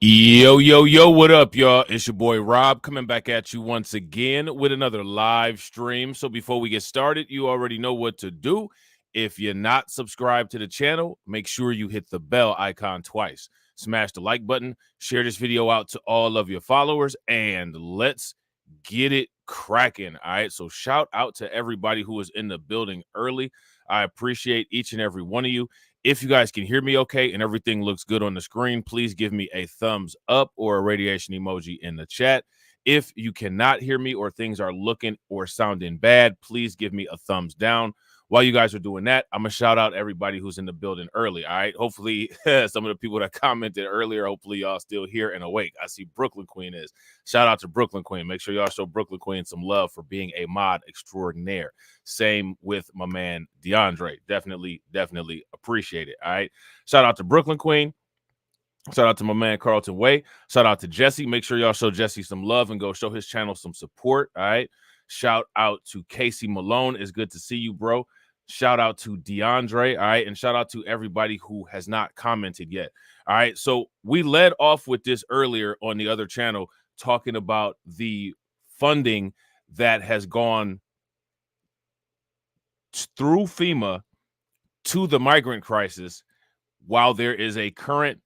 Yo, yo, yo, what up, y'all? It's your boy Rob coming back at you once again with another live stream. So before we get started, you already know what to do. If you're not subscribed to the channel, make sure you hit the bell icon twice. Smash the like button, share this video out to all of your followers, and let's get it cracking. All right. So shout out to everybody who is in the building early. I appreciate each and every one of you. If you guys can hear me okay and everything looks good on the screen, please give me a thumbs up or a radiation emoji in the chat. If you cannot hear me or things are looking or sounding bad, please give me a thumbs down. While you guys are doing that, I'm going to shout out everybody who's in the building early, all right? Hopefully, some of the people that commented earlier, hopefully y'all still here and awake. I see Brooklyn Queen is. Shout out to Brooklyn Queen. Make sure y'all show Brooklyn Queen some love for being a mod extraordinaire. Same with my man DeAndre. Definitely appreciate it. All right. Shout out to Brooklyn Queen. Shout out to my man Carlton Way. Shout out to Jesse. Make sure y'all show Jesse some love and go show his channel some support. All right. Shout out to Casey Malone. It's good to see you, bro. Shout out to DeAndre. All right. And shout out to everybody who has not commented yet. All right. So we led off with this earlier on the other channel, talking about the funding that has gone through FEMA to the migrant crisis, while there is a current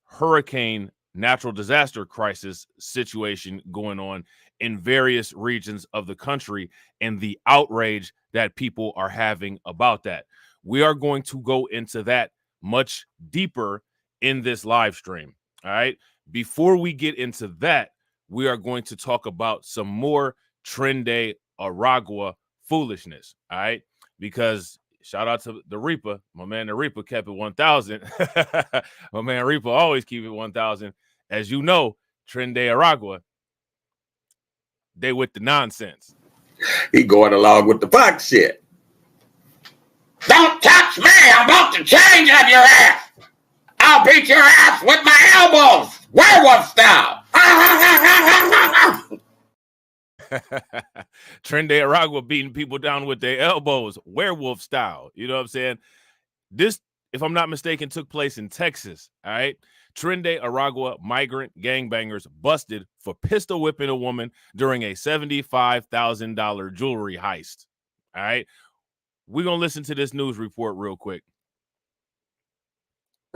hurricane natural disaster crisis situation going on in various regions of the country, and the outrage that people are having about that. We are going to go into that much deeper in this live stream. All right. Before we get into that, we are going to talk about some more Trende Aragua foolishness. All right. Because shout out to the Reaper. My man, the Reaper kept it 1,000. My man, Reaper always keep it 1,000. As you know, Trende Aragua, they with the nonsense. He going along with the Fox shit. Don't touch me. I'm about to change up your ass. I'll beat your ass with my elbows. Werewolf style. Trende Aragua beating people down with their elbows, werewolf style. You know what I'm saying? This, if I'm not mistaken, took place in Texas. All right. Trende Aragua migrant gangbangers busted for pistol whipping a woman during a $75,000 jewelry heist. All right. We're going to listen to this news report real quick.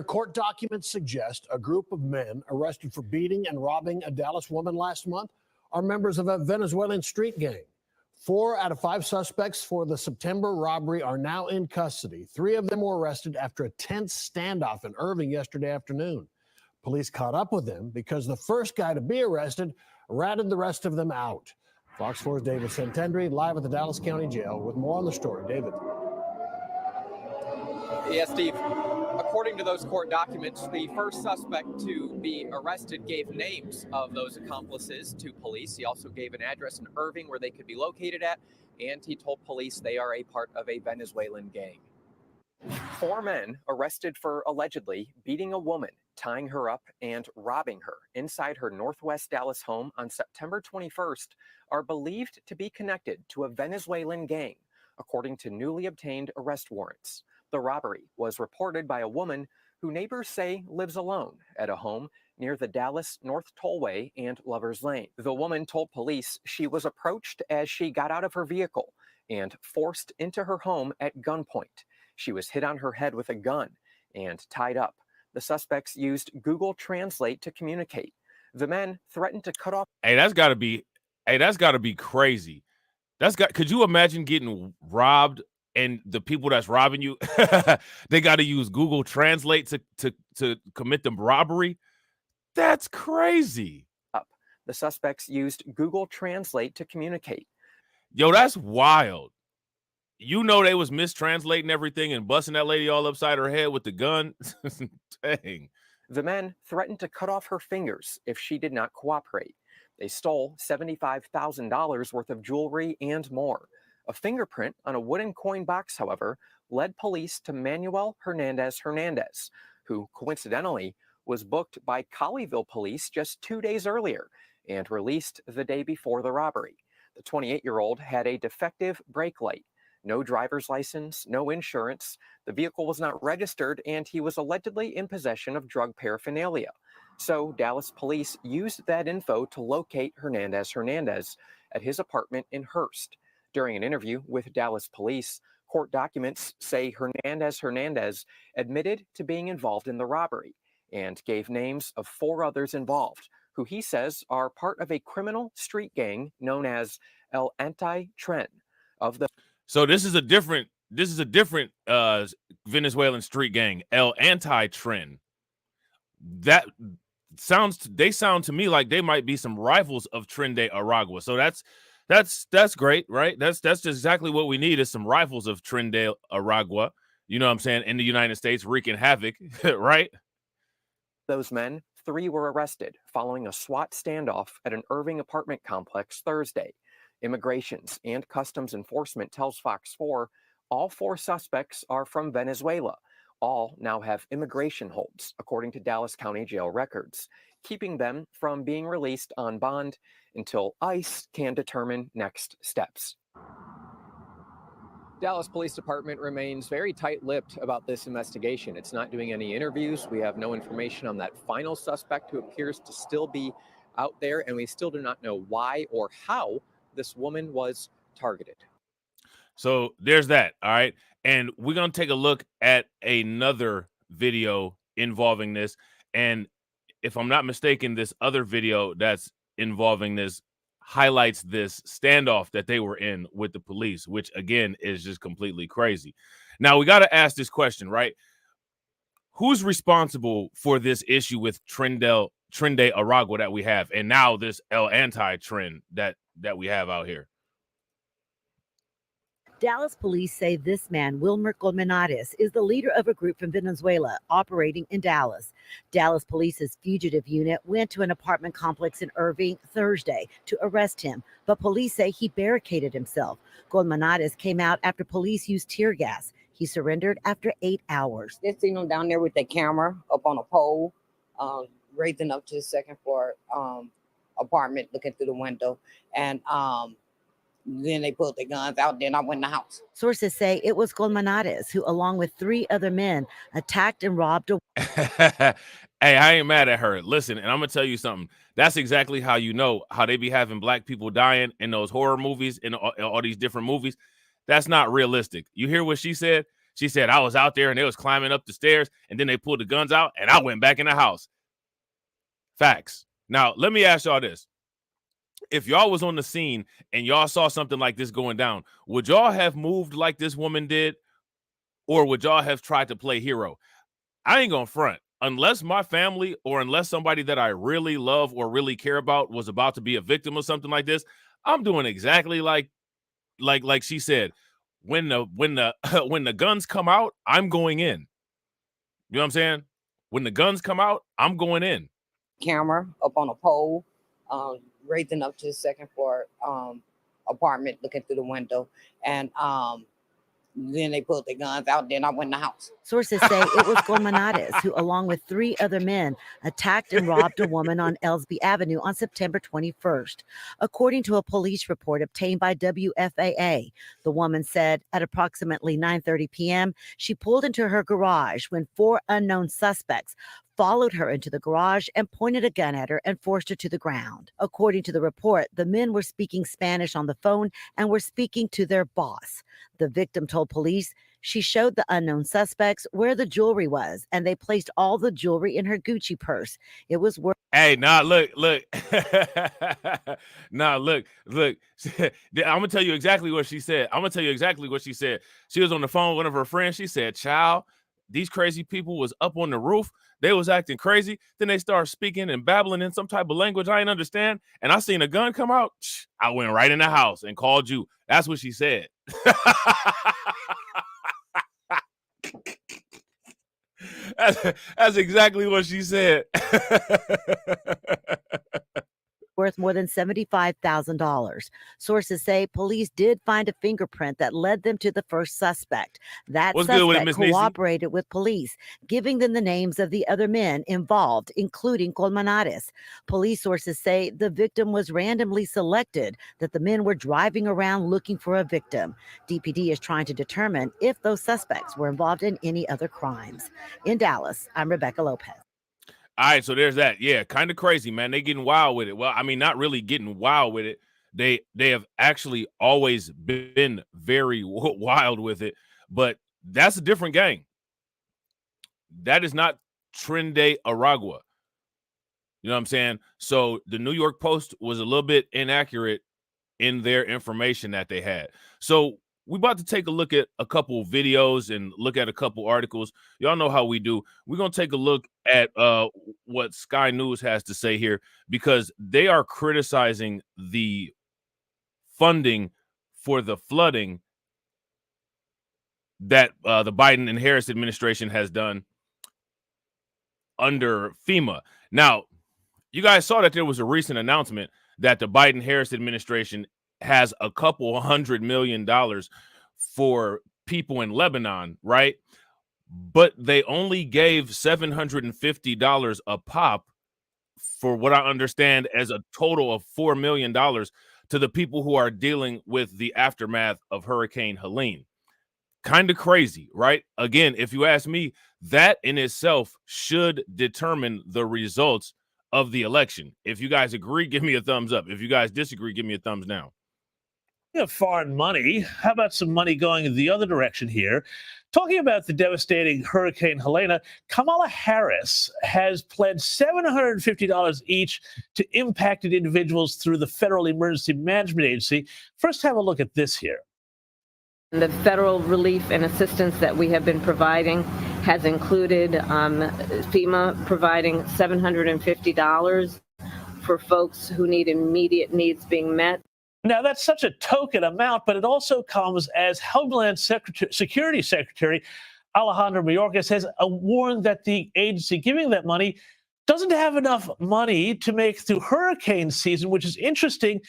Court documents suggest a group of men arrested for beating and robbing a Dallas woman last month are members of a Venezuelan street gang. 4 out of 5 suspects for the September robbery are now in custody. 3 of them were arrested after a tense standoff in Irving yesterday afternoon. Police caught up with them because the first guy to be arrested ratted the rest of them out. Fox 4's David Santendry live at the Dallas County Jail with more on the story. David. Yes, Steve. According to those court documents, the first suspect to be arrested gave names of those accomplices to police. He also gave an address in Irving where they could be located at, and he told police they are a part of a Venezuelan gang. 4 men arrested for allegedly beating a woman, tying her up, and robbing her inside her Northwest Dallas home on September 21st are believed to be connected to a Venezuelan gang, according to newly obtained arrest warrants. The robbery was reported by a woman who neighbors say lives alone at a home near the Dallas North Tollway and Lover's Lane. The woman told police she was approached as she got out of her vehicle and forced into her home at gunpoint. She was hit on her head with a gun and tied up. The suspects used Google Translate to communicate. The men threatened to cut off. Hey, that's got to be crazy. Could you imagine getting robbed and the people that's robbing you, they got to use Google Translate to commit the robbery? That's crazy. The suspects used Google Translate to communicate. Yo, that's wild. You know they was mistranslating everything and busting that lady all upside her head with the gun. Dang. The men threatened to cut off her fingers if she did not cooperate. They stole $75,000 worth of jewelry and more. A fingerprint on a wooden coin box, however, led police to Manuel Hernandez, who coincidentally was booked by Colleyville police just 2 days earlier and released the day before the robbery. The 28-year-old had a defective brake light, no driver's license, no insurance. The vehicle was not registered, and he was allegedly in possession of drug paraphernalia. So Dallas police used that info to locate Hernandez at his apartment in Hearst. During an interview with Dallas police, court documents say Hernandez admitted to being involved in the robbery and gave names of 4 others involved, who he says are part of a criminal street gang known as El Anti-Tren. So this is a different Venezuelan street gang, El Anti-Tren. They sound to me like they might be some rivals of Tren de Aragua. So that's great, right? That's just exactly what we need, is some rivals of Tren de Aragua. You know what I'm saying? In the United States, wreaking havoc, right? Those men, 3 were arrested following a SWAT standoff at an Irving apartment complex Thursday. Immigrations and Customs Enforcement tells Fox 4 all 4 suspects are from Venezuela. All now have immigration holds, according to Dallas County Jail records, keeping them from being released on bond until ICE can determine next steps. Dallas Police Department remains very tight-lipped about this investigation. It's not doing any interviews. We have no information on that final suspect who appears to still be out there, and we still do not know why or how this woman was targeted. So there's that. All right. And we're going to take a look at another video involving this. And if I'm not mistaken, this other video that's involving this highlights this standoff that they were in with the police, which again is just completely crazy. Now we got to ask this question, right? Who's responsible for this issue with Tren de Aragua that we have, and now this El Anti-Tren that we have out here? Dallas police say this man, Wilmer Colmenares, is the leader of a group from Venezuela operating in Dallas. Dallas police's fugitive unit went to an apartment complex in Irving Thursday to arrest him, but police say he barricaded himself. Colmenares came out after police used tear gas. He surrendered after 8 hours. They seen him down there with their camera up on a pole, raising up to the second floor apartment, looking through the window, and then they pulled their guns out. Then I went in the house. Sources say it was Colmenares who, along with 3 other men, attacked and robbed a... Hey, I ain't mad at her. Listen, and I'm going to tell you something. That's exactly how you know how they be having black people dying in those horror movies, in all these different movies. That's not realistic. You hear what she said? She said, I was out there and they was climbing up the stairs, and then they pulled the guns out and I went back in the house. Facts. Now, let me ask y'all this. If y'all was on the scene and y'all saw something like this going down, would y'all have moved like this woman did, or would y'all have tried to play hero? I ain't gonna front. Unless my family or unless somebody that I really love or really care about was about to be a victim of something like this, I'm doing exactly like she said. When the guns come out, I'm going in. You know what I'm saying? When the guns come out, I'm going in. Camera up on a pole, raising up to the second floor apartment, looking through the window, and then they pulled their guns out. Then I went in the house. Sources say it was Colmenares who, along with 3 other men, attacked and robbed a woman on Elsby Avenue on September 21st. According to a police report obtained by WFAA, the woman said at approximately 9:30 p.m., she pulled into her garage when 4 unknown suspects followed her into the garage and pointed a gun at her and forced her to the ground. According to the report, the men were speaking Spanish on the phone and were speaking to their boss. The victim told police she showed the unknown suspects where the jewelry was, and they placed all the jewelry in her Gucci purse. It was worth... Hey, nah, look. Nah, look. I'm gonna tell you exactly what she said. She was on the phone with one of her friends. She said, child, these crazy people was up on the roof. They was acting crazy. Then they started speaking and babbling in some type of language I didn't understand. And I seen a gun come out. I went right in the house and called you. That's what she said. That's exactly what she said. Worth more than $75,000. Sources say police did find a fingerprint that led them to the first suspect. That suspect cooperated with police, giving them the names of the other men involved, including Colmenares. Police sources say the victim was randomly selected, that the men were driving around looking for a victim. DPD is trying to determine if those suspects were involved in any other crimes. In Dallas, I'm Rebecca Lopez. All right, so there's that. Yeah, kind of crazy, man. They getting wild with it. Well, I mean, not really getting wild with it. They have actually always been very wild with it, but that's a different gang. That is not Trinde Aragua. You know what I'm saying? So the New York Post was a little bit inaccurate in their information that they had. So we're about to take a look at a couple videos and look at a couple articles. Y'all know how we do. We're going to take a look at what Sky News has to say here, because they are criticizing the funding for the flooding that the Biden and Harris administration has done under FEMA. Now, you guys saw that there was a recent announcement that the Biden-Harris administration has a couple $100 million for people in Lebanon, right? But they only gave $750 a pop, for what I understand as a total of $4 million, to the people who are dealing with the aftermath of Hurricane Helene. Kind of crazy, right? Again, if you ask me, that in itself should determine the results of the election. If you guys agree, give me a thumbs up. If you guys disagree, give me a thumbs down. Foreign money. How about some money going in the other direction here? Talking about the devastating Hurricane Helena, Kamala Harris has pledged $750 each to impacted individuals through the Federal Emergency Management Agency. First, have a look at this here. The federal relief and assistance that we have been providing has included FEMA providing $750 for folks who need immediate needs being met. Now, that's such a token amount, but it also comes as Homeland Security Secretary Alejandro Mayorkas has warned that the agency giving that money doesn't have enough money to make through hurricane season, which is interesting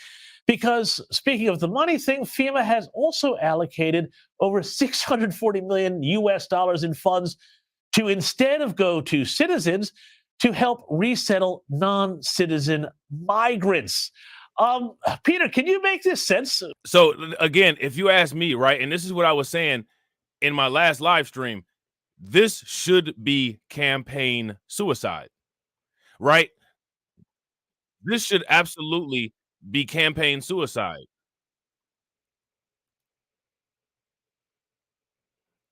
because, speaking of the money thing, FEMA has also allocated over $640 million in funds to, instead of go to citizens, to help resettle non-citizen migrants. Peter, can you make this sense? So again, if you ask me, right, and this is what I was saying in my last live stream, this should be campaign suicide, right? This should absolutely be campaign suicide.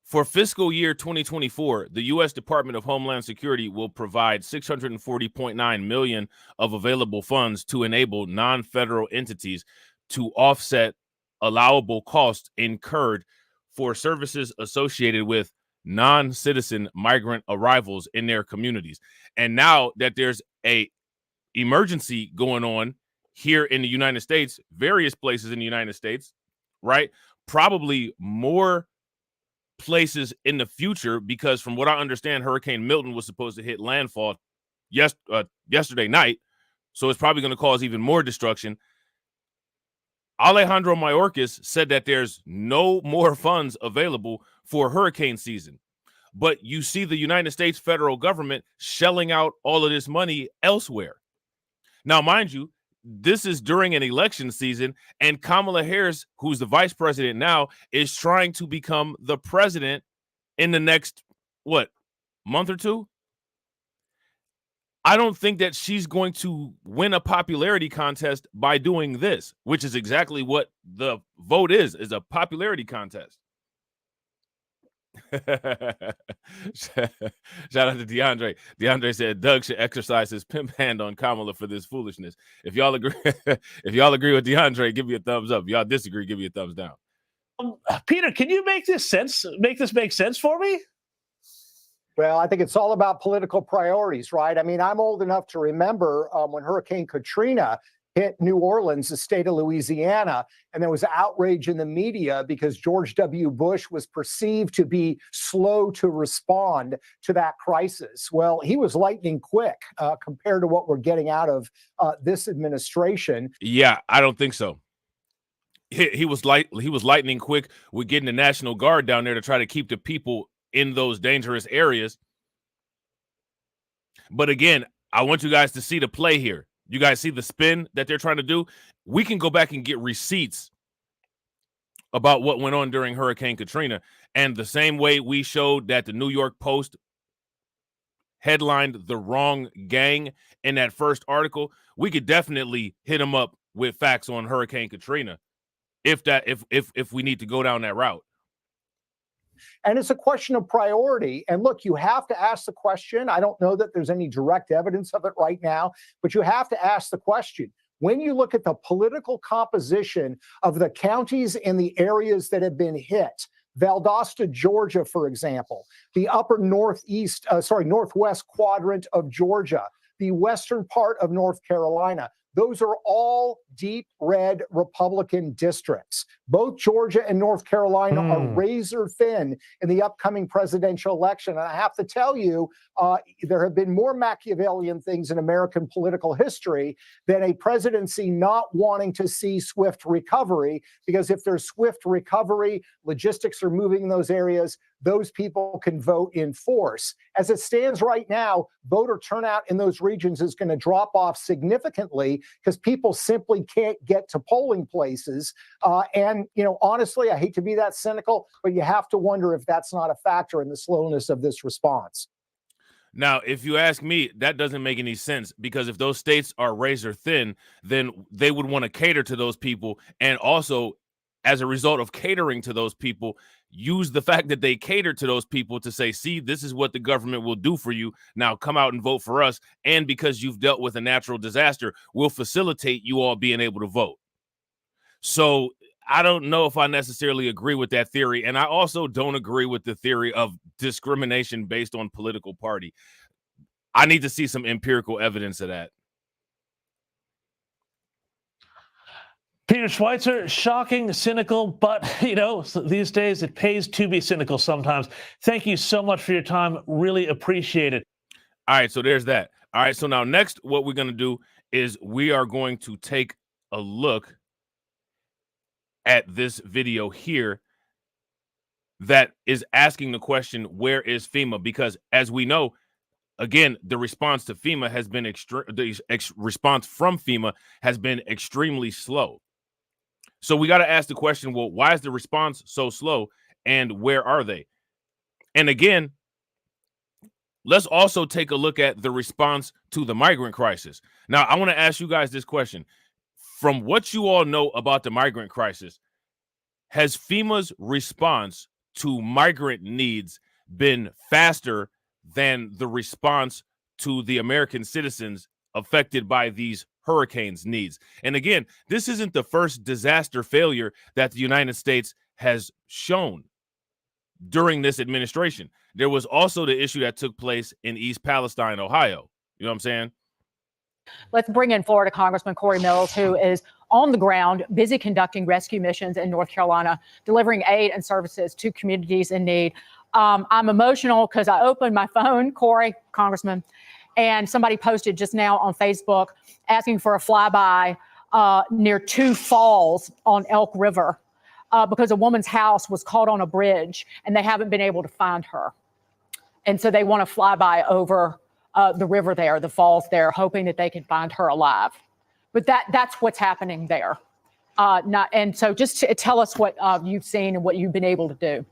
For fiscal year 2024, the U.S. Department of Homeland Security will provide $640.9 million of available funds to enable non-federal entities to offset allowable costs incurred for services associated with non-citizen migrant arrivals in their communities. And now that there's a emergency going on here in the United States, various places in the United States, right? Probably more places in the future, because from what I understand, Hurricane Milton was supposed to hit landfall yesterday night, so it's probably going to cause even more destruction. Alejandro Mayorkas said that there's no more funds available for hurricane season, but you see the United States federal government shelling out all of this money elsewhere. Now, mind you, this is during an election season, and Kamala Harris, who's the vice president now, is trying to become the president in the next, month or two? I don't think that she's going to win a popularity contest by doing this, which is exactly what the vote is a popularity contest. Shout out to DeAndre. DeAndre said Doug should exercise his pimp hand on Kamala for this foolishness. If y'all agree, with DeAndre, give me a thumbs up. If y'all disagree, give me a thumbs down. Peter, can you make this make sense for me? Well, I think it's all about political priorities, right? I mean, I'm old enough to remember when Hurricane Katrina hit New Orleans, the state of Louisiana, and there was outrage in the media because George W. Bush was perceived to be slow to respond to that crisis. Well, he was lightning quick compared to what we're getting out of this administration. Yeah, I don't think so. He was lightning quick with getting the National Guard down there to try to keep the people in those dangerous areas. But again, I want you guys to see the play here. You guys see the spin that they're trying to do? We can go back and get receipts about what went on during Hurricane Katrina. And the same way we showed that the New York Post headlined the wrong gang in that first article, we could definitely hit them up with facts on Hurricane Katrina if we need to go down that route. And it's a question of priority. And look, you have to ask the question. I don't know that there's any direct evidence of it right now, but you have to ask the question. When you look at the political composition of the counties and the areas that have been hit, Valdosta, Georgia, for example, the upper northwest quadrant of Georgia, the western part of North Carolina, those are all deep red Republican districts. Both Georgia and North Carolina are razor thin in the upcoming presidential election. And I have to tell you, there have been more Machiavellian things in American political history than a presidency not wanting to see swift recovery, because if there's swift recovery, logistics are moving in those areas, those people can vote in force. As it stands right now, voter turnout in those regions is going to drop off significantly because people simply can't get to polling places. And, honestly, I hate to be that cynical, but you have to wonder if that's not a factor in the slowness of this response. Now, if you ask me, that doesn't make any sense, because if those states are razor thin, then they would want to cater to those people. And also, as a result of catering to those people, use the fact that they cater to those people to say, see, this is what the government will do for you. Now come out and vote for us. And because you've dealt with a natural disaster, we'll facilitate you all being able to vote. So I don't know if I necessarily agree with that theory. And I also don't agree with the theory of discrimination based on political party. I need to see some empirical evidence of that. Peter Schweitzer, shocking, cynical, but, these days it pays to be cynical sometimes. Thank you so much for your time. Really appreciate it. All right, so there's that. All right, so now next, what we're going to do is we are going to take a look at this video here that is asking the question, where is FEMA? Because as we know, again, the response to FEMA has been response from FEMA has been extremely slow. So we got to ask the question, well, why is the response so slow, and where are they? And again, let's also take a look at the response to the migrant crisis. Now, I want to ask you guys this question. From what you all know about the migrant crisis, has FEMA's response to migrant needs been faster than the response to the American citizens affected by these hurricanes needs? And again, this isn't the first disaster failure that the United States has shown during this administration. There was also the issue that took place in East Palestine, Ohio. You know what I'm saying? Let's bring in Florida Congressman Corey Mills, who is on the ground, busy conducting rescue missions in North Carolina, delivering aid and services to communities in need. I'm emotional because I opened my phone, Corey, Congressman, and somebody posted just now on Facebook asking for a flyby near two falls on Elk River because a woman's house was caught on a bridge and they haven't been able to find her. And so they want to fly by over the river there, the falls there, hoping that they can find her alive. But that's what's happening there. And so just tell us what you've seen and what you've been able to do.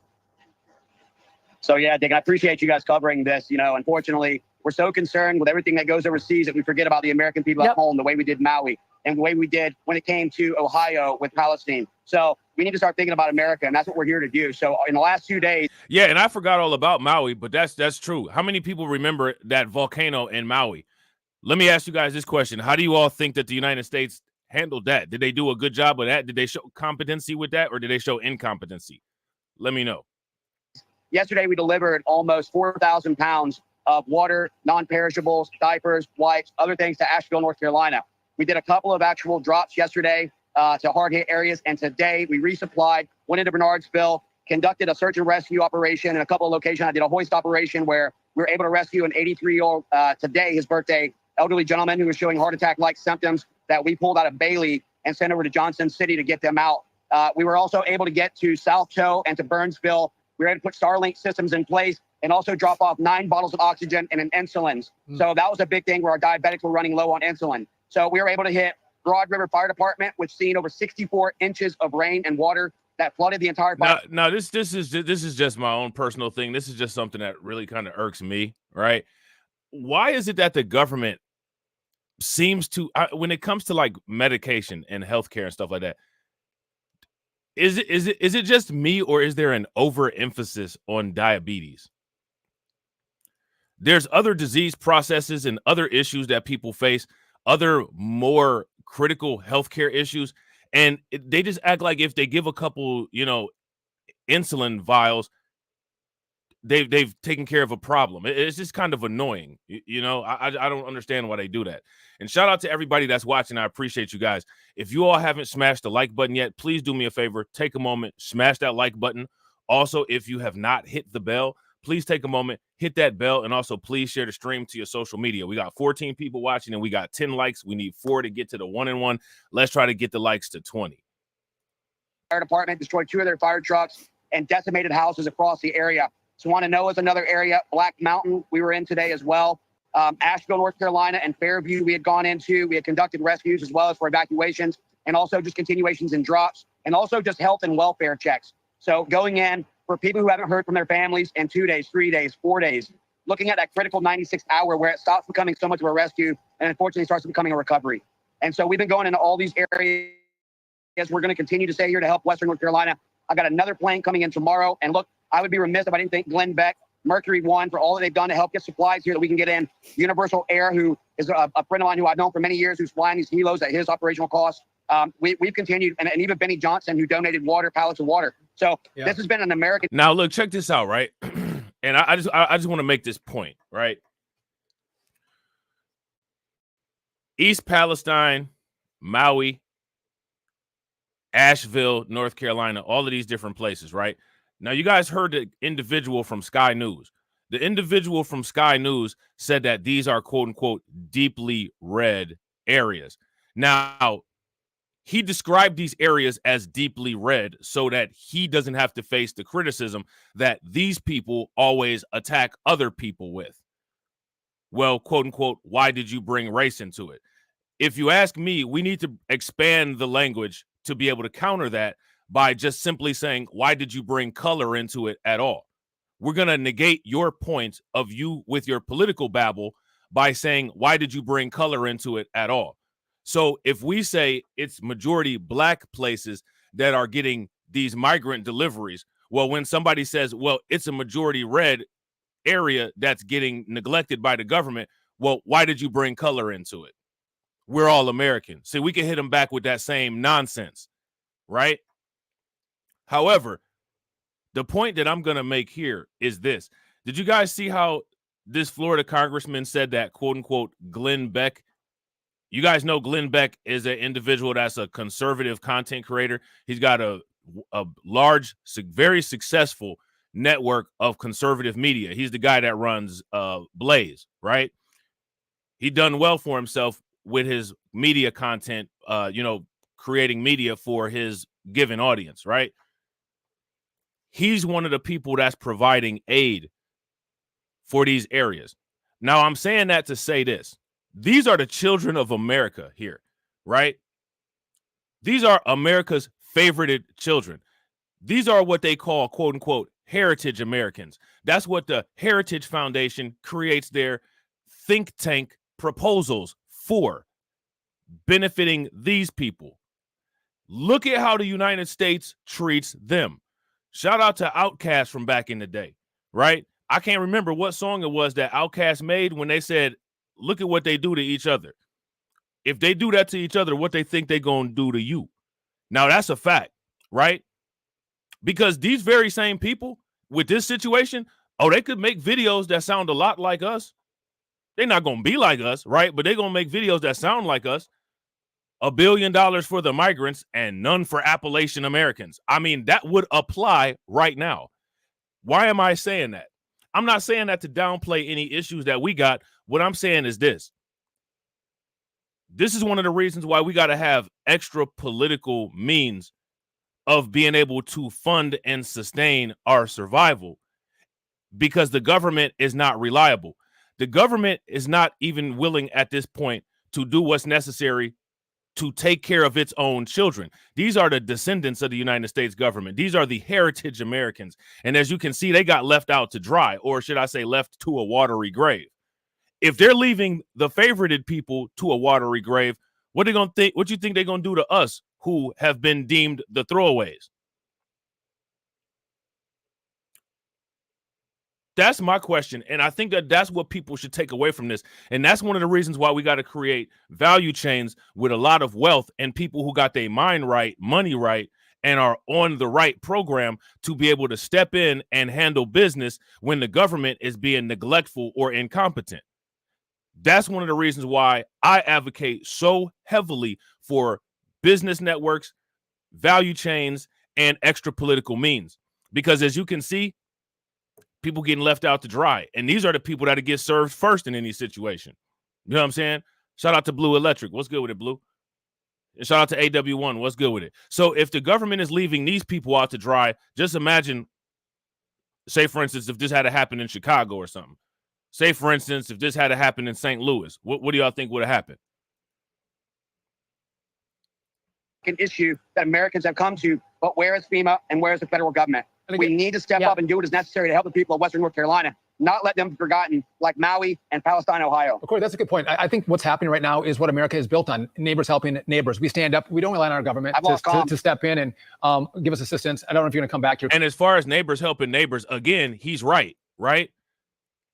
So, yeah, Dick, I appreciate you guys covering this. Unfortunately, we're so concerned with everything that goes overseas that we forget about the American people at home, the way we did Maui and the way we did when it came to Ohio with Palestine. So we need to start thinking about America, and that's what we're here to do. So in the last 2 days. Yeah, and I forgot all about Maui, but that's true. How many people remember that volcano in Maui? Let me ask you guys this question. How do you all think that the United States handled that? Did they do a good job with that? Did they show competency with that, or did they show incompetency? Let me know. Yesterday, we delivered almost 4,000 pounds of water, non-perishables, diapers, wipes, other things to Asheville, North Carolina. We did a couple of actual drops yesterday to hard-hit areas, and today we resupplied, went into Bernardsville, conducted a search and rescue operation in a couple of locations. I did a hoist operation where we were able to rescue an 83-year-old, today, his birthday, elderly gentleman who was showing heart attack-like symptoms that we pulled out of Bailey and sent over to Johnson City to get them out. We were also able to get to South Toe and to Burnsville. We were able to put Starlink systems in place and also drop off 9 bottles of oxygen and an insulin. So that was a big thing where our diabetics were running low on insulin. So we were able to hit Broad River Fire Department, which seen over 64 inches of rain and water that flooded the entire fire. Now this is just my own personal thing. This is just something that really kind of irks me, right? why is it that the government seems to, when it comes to like medication and healthcare and stuff like that, is it just me, or is there an overemphasis on diabetes? There's other disease processes and other issues that people face, other more critical healthcare issues, and they just act like if they give a couple, insulin vials, they've taken care of a problem. It's just kind of annoying. I don't understand why they do that. And shout out to everybody that's watching. I appreciate you guys. If you all haven't smashed the like button yet, please do me a favor. Take a moment, smash that like button. Also, if you have not hit the bell, please take a moment, hit that bell, and also please share the stream to your social media. We got 14 people watching and we got 10 likes. We need 4 to get to the 1 and 1. Let's try to get the likes to 20. Fire department destroyed 2 of their fire trucks and decimated houses across the area. Swannanoa is another area. Black Mountain we were in today as well. Asheville, North Carolina, and Fairview we had gone into. We had conducted rescues as well as for evacuations, and also just continuations and drops, and also just health and welfare checks. So going in for people who haven't heard from their families in 2 days, 3 days, 4 days, looking at that critical 96th hour where it stops becoming so much of a rescue and unfortunately starts becoming a recovery. And so we've been going into all these areas. We're going to continue to stay here to help Western North Carolina. I got another plane coming in tomorrow. And look, I would be remiss if I didn't thank Glenn Beck, Mercury One, for all that they've done to help get supplies here that we can get in. Universal Air, who is a friend of mine who I've known for many years, who's flying these helos at his operational cost. We've continued, and even Benny Johnson, who donated pallets of water. So This has been an American. Now, look, check this out, right? And I just want to make this point, right? East Palestine, Maui, Asheville, North Carolina, all of these different places, right? Now, you guys heard the individual from Sky News. The individual from Sky News said that these are, quote unquote, deeply red areas. Now, he described these areas as deeply red so that he doesn't have to face the criticism that these people always attack other people with. Well, quote unquote, why did you bring race into it? If you ask me, we need to expand the language to be able to counter that by just simply saying, why did you bring color into it at all? We're going to negate your point of you with your political babble by saying, why did you bring color into it at all? So if we say it's majority black places that are getting these migrant deliveries, well, when somebody says, well, it's a majority red area that's getting neglected by the government, well, why did you bring color into it? We're all American. See, we can hit them back with that same nonsense, right? However, the point that I'm going to make here is this. Did you guys see how this Florida congressman said that, quote unquote, Glenn Beck? You guys know Glenn Beck is an individual that's a conservative content creator. He's got a large, very successful network of conservative media. He's the guy that runs Blaze, right? He done well for himself with his media content, creating media for his given audience, right? He's one of the people that's providing aid for these areas. Now, I'm saying that to say this. These are the children of America here, right? These are America's favorited children. These are what they call, quote unquote, heritage Americans. That's what the Heritage Foundation creates their think tank proposals for, benefiting these people. Look at how the United States treats them. Shout out to Outkast from back in the day, right? I can't remember what song it was that Outkast made when they said, look at what they do to each other. If they do that to each other, what they think they're going to do to you. Now, that's a fact, right? Because these very same people with this situation, they could make videos that sound a lot like us. They're not going to be like us, right? But they're going to make videos that sound like us. $1 billion for the migrants and none for Appalachian Americans. I mean, that would apply right now. Why am I saying that? I'm not saying that to downplay any issues that we got. What I'm saying is this. This is one of the reasons why we got to have extra political means of being able to fund and sustain our survival, because the government is not reliable. The government is not even willing at this point to do what's necessary to take care of its own children. These are the descendants of the United States government. These are the heritage Americans. And as you can see, they got left out to dry, or should I say left to a watery grave. if they're leaving the favorited people to a watery grave, what they gonna think? What you think they're gonna do to us who have been deemed the throwaways? That's my question, and I think that that's what people should take away from this, and that's one of the reasons why we got to create value chains with a lot of wealth and people who got their mind right, money right, and are on the right program to be able to step in and handle business when the government is being neglectful or incompetent. That's one of the reasons why I advocate so heavily for business networks, value chains, and extra political means, because as you can see, people getting left out to dry. And these are the people that get served first in any situation. You know what I'm saying? Shout out to Blue Electric. What's good with it, Blue? And shout out to AW1. What's good with it? So if the government is leaving these people out to dry, just imagine, say, for instance, if this had to happen in Chicago or something. Say, for instance, if this had to happen in St. Louis, what do y'all think would have happened? An issue that Americans have come to, but where is FEMA and where is the federal government? We need to step up and do what is necessary to help the people of Western North Carolina, not let them be forgotten like Maui and Palestine, Ohio. Of course, that's a good point. I think what's happening right now is what America is built on: neighbors helping neighbors. We stand up. We don't rely on our government to step in and give us assistance. I don't know if you're going to come back here. And as far as neighbors helping neighbors, again, he's right?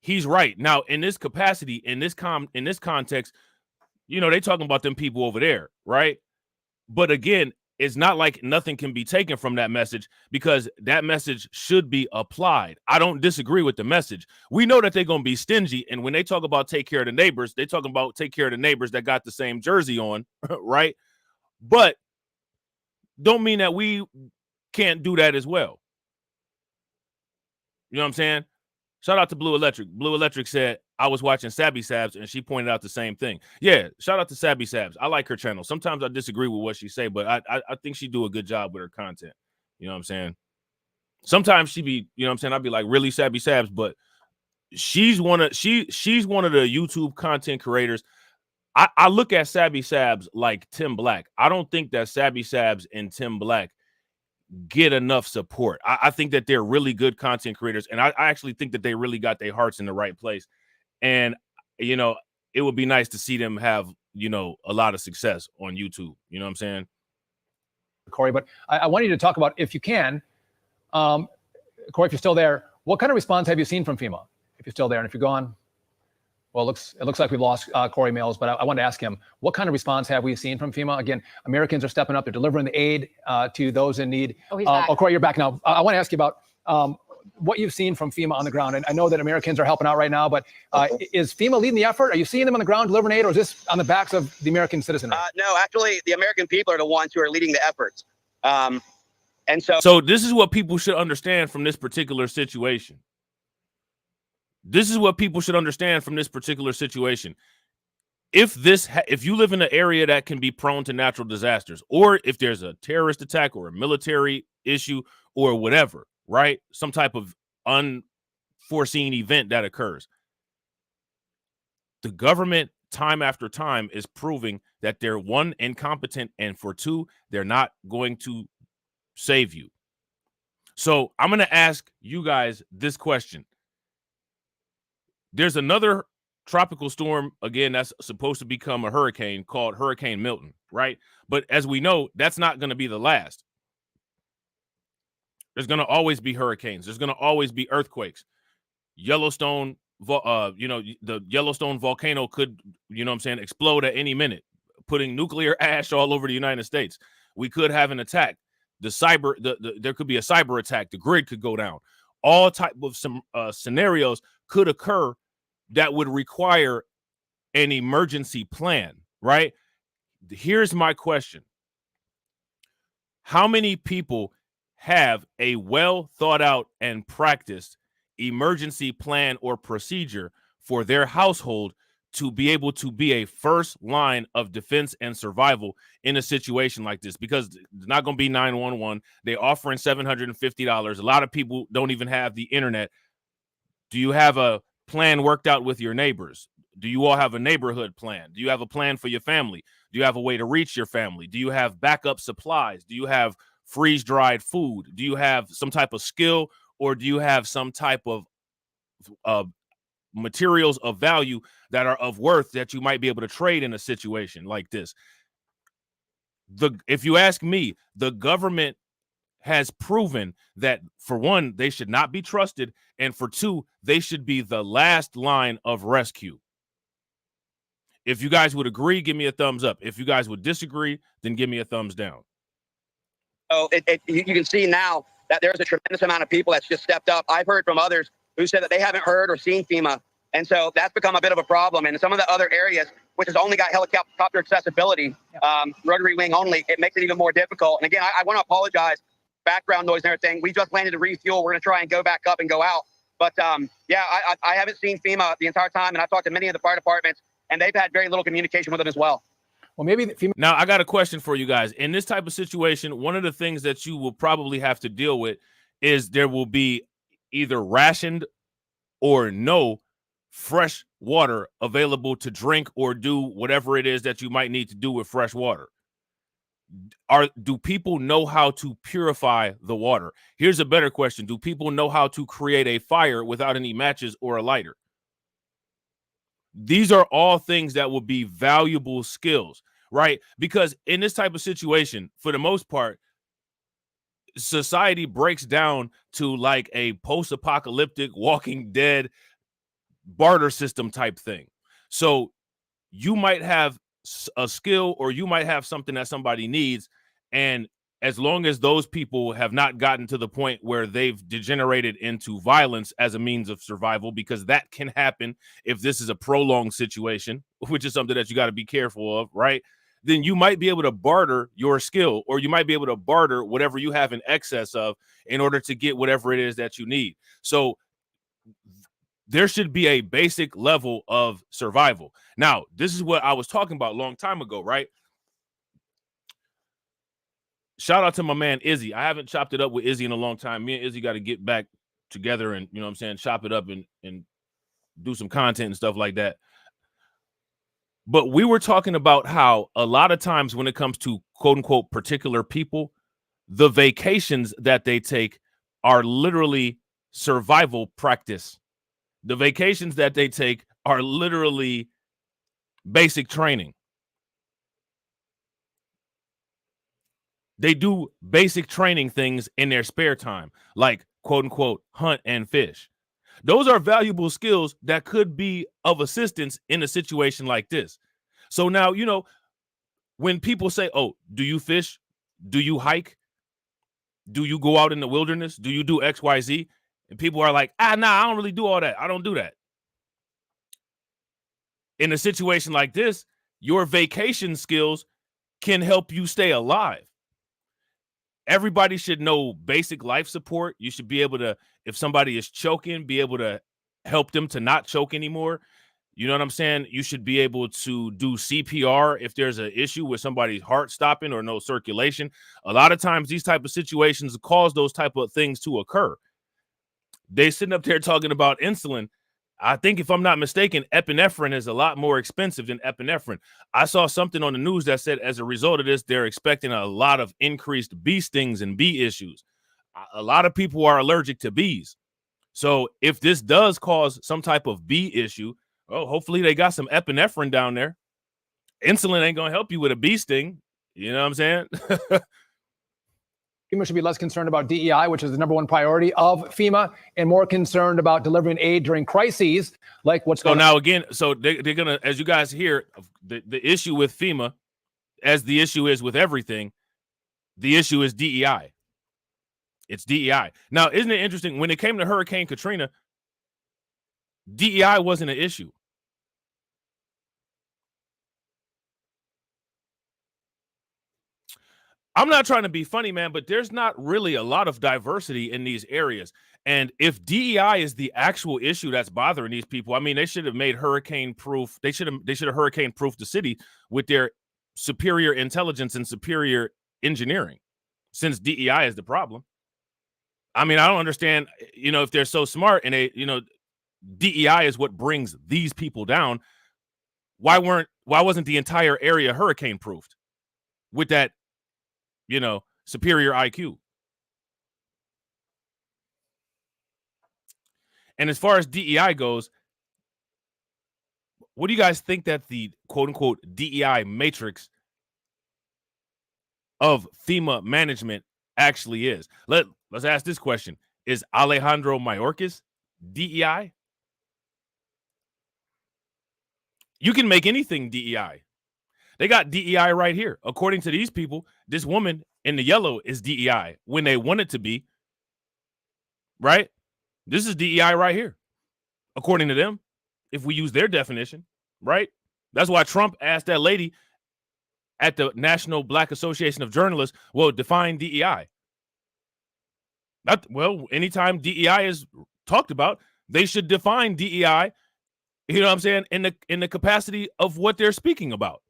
He's right. Now, in this capacity, in this context, you know, they talking about them people over there, right? But again, it's not like nothing can be taken from that message, because that message should be applied. I don't disagree with the message. We know that they're going to be stingy. And when they talk about take care of the neighbors, they talking about take care of the neighbors that got the same jersey on, right? But don't mean that we can't do that as well. You know what I'm saying? Shout out to Blue Electric. Blue Electric said, I was watching Sabby Sabs and she pointed out the same thing. Yeah, shout out to Sabby Sabs. I like her channel. Sometimes I disagree with what she say, but I think she do a good job with her content. You know what I'm saying? Sometimes she be, you know what I'm saying? I'd be like, really, Sabby Sabs? But she's one of the YouTube content creators. I look at Sabby Sabs like Tim Black. I don't think that Sabby Sabs and Tim Black get enough support. I think that they're really good content creators, and I actually think that they really got their hearts in the right place. And you know, it would be nice to see them have, you know, a lot of success on YouTube. You know what I'm saying, Corey? But I want you to talk about, if you can, Corey, if you're still there, what kind of response have you seen from FEMA? If you're still there, and if you're gone, well, it looks like we've lost Corey Mills, but I wanted to ask him, what kind of response have we seen from FEMA? Again, Americans are stepping up. They're delivering the aid to those in need. Oh, he's back. Corey, you're back now. I want to ask you about what you've seen from FEMA on the ground. And I know that Americans are helping out right now, but is FEMA leading the effort? Are you seeing them on the ground delivering aid, or is this on the backs of the American citizenry? No, actually, the American people are the ones who are leading the efforts. And so this is what people should understand from this particular situation. This is what people should understand from this particular situation. If you live in an area that can be prone to natural disasters, or if there's a terrorist attack or a military issue or whatever, right? Some type of unforeseen event that occurs, the government time after time is proving that they're, one, incompetent, and for two, they're not going to save you. So I'm going to ask you guys this question. There's another tropical storm, again, that's supposed to become a hurricane called Hurricane Milton, right? But as we know, that's not going to be the last. There's going to always be hurricanes. There's going to always be earthquakes. Yellowstone, the Yellowstone volcano could, you know what I'm saying, explode at any minute, putting nuclear ash all over the United States. We could have an attack. There could be a cyber attack. The grid could go down. All type of some scenarios could occur that would require an emergency plan, right? Here's my question. How many people have a well thought out and practiced emergency plan or procedure for their household to be able to be a first line of defense and survival in a situation like this? Because it's not going to be 911. They're offering $750. A lot of people don't even have the internet. Do you have a plan worked out with your neighbors? Do you all have a neighborhood plan? Do you have a plan for your family? Do you have a way to reach your family? Do you have backup supplies? Do you have freeze-dried food? Do you have some type of skill, or do you have some type of materials of value that are of worth that you might be able to trade in a situation like this. If you ask me, the government has proven that, for one, they should not be trusted, and for two, they should be the last line of rescue. If you guys would agree, give me a thumbs up. If you guys would disagree, then give me a thumbs down. So you can see now that there's a tremendous amount of people that's just stepped up. I've heard from others who said that they haven't heard or seen FEMA. And so that's become a bit of a problem. And in some of the other areas, which has only got helicopter accessibility, rotary wing only, it makes it even more difficult. And again, I want to apologize. Background noise and everything. We just landed to refuel. We're going to try and go back up and go out. But yeah, I haven't seen FEMA the entire time. And I've talked to many of the fire departments, and they've had very little communication with them as well. Well, maybe FEMA. Now, I got a question for you guys. In this type of situation, one of the things that you will probably have to deal with is there will be either rationed or no fresh water available to drink or do whatever it is that you might need to do with fresh water. Do people know how to purify the water? Here's a better question. Do people know how to create a fire without any matches or a lighter? These are all things that will be valuable skills, right? Because in this type of situation, for the most part, society breaks down to like a post-apocalyptic Walking Dead barter system type thing. So you might have a skill or you might have something that somebody needs, and as long as those people have not gotten to the point where they've degenerated into violence as a means of survival, because that can happen if this is a prolonged situation, which is something that you got to be careful of, right? Then you might be able to barter your skill, or you might be able to barter whatever you have in excess of in order to get whatever it is that you need. So there should be a basic level of survival. Now, this is what I was talking about a long time ago, right? Shout out to my man Izzy. I haven't chopped it up with Izzy in a long time. Me and Izzy got to get back together and, you know what I'm saying, chop it up and do some content and stuff like that. But we were talking about how a lot of times when it comes to quote unquote particular people, the vacations that they take are literally survival practice. The vacations that they take are literally basic training. They do basic training things in their spare time, like quote unquote hunt and fish. Those are valuable skills that could be of assistance in a situation like this. So now, you know, when people say, oh, do you fish? Do you hike? Do you go out in the wilderness? Do you do X, Y, Z? And people are like, nah, I don't really do all that. I don't do that. In a situation like this, your vacation skills can help you stay alive. Everybody should know basic life support. You should be able to, if somebody is choking, be able to help them to not choke anymore. You know what I'm saying? You should be able to do CPR if there's an issue with somebody's heart stopping or no circulation. A lot of times these type of situations cause those type of things to occur. They sitting up there talking about insulin. I think if I'm not mistaken, epinephrine is a lot more expensive than epinephrine. I saw something on the news that said as a result of this, they're expecting a lot of increased bee stings and bee issues. A lot of people are allergic to bees. So if this does cause some type of bee issue, oh, hopefully they got some epinephrine down there. Insulin ain't going to help you with a bee sting. You know what I'm saying? FEMA should be less concerned about DEI, which is the number one priority of FEMA, and more concerned about delivering aid during crises like what's going on. So now again, so they're going to, as you guys hear, the issue with FEMA, as the issue is with everything, the issue is DEI. It's DEI. Now, isn't it interesting? When it came to Hurricane Katrina, DEI wasn't an issue. I'm not trying to be funny, man, but there's not really a lot of diversity in these areas. And if DEI is the actual issue that's bothering these people, I mean, they should have made hurricane proof. They should have hurricane proof the city with their superior intelligence and superior engineering, since DEI is the problem. I mean, I don't understand, you know, if they're so smart and they, you know, DEI is what brings these people down. Why wasn't the entire area hurricane proofed with that, you know, superior IQ? And as far as DEI goes, what do you guys think that the quote-unquote DEI matrix of FEMA management actually is? Let's ask this question. Is Alejandro Mayorkas DEI? You can make anything DEI. They got DEI right here. According to these people, this woman in the yellow is DEI when they want it to be, right? This is DEI right here, according to them, if we use their definition, right? That's why Trump asked that lady at the National Black Association of Journalists, well, define DEI. Well, anytime DEI is talked about, they should define DEI, you know what I'm saying, in the capacity of what they're speaking about.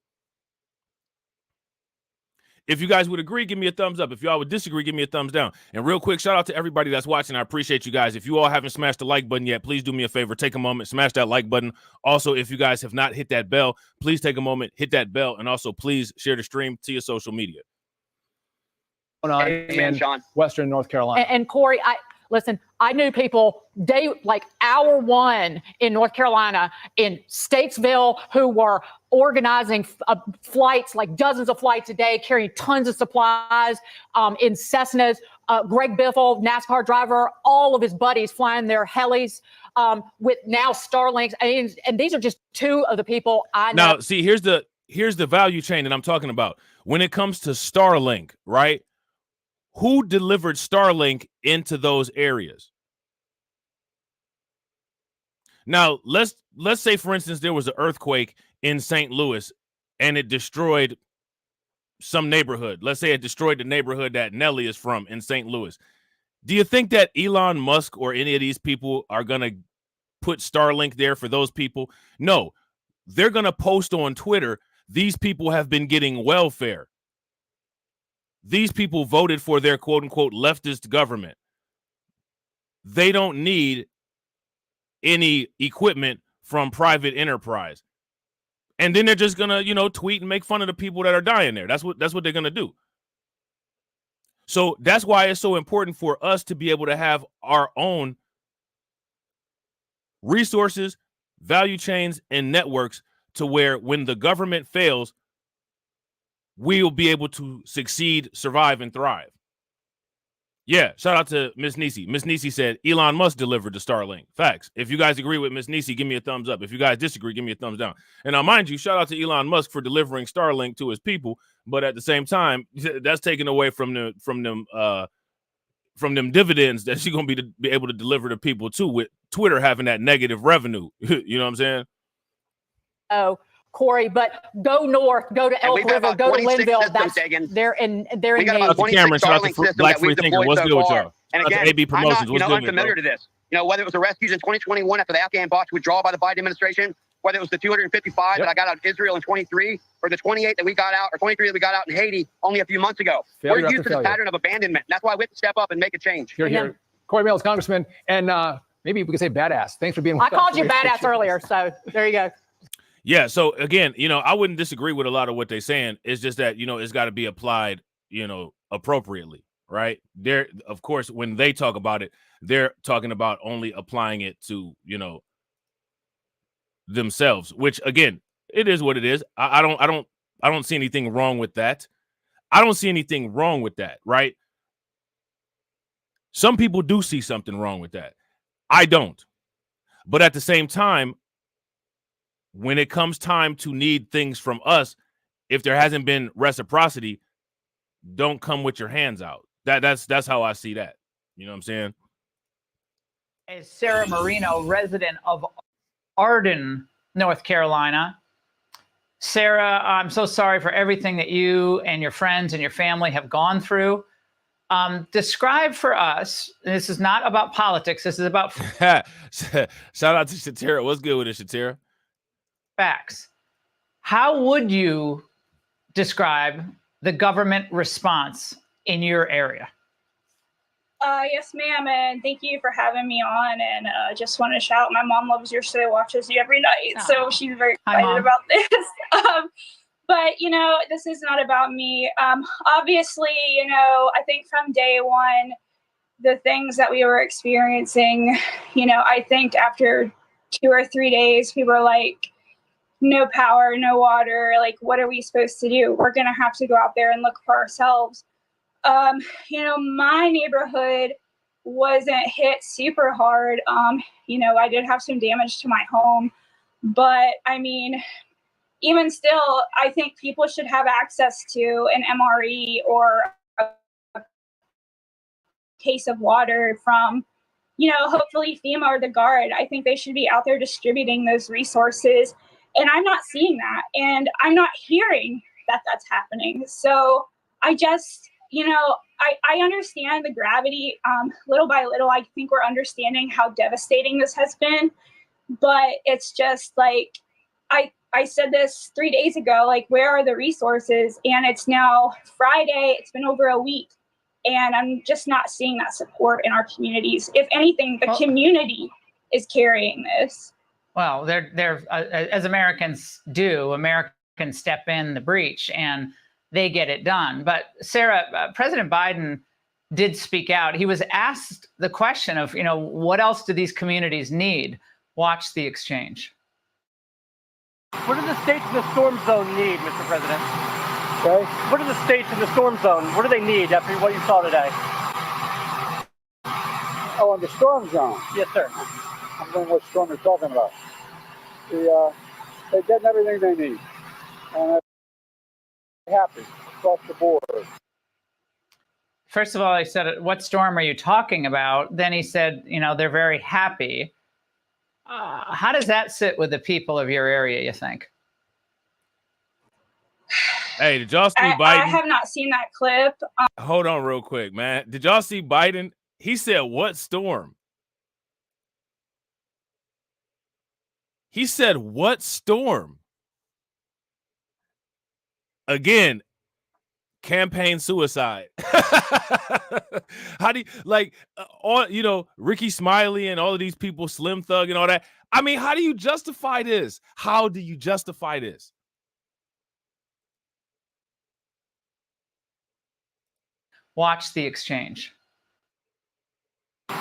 If you guys would agree, give me a thumbs up. If y'all would disagree, give me a thumbs down. And real quick, shout out to everybody that's watching. I appreciate you guys. If you all haven't smashed the like button yet, please do me a favor. Take a moment, smash that like button. Also, if you guys have not hit that bell, please take a moment, hit that bell, and also please share the stream to your social media. In Western North Carolina. And Corey, I knew people hour one in North Carolina in Statesville who were organizing flights, like dozens of flights a day, carrying tons of supplies in Cessnas. Greg Biffle, NASCAR driver, all of his buddies flying their helis with now Starlinks. And these are just two of the people I know. Now, see, here's the value chain that I'm talking about. When it comes to Starlink, right? Who delivered Starlink into those areas? Now, let's say, for instance, there was an earthquake in St. Louis and it destroyed some neighborhood. Let's say it destroyed the neighborhood that Nelly is from in St. Louis. Do you think that Elon Musk or any of these people are going to put Starlink there for those people? No, they're going to post on Twitter, these people have been getting welfare. These people voted for their quote-unquote leftist government. They don't need any equipment from private enterprise. And then they're just going to, tweet and make fun of the people that are dying there. That's what they're going to do. So that's why it's so important for us to be able to have our own resources, value chains, and networks to where when the government fails, we'll be able to succeed, survive, and thrive. Yeah, shout out to Miss Nisi. Miss Nisi said Elon Musk delivered the Starlink. Facts. If you guys agree with Miss Nisi, give me a thumbs up. If you guys disagree, give me a thumbs down. And now, mind you, shout out to Elon Musk for delivering Starlink to his people. But at the same time, that's taken away from them dividends that she's gonna be able to deliver to people too, with Twitter having that negative revenue. You know what I'm saying? Oh, Corey, but go north, go to Elk River, go to Linville. They're in. We got about 26 Starlink systems that we've deployed so far. And again, I'm not unfamiliar to this. Whether it was the rescues in 2021 after the Afghan botched withdrawal by the Biden administration, whether it was the 255 that I got out of Israel in 23, or the 28 that we got out, or 23 that we got out in Haiti only a few months ago. We're used to this pattern of abandonment. That's why we have to step up and make a change. Here. Corey Mills, Congressman, and maybe we could say badass. Thanks for being with us. I called you badass earlier, so there you go. Yeah, so again, I wouldn't disagree with a lot of what they're saying. It's just that, it's got to be applied, appropriately, right? Of course, when they talk about it, they're talking about only applying it to, themselves, which again, it is what it is. I don't see anything wrong with that. I don't see anything wrong with that, right? Some people do see something wrong with that. I don't. But at the same time, when it comes time to need things from us, if there hasn't been reciprocity, don't come with your hands out. That's how I see that. You know what I'm saying? As Sarah Marino, resident of Arden, North Carolina. Sarah, I'm so sorry for everything that you and your friends and your family have gone through. Describe for us, this is not about politics, this is about shout out to Shatira. What's good with it, Shatira? Facts. How would you describe the government response in your area? Yes, ma'am, and thank you for having me on. And just want to shout, my mom loves your show, watches you every night, so she's very excited about this. But this is not about me. Obviously, I think from day one, the things that we were experiencing, I think after 2 or 3 days, we were like, no power, no water. Like, what are we supposed to do? We're going to have to go out there and look for ourselves. My neighborhood wasn't hit super hard. I did have some damage to my home, but I mean, even still, I think people should have access to an MRE or a case of water from, hopefully FEMA or the Guard. I think they should be out there distributing those resources. And I'm not seeing that. And I'm not hearing that that's happening. So I just, I understand the gravity. Little by little, I think we're understanding how devastating this has been. But it's just like, I said this 3 days ago, like, where are the resources? And it's now Friday. It's been over a week. And I'm just not seeing that support in our communities. If anything, the community is carrying this. Well, they're as Americans do, Americans step in the breach and they get it done. But Sarah, President Biden did speak out. He was asked the question of, what else do these communities need? Watch the exchange. What do the states in the storm zone need, Mr. President? Okay. What are the states in the storm zone? What do they need after what you saw today? Oh, in the storm zone? Yes, sir. I'm wondering what storm you're talking about. They're getting everything they need. And they're happy across the board. First of all, I said, what storm are you talking about? Then he said, they're very happy. How does that sit with the people of your area, you think? Hey, did y'all see Biden? I have not seen that clip. Hold on real quick, man. Did y'all see Biden? He said, what storm? He said, what storm? Again, campaign suicide. How do you, Ricky Smiley and all of these people, Slim Thug and all that. I mean, how do you justify this? How do you justify this? Watch the exchange.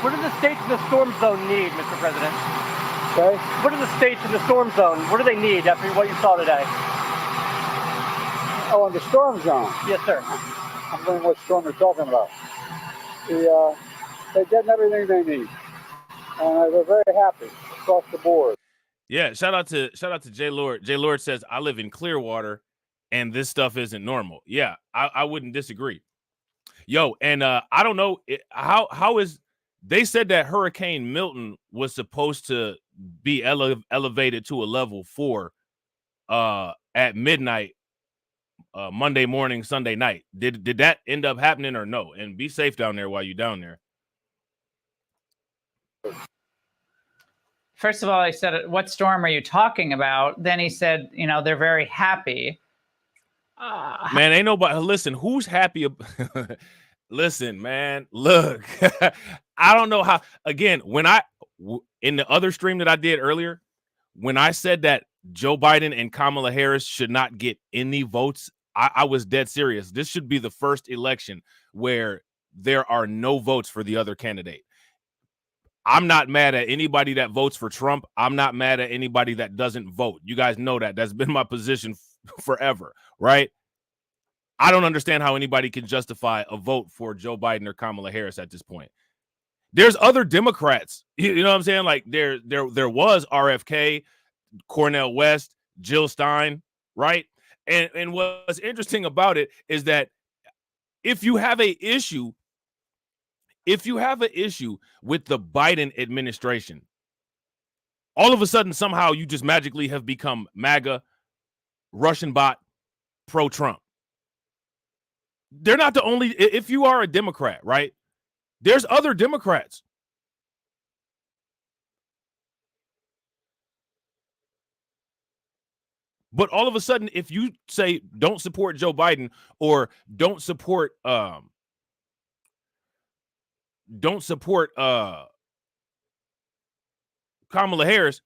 What do the states in the storm zone need, Mr. President? Okay. What are the states in the storm zone? What do they need after what you saw today? Oh, in the storm zone? Yes, sir. I'm wondering what storm you're talking about. They're getting everything they need. And they're very happy across the board. Yeah, shout out to Jay Lord. Jay Lord says, I live in Clearwater and this stuff isn't normal. Yeah, I wouldn't disagree. Yo, and I don't know how is they said that Hurricane Milton was supposed to be elevated to a level 4 at midnight Monday morning, Sunday night. Did that end up happening or no? And be safe down there while you're down there. First of all, I said, what storm are you talking about? Then he said, they're very happy. Man, ain't nobody. Listen, who's happy? Listen, man, look, I don't know how. Again, in the other stream that I did earlier, when I said that Joe Biden and Kamala Harris should not get any votes, I was dead serious. This should be the first election where there are no votes for the other candidate. I'm not mad at anybody that votes for Trump. I'm not mad at anybody that doesn't vote. You guys know that. That's been my position forever, right? I don't understand how anybody can justify a vote for Joe Biden or Kamala Harris at this point. There's other Democrats. You know what I'm saying? Like there was RFK, Cornel West, Jill Stein, right? And what's interesting about it is that if you have an issue with the Biden administration, all of a sudden, somehow you just magically have become MAGA, Russian bot, pro-Trump. They're not the only, if you are a Democrat, right? There's other Democrats. But all of a sudden, if you say don't support Joe Biden or don't support Kamala Harris,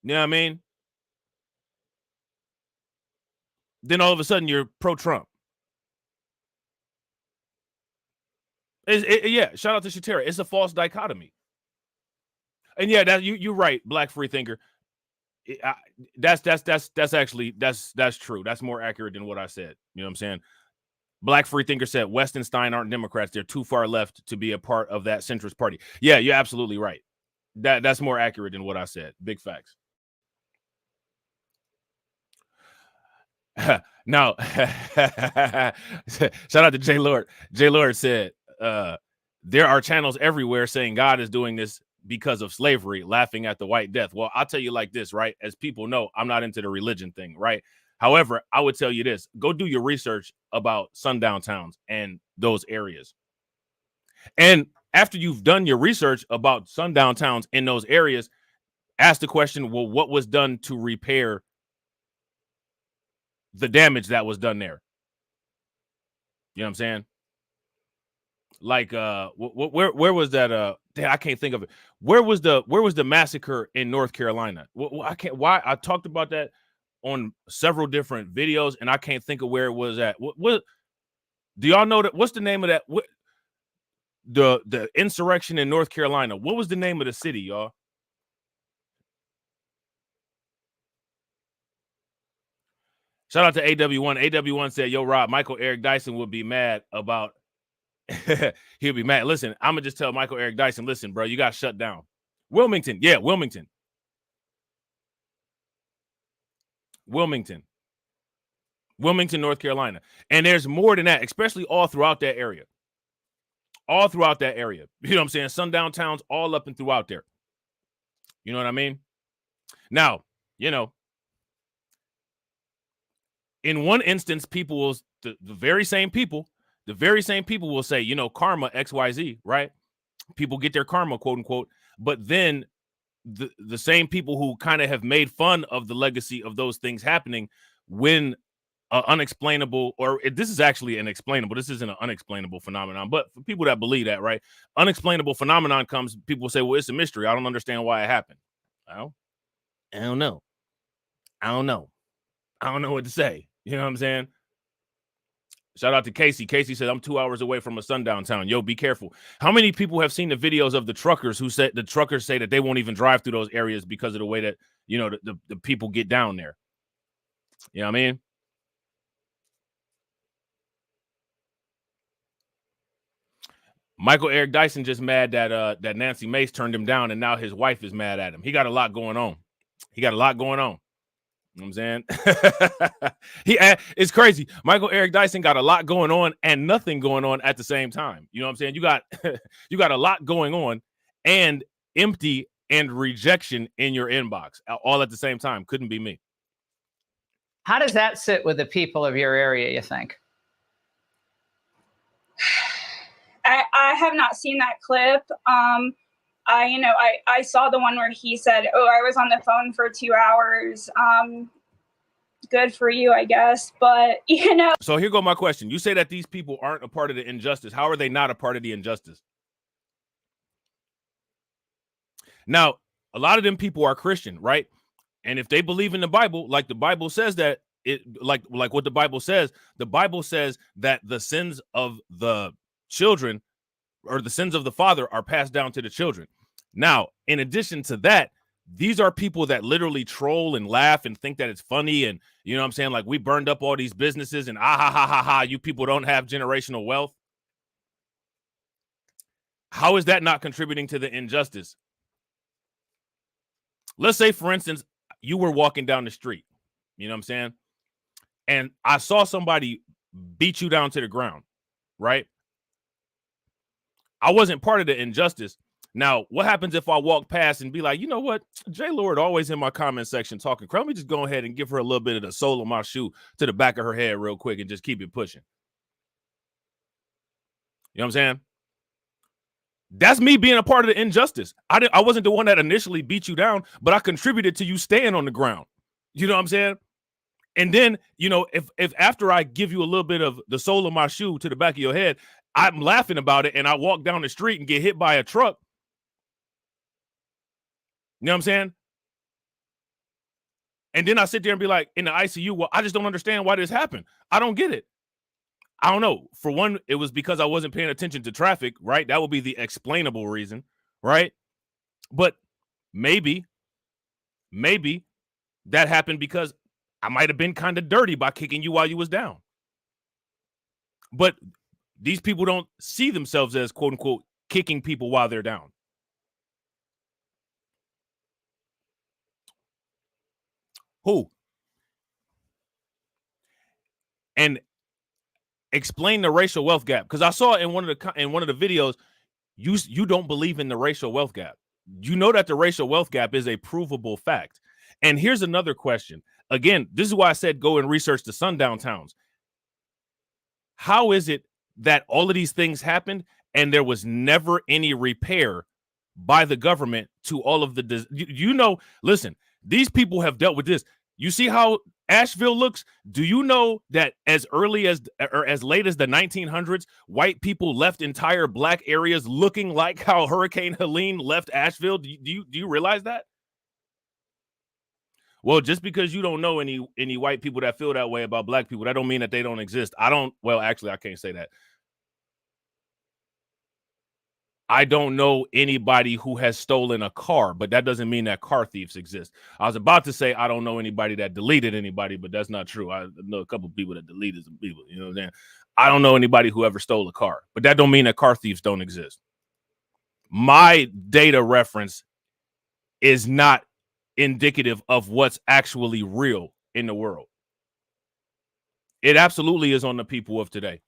you know what I mean? Then all of a sudden you're pro-Trump. Yeah, shout out to Shatera. It's a false dichotomy. And yeah, that you're right, Black Freethinker. That's actually true. That's more accurate than what I said. You know what I'm saying? Black Freethinker said West and Stein aren't Democrats. They're too far left to be a part of that centrist party. Yeah, you're absolutely right. That's more accurate than what I said. Big facts. Now, shout out to J Lord. J Lord said, there are channels everywhere saying God is doing this because of slavery, laughing at the White Death. Well, I'll tell you like this, right? As people know, I'm not into the religion thing, right? However, I would tell you this: go do your research about sundown towns and those areas. And after you've done your research about sundown towns in those areas, ask the question, well, what was done to repair the damage that was done there? You know what I'm saying? Like, where was that? I can't think of it. Where was the massacre in North Carolina? Why I talked about that on several different videos, and I can't think of where it was at. What do y'all know that? What's the name of that? The insurrection in North Carolina? What was the name of the city, y'all? Shout out to AW1. AW1 said, "Yo, Rob, Michael Eric Dyson would be mad about." He'll be mad. Listen, I'm gonna just tell Michael Eric Dyson, listen, bro, you got shut down. Wilmington, yeah, Wilmington, North Carolina. And there's more than that, especially all throughout that area. All throughout that area. You know what I'm saying? Sundown towns all up and throughout there. You know what I mean? Now, you know, in one instance, people will, the very same people will say, you know, karma, XYZ, right? People get their karma, quote unquote. But then the same people who kind of have made fun of the legacy of those things happening when unexplainable, or this is actually an explainable, this isn't an unexplainable phenomenon, but for people that believe that, right, unexplainable phenomenon comes, people say, well, it's a mystery. I don't understand why it happened. I don't know what to say. You know what I'm saying? Shout out to Casey. Casey said, I'm 2 hours away from a sundown town. Yo, be careful. How many people have seen the videos of the truckers who said, the truckers say that they won't even drive through those areas because of the way that, you know, the people get down there? You know what I mean? Michael Eric Dyson just mad that that Nancy Mace turned him down, and now his wife is mad at him. He got a lot going on. You know what I'm saying? It's crazy. Michael Eric Dyson got a lot going on and nothing going on at the same time. You know what I'm saying? You got you got a lot going on and empty and rejection in your inbox all at the same time. Couldn't be me. How does that sit with the people of your area, you think? I have not seen that clip. I saw the one where he said, oh, I was on the phone for 2 hours. Good for you, I guess. But, you know. So here go my question. You say that these people aren't a part of the injustice. How are they not a part of the injustice? Now, a lot of them people are Christian, right? And if they believe in the Bible, like the Bible says that like what the Bible says that the sins of the children or the sins of the father are passed down to the children. Now, in addition to that, these are people that literally troll and laugh and think that it's funny. And you know what I'm saying? Like, we burned up all these businesses and you people don't have generational wealth. How is that not contributing to the injustice? Let's say, for instance, you were walking down the street, you know what I'm saying? And I saw somebody beat you down to the ground, right? I wasn't part of the injustice. Now, what happens if I walk past and be like, you know what? J Lord always in my comment section talking crap. Let me just go ahead and give her a little bit of the sole of my shoe to the back of her head real quick and just keep it pushing. You know what I'm saying? That's me being a part of the injustice. I wasn't the one that initially beat you down, but I contributed to you staying on the ground. You know what I'm saying? And then, you know, if after I give you a little bit of the sole of my shoe to the back of your head, I'm laughing about it and I walk down the street and get hit by a truck. You know what I'm saying? And then I sit there and be like, in the ICU, well, I just don't understand why this happened. I don't get it. I don't know. For one, it was because I wasn't paying attention to traffic, right? That would be the explainable reason, right? But maybe that happened because I might have been kind of dirty by kicking you while you was down. But these people don't see themselves as, quote unquote, kicking people while they're down. Who? And explain the racial wealth gap, because I saw in one of the videos, you don't believe in the racial wealth gap. You know that the racial wealth gap is a provable fact. And here's another question. Again, this is why I said go and research the sundown towns. How is it that all of these things happened and there was never any repair by the government to all of the, listen, these people have dealt with this. You see how Asheville looks? Do you know that as early as, or as late as the 1900s, white people left entire black areas looking like how Hurricane Helene left Asheville? Do you realize that? Well, just because you don't know any white people that feel that way about black people, that don't mean that they don't exist. Well, actually, I can't say that. I don't know anybody who has stolen a car, but that doesn't mean that car thieves exist. I was about to say I don't know anybody that deleted anybody, but that's not true. I know a couple of people that deleted some people. You know what I'm saying? I don't know anybody who ever stole a car, but that don't mean that car thieves don't exist. My data reference is not indicative of what's actually real in the world. It absolutely is on the people of today.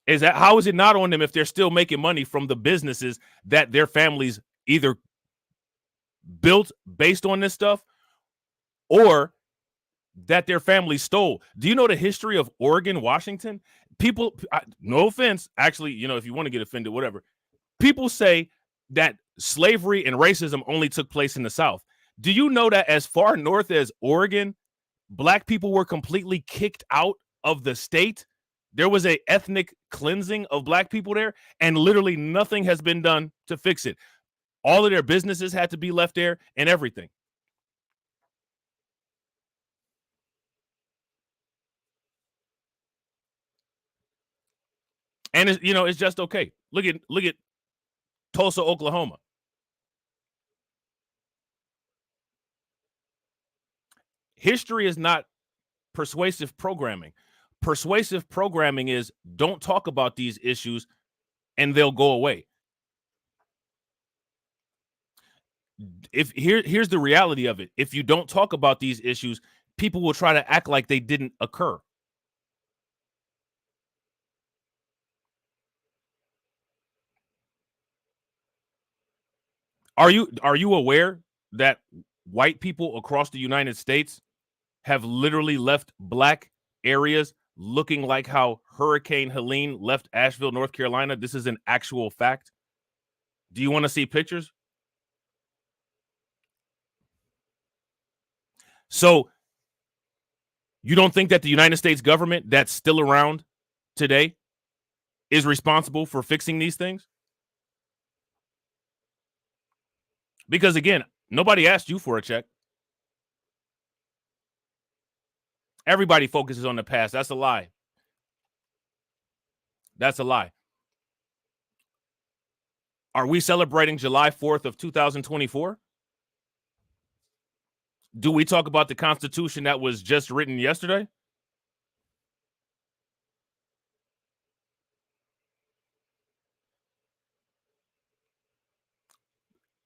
How is it not on them if they're still making money from the businesses that their families either built based on this stuff or that their families stole? Do you know the history of Oregon, Washington? People, no offense, actually, if you want to get offended, whatever. People say that slavery and racism only took place in the South. Do you know that as far north as Oregon, black people were completely kicked out of the state? There was an ethnic cleansing of black people there, and literally nothing has been done to fix it. All of their businesses had to be left there and everything. And it's just okay. Look at Tulsa, Oklahoma. History is not persuasive programming. Persuasive programming is don't talk about these issues and they'll go away. Here's the reality of it. If you don't talk about these issues, people will try to act like they didn't occur. Are you aware that white people across the United States have literally left black areas looking like how Hurricane Helene left Asheville, North Carolina? This is an actual fact. Do you want to see pictures? So you don't think that the United States government that's still around today is responsible for fixing these things? Because again, nobody asked you for a check. Everybody focuses on the past. That's a lie. That's a lie. Are we celebrating July 4th of 2024? Do we talk about the Constitution that was just written yesterday?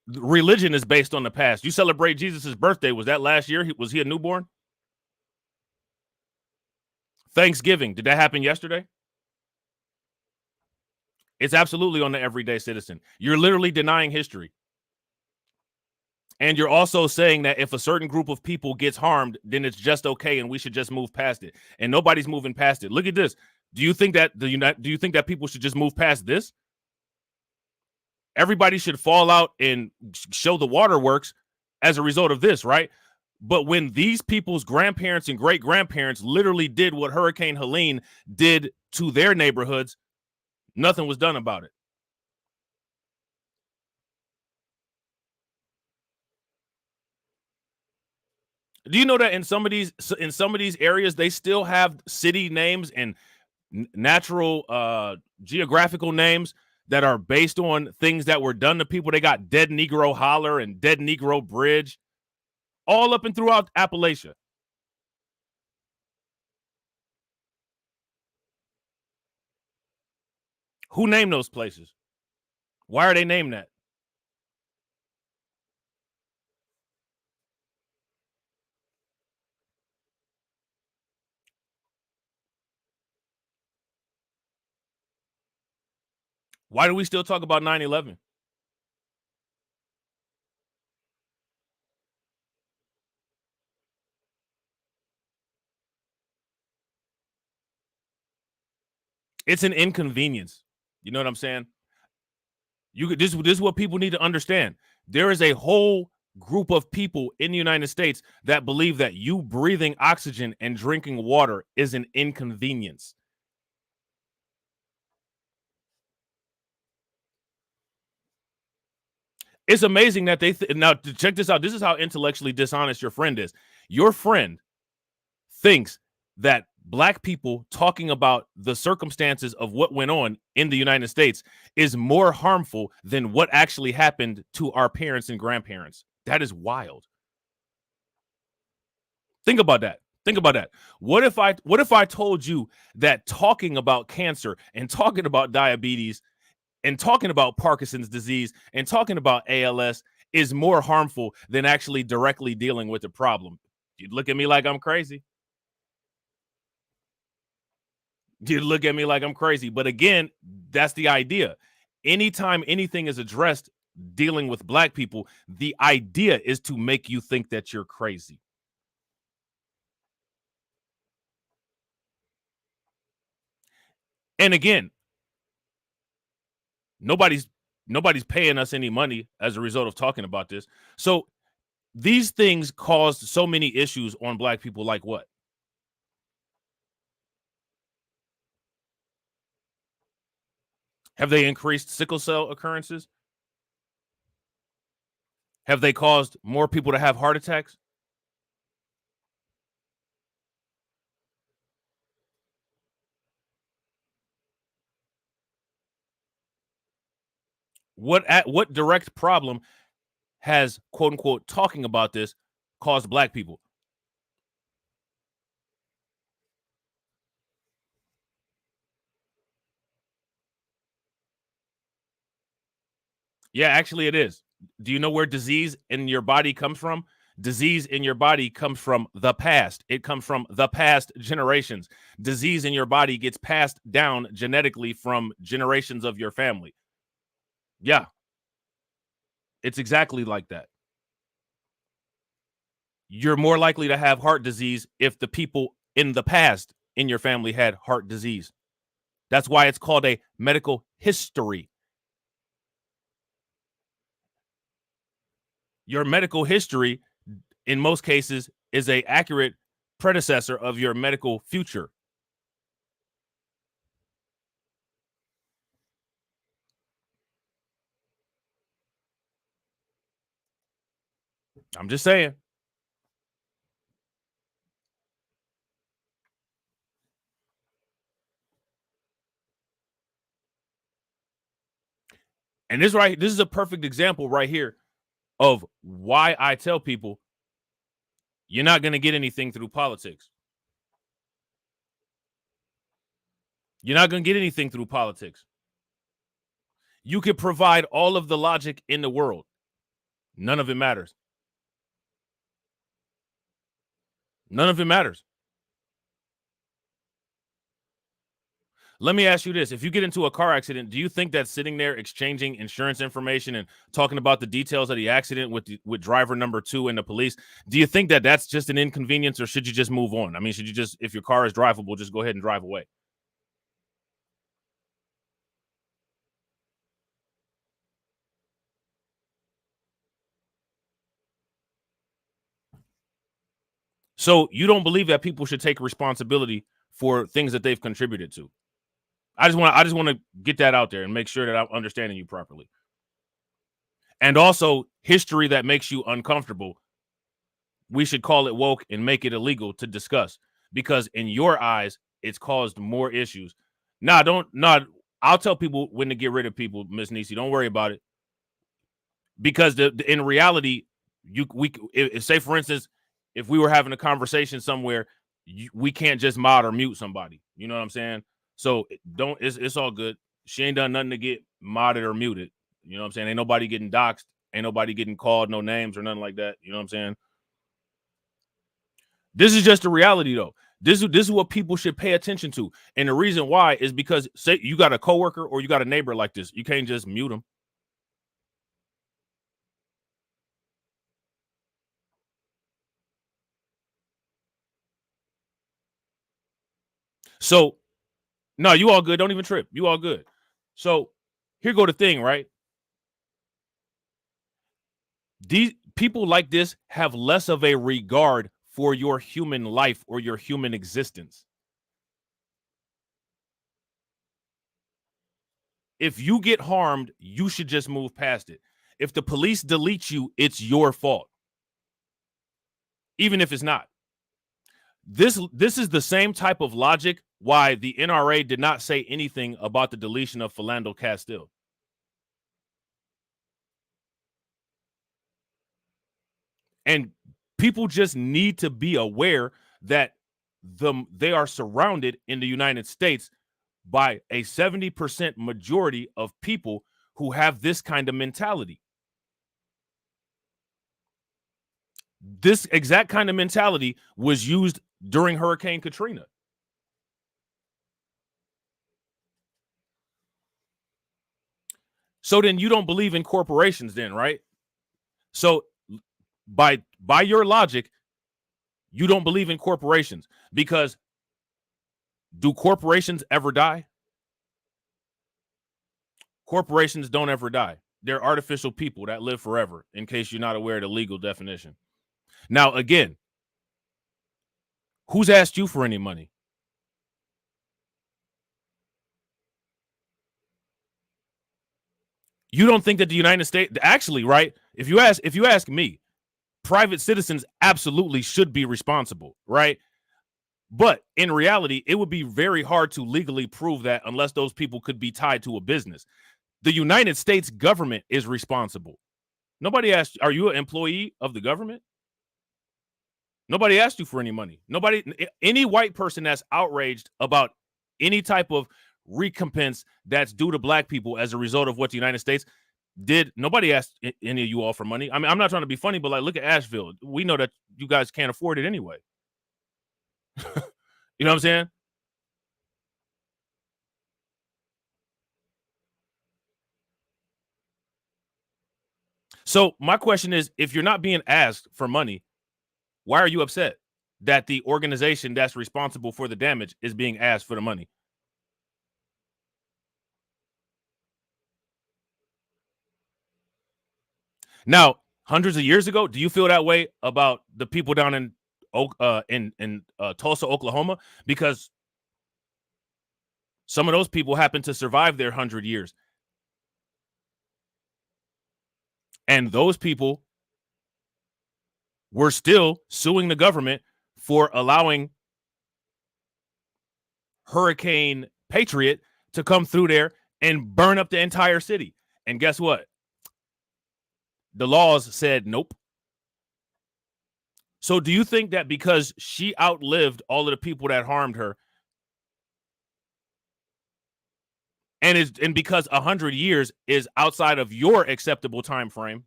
Religion is based on the past. You celebrate Jesus' birthday. Was that last year? Was he a newborn? Thanksgiving, did that happen yesterday? It's absolutely on the everyday citizen. You're literally denying history. And you're also saying that if a certain group of people gets harmed, then it's just okay and we should just move past it. And nobody's moving past it. Look at this. Do you think that people should just move past this? Everybody should fall out and show the waterworks as a result of this, right? But when these people's grandparents and great-grandparents literally did what Hurricane Helene did to their neighborhoods, nothing was done about it. Do you know that in some of these areas, they still have city names and natural geographical names that are based on things that were done to people. They got Dead Negro Holler and Dead Negro Bridge all up and throughout Appalachia. Who named those places? Why are they named that? Why do we still talk about 9/11? It's an inconvenience. You know what I'm saying? This is what people need to understand. There is a whole group of people in the United States that believe that you breathing oxygen and drinking water is an inconvenience. It's amazing that now check this out. This is how intellectually dishonest your friend is. Your friend thinks that Black people talking about the circumstances of what went on in the United States is more harmful than what actually happened to our parents and grandparents. That is wild. Think about that. Think about that. What if I told you that talking about cancer and talking about diabetes and talking about Parkinson's disease and talking about ALS is more harmful than actually directly dealing with the problem? You'd look at me like I'm crazy. You look at me like I'm crazy. But again, that's the idea. Anytime anything is addressed dealing with Black people, the idea is to make you think that you're crazy. And again, nobody's paying us any money as a result of talking about this. So these things caused so many issues on Black people, like what? Have they increased sickle cell occurrences? Have they caused more people to have heart attacks? What direct problem has, quote unquote, talking about this caused Black people? Yeah, actually it is. Do you know where disease in your body comes from? Disease in your body comes from the past. It comes from the past generations. Disease in your body gets passed down genetically from generations of your family. Yeah. It's exactly like that. You're more likely to have heart disease if the people in the past in your family had heart disease. That's why it's called a medical history. Your medical history, in most cases, is an accurate predecessor of your medical future. I'm just saying. And this is a perfect example right here of why I tell people you're not going to get anything through politics. You're not going to get anything through politics. You could provide all of the logic in the world. None of it matters. None of it matters. Let me ask you this. If you get into a car accident, do you think that sitting there exchanging insurance information and talking about the details of the accident with driver number 2 and the police, do you think that that's just an inconvenience, or should you just move on? I mean, should you just, if your car is drivable, just go ahead and drive away? So you don't believe that people should take responsibility for things that they've contributed to? I just want to get that out there and make sure that I'm understanding you properly. And also, history that makes you uncomfortable, we should call it woke and make it illegal to discuss, because in your eyes, it's caused more issues. I I'll tell people when to get rid of people, Miss Niecy. Don't worry about it. Because in reality, say for instance, if we were having a conversation somewhere, we can't just mod or mute somebody. You know what I'm saying? So it's all good. She ain't done nothing to get modded or muted. You know what I'm saying? Ain't nobody getting doxxed. Ain't nobody getting called no names or nothing like that. You know what I'm saying? This is just the reality, though. This is what people should pay attention to. And the reason why is because, say you got a coworker or you got a neighbor like this. You can't just mute them. So, no, you all good. Don't even trip. You all good. So, here go the thing, right? These people like this have less of a regard for your human life or your human existence. If you get harmed, you should just move past it. If the police delete you, it's your fault. Even if it's not. This is the same type of logic why the NRA did not say anything about the deletion of Philando Castile. And people just need to be aware that they are surrounded in the United States by a 70% majority of people who have this kind of mentality. This exact kind of mentality was used during Hurricane Katrina. So then you don't believe in corporations then, right? So by your logic, you don't believe in corporations because do corporations ever die? Corporations don't ever die. They're artificial people that live forever, in case you're not aware of the legal definition. Now, again, who's asked you for any money? You don't think that the United States, actually, right? If you ask me, private citizens absolutely should be responsible, right? But in reality, it would be very hard to legally prove that unless those people could be tied to a business. The United States government is responsible. Nobody asked, are you an employee of the government? Nobody asked you for any money. Any white person that's outraged about any type of recompense that's due to black people as a result of what the United States did, nobody asked any of you all for money. I mean, I'm not trying to be funny, but like, look at Asheville. We know that you guys can't afford it anyway. You know what I'm saying? So my question is, if you're not being asked for money, why are you upset that the organization that's responsible for the damage is being asked for the money? Now, hundreds of years ago, do you feel that way about the people down in Tulsa, Oklahoma? Because some of those people happen to survive their 100 years. And those people were still suing the government for allowing Hurricane Patriot to come through there and burn up the entire city. And guess what? The laws said nope. So do you think that because she outlived all of the people that harmed her, and because 100 years is outside of your acceptable time frame,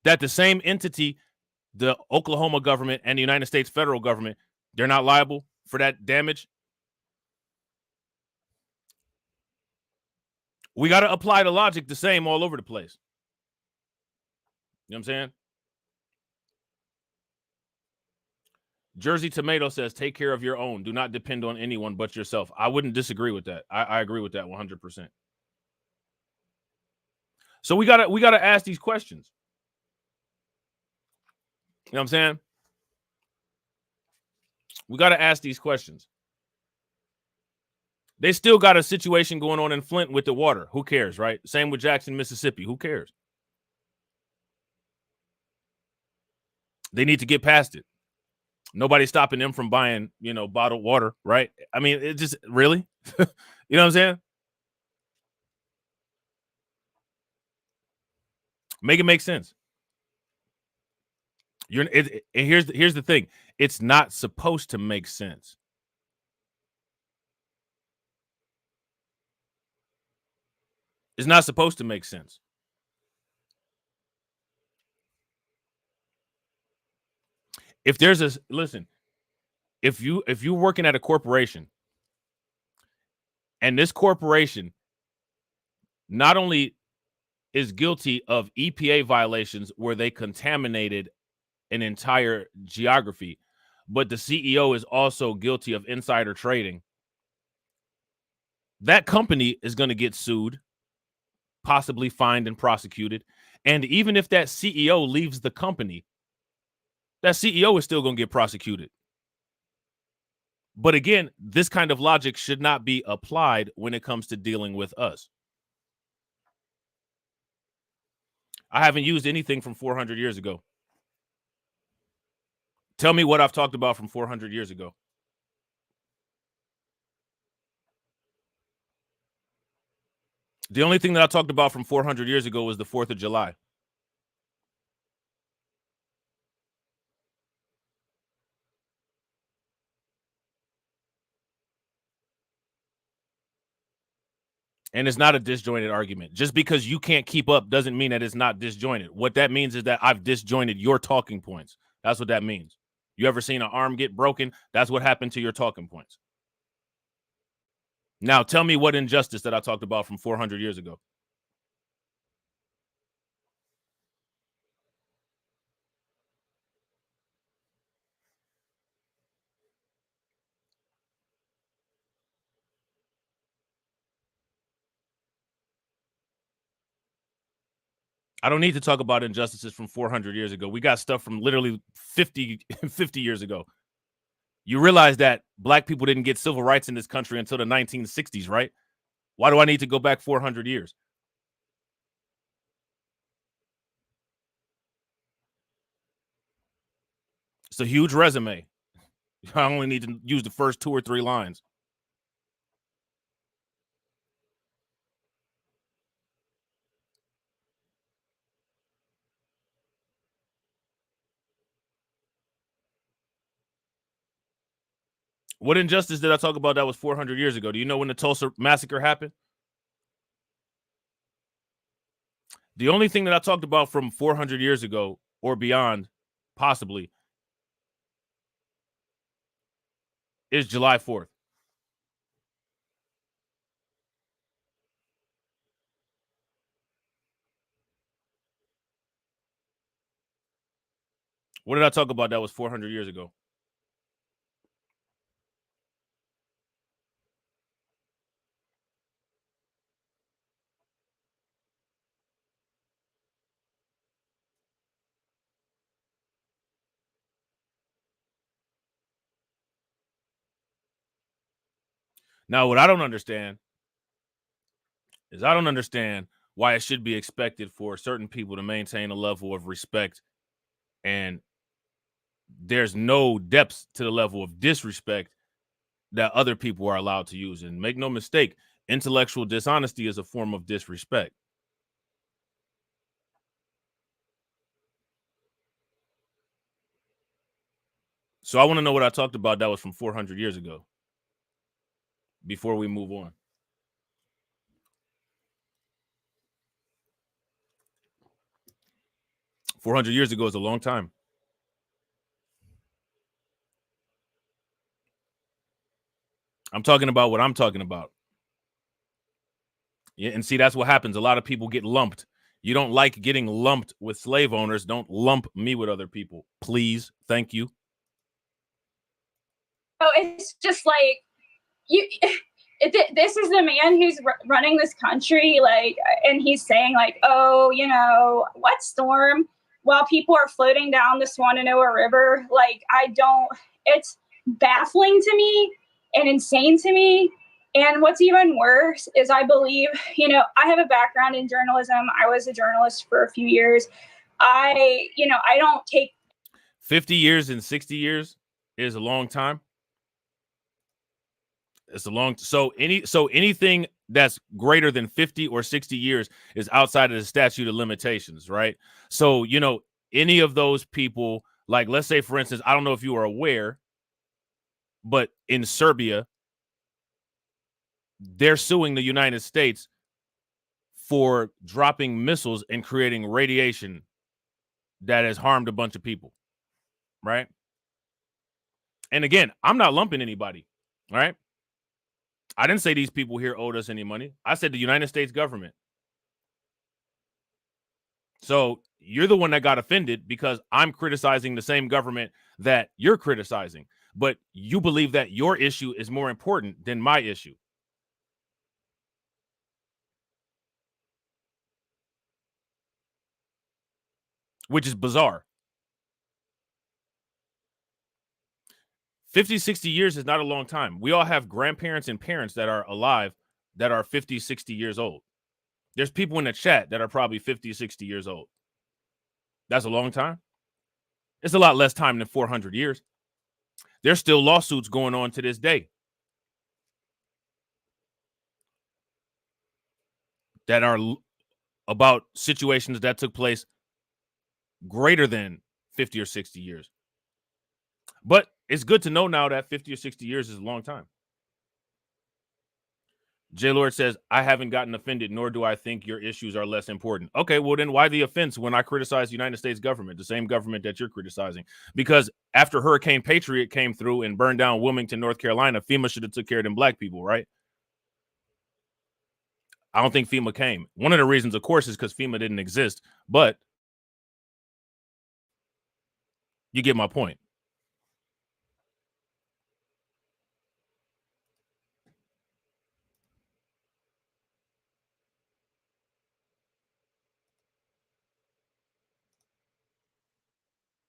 that the same entity, the Oklahoma government and the United States federal government, they're not liable for that damage? We got to apply the logic the same all over the place. You know what I'm saying? Jersey Tomato says, take care of your own. Do not depend on anyone but yourself. I wouldn't disagree with that. I agree with that 100%. So we gotta ask these questions. You know what I'm saying? We got to ask these questions. They still got a situation going on in Flint with the water. Who cares, right? Same with Jackson, Mississippi. Who cares? They need to get past it. Nobody's stopping them from buying, bottled water, right? I mean, it just really, you You know what I'm saying? Make it make sense. Here's the thing. It's not supposed to make sense. It's not supposed to make sense. If there's if you're working at a corporation and this corporation not only is guilty of EPA violations where they contaminated an entire geography, but the CEO is also guilty of insider trading, that company is going to get sued, possibly fined and prosecuted. And even if that CEO leaves the company, that CEO is still going to get prosecuted. But again, this kind of logic should not be applied when it comes to dealing with us. I haven't used anything from 400 years ago. Tell me what I've talked about from 400 years ago. The only thing that I talked about from 400 years ago was the 4th of July. And it's not a disjointed argument. Just because you can't keep up doesn't mean that it's not disjointed. What that means is that I've disjointed your talking points. That's what that means. You ever seen an arm get broken? That's what happened to your talking points. Now, tell me what injustice that I talked about from 400 years ago. I don't need to talk about injustices from 400 years ago. We got stuff from literally 50 years ago. You realize that black people didn't get civil rights in this country until the 1960s, right? Why do I need to go back 400 years? It's a huge resume. I only need to use the first 2 or 3 lines. What injustice did I talk about that was 400 years ago? Do you know when the Tulsa massacre happened? The only thing that I talked about from 400 years ago or beyond, possibly, is July 4th. What did I talk about that was 400 years ago? Now, what I don't understand is I don't understand why it should be expected for certain people to maintain a level of respect, and there's no depth to the level of disrespect that other people are allowed to use. And make no mistake, intellectual dishonesty is a form of disrespect. So I want to know what I talked about that was from 400 years ago before we move on. $400 years ago is a long time. I'm talking about what I'm talking about. Yeah, and see, that's what happens. A lot of people get lumped. You don't like getting lumped with slave owners. Don't lump me with other people. Please. Thank you. Oh, it's just like this is the man who's running this country, like, and he's saying like, oh, you know, what storm? While people are floating down the Shenandoah River, like, it's baffling to me and insane to me. And what's even worse is I believe, you know, I have a background in journalism. I was a journalist for a few years. I don't take 50 years and 60 years is a long time. It's a long. So anything that's greater than 50 or 60 years is outside of the statute of limitations, right? So, you know, any of those people, like, let's say, for instance, I don't know if you are aware, but in Serbia, they're suing the United States for dropping missiles and creating radiation that has harmed a bunch of people, right? And again, I'm not lumping anybody, right? I didn't say these people here owed us any money. I said the United States government. So you're the one that got offended because I'm criticizing the same government that you're criticizing, but you believe that your issue is more important than my issue. Which is bizarre. 50, 60 years is not a long time. We all have grandparents and parents that are alive that are 50, 60 years old. There's people in the chat that are probably 50, 60 years old. That's a long time. It's a lot less time than 400 years. There's still lawsuits going on to this day that are about situations that took place greater than 50 or 60 years. But it's good to know now that 50 or 60 years is a long time. J Lord says, I haven't gotten offended, nor do I think your issues are less important. Okay, well then why the offense when I criticize the United States government, the same government that you're criticizing? Because after Hurricane Patriot came through and burned down Wilmington, North Carolina, FEMA should have took care of them black people, right? I don't think FEMA came. One of the reasons, of course, is because FEMA didn't exist, but you get my point.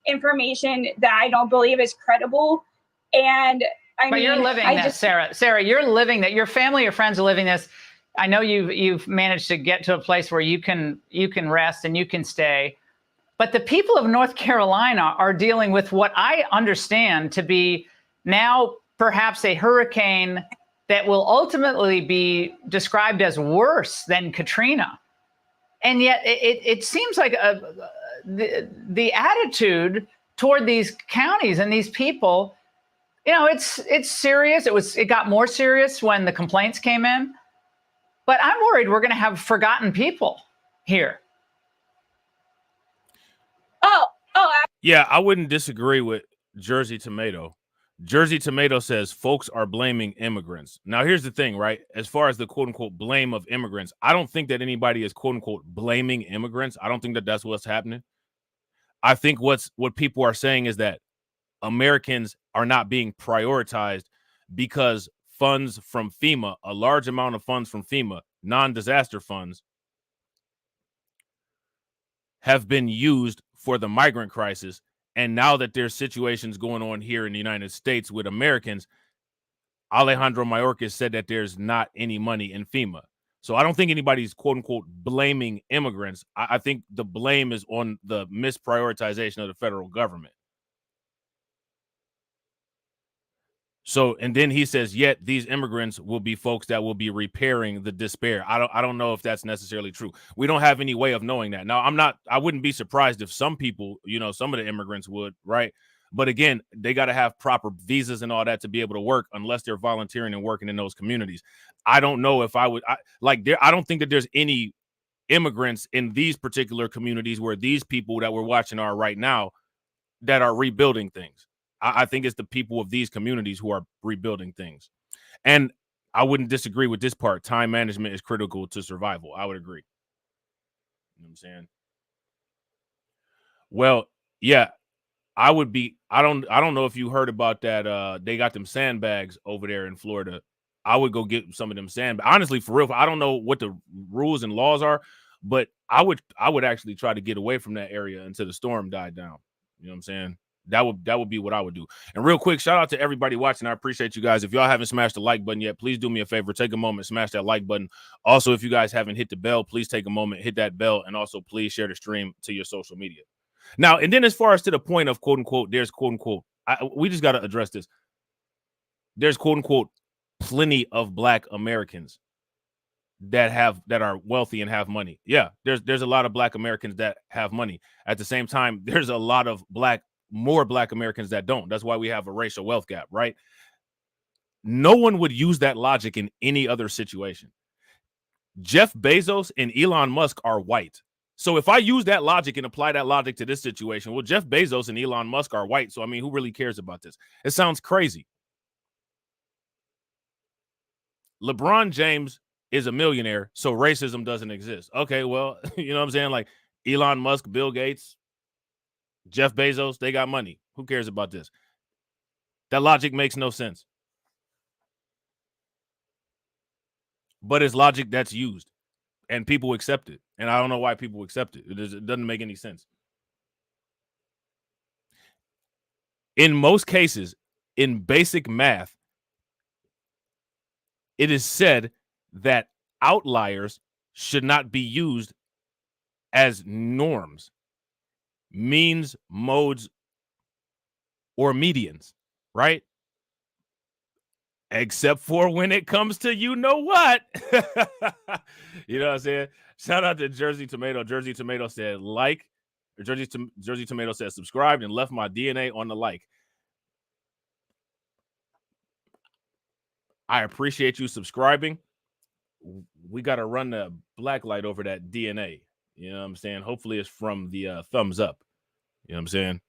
Information that I don't believe is credible. And but you're living this, Sarah. Sarah, you're living that. Your family or friends are living this. I know you've managed to get to a place where you can rest and you can stay. But the people of North Carolina are dealing with what I understand to be now perhaps a hurricane that will ultimately be described as worse than Katrina. And yet it seems like the attitude toward these counties and these people, you know, it's serious. It got more serious when the complaints came in. But I'm worried we're going to have forgotten people here. Yeah, I wouldn't disagree with Jersey Tomato. Jersey Tomato says folks are blaming immigrants. Now, here's the thing, right? As far as the quote unquote blame of immigrants, I don't think that anybody is quote unquote blaming immigrants. I don't think that that's what's happening. I think what people are saying is that Americans are not being prioritized because funds from FEMA, a large amount of funds from FEMA, non-disaster funds, have been used for the migrant crisis. And now that there's situations going on here in the United States with Americans, Alejandro Mayorkas said that there's not any money in FEMA. So I don't think anybody's quote unquote blaming immigrants. I think the blame is on the misprioritization of the federal government. So, and then he says, yet these immigrants will be folks that will be repairing the despair. I don't know if that's necessarily true. We don't have any way of knowing that. Now, I wouldn't be surprised if some people, you know, some of the immigrants would, right? But again, they got to have proper visas and all that to be able to work unless they're volunteering and working in those communities. I don't know if I don't think that there's any immigrants in these particular communities where these people that we're watching are right now that are rebuilding things. I think it's the people of these communities who are rebuilding things. And I wouldn't disagree with this part. Time management is critical to survival. I would agree. You know what I'm saying? Well, yeah, I would be. I don't know if you heard about that. They got them sandbags over there in Florida. I would go get some of them sandbags. Honestly, for real, I don't know what the rules and laws are, but I would actually try to get away from that area until the storm died down. You know what I'm saying? That would be what I would do. And real quick, shout out to everybody watching. I appreciate you guys. If y'all haven't smashed the like button yet, please do me a favor. Take a moment, smash that like button. Also, if you guys haven't hit the bell, please take a moment, hit that bell, and also please share the stream to your social media. Now, and then as far as to the point of quote unquote, there's quote unquote, we just got to address this. There's quote unquote plenty of Black Americans that are wealthy and have money. Yeah, there's a lot of Black Americans that have money. At the same time, there's a lot of more Black Americans that don't. That's why we have a racial wealth gap, right? No one would use that logic in any other situation. Jeff Bezos and Elon Musk are white. So if I use that logic and apply that logic to this situation, well, Jeff Bezos and Elon Musk are white. So, I mean, who really cares about this? It sounds crazy. LeBron James is a millionaire, so racism doesn't exist. Okay, well, you know what I'm saying? Like Elon Musk, Bill Gates, Jeff Bezos, they got money. Who cares about this? That logic makes no sense. But it's logic that's used, and people accept it. And I don't know why people accept it. It doesn't make any sense. In most cases, in basic math, it is said that outliers should not be used as norms, means, modes, or medians, right? Except for when it comes to you know what. You know what I'm saying? Shout out to Jersey Tomato. Jersey Tomato said like. Jersey Tomato said subscribed and left my DNA on the like. I appreciate you subscribing. We got to run the black light over that DNA. You know what I'm saying? Hopefully it's from the thumbs up. You know what I'm saying?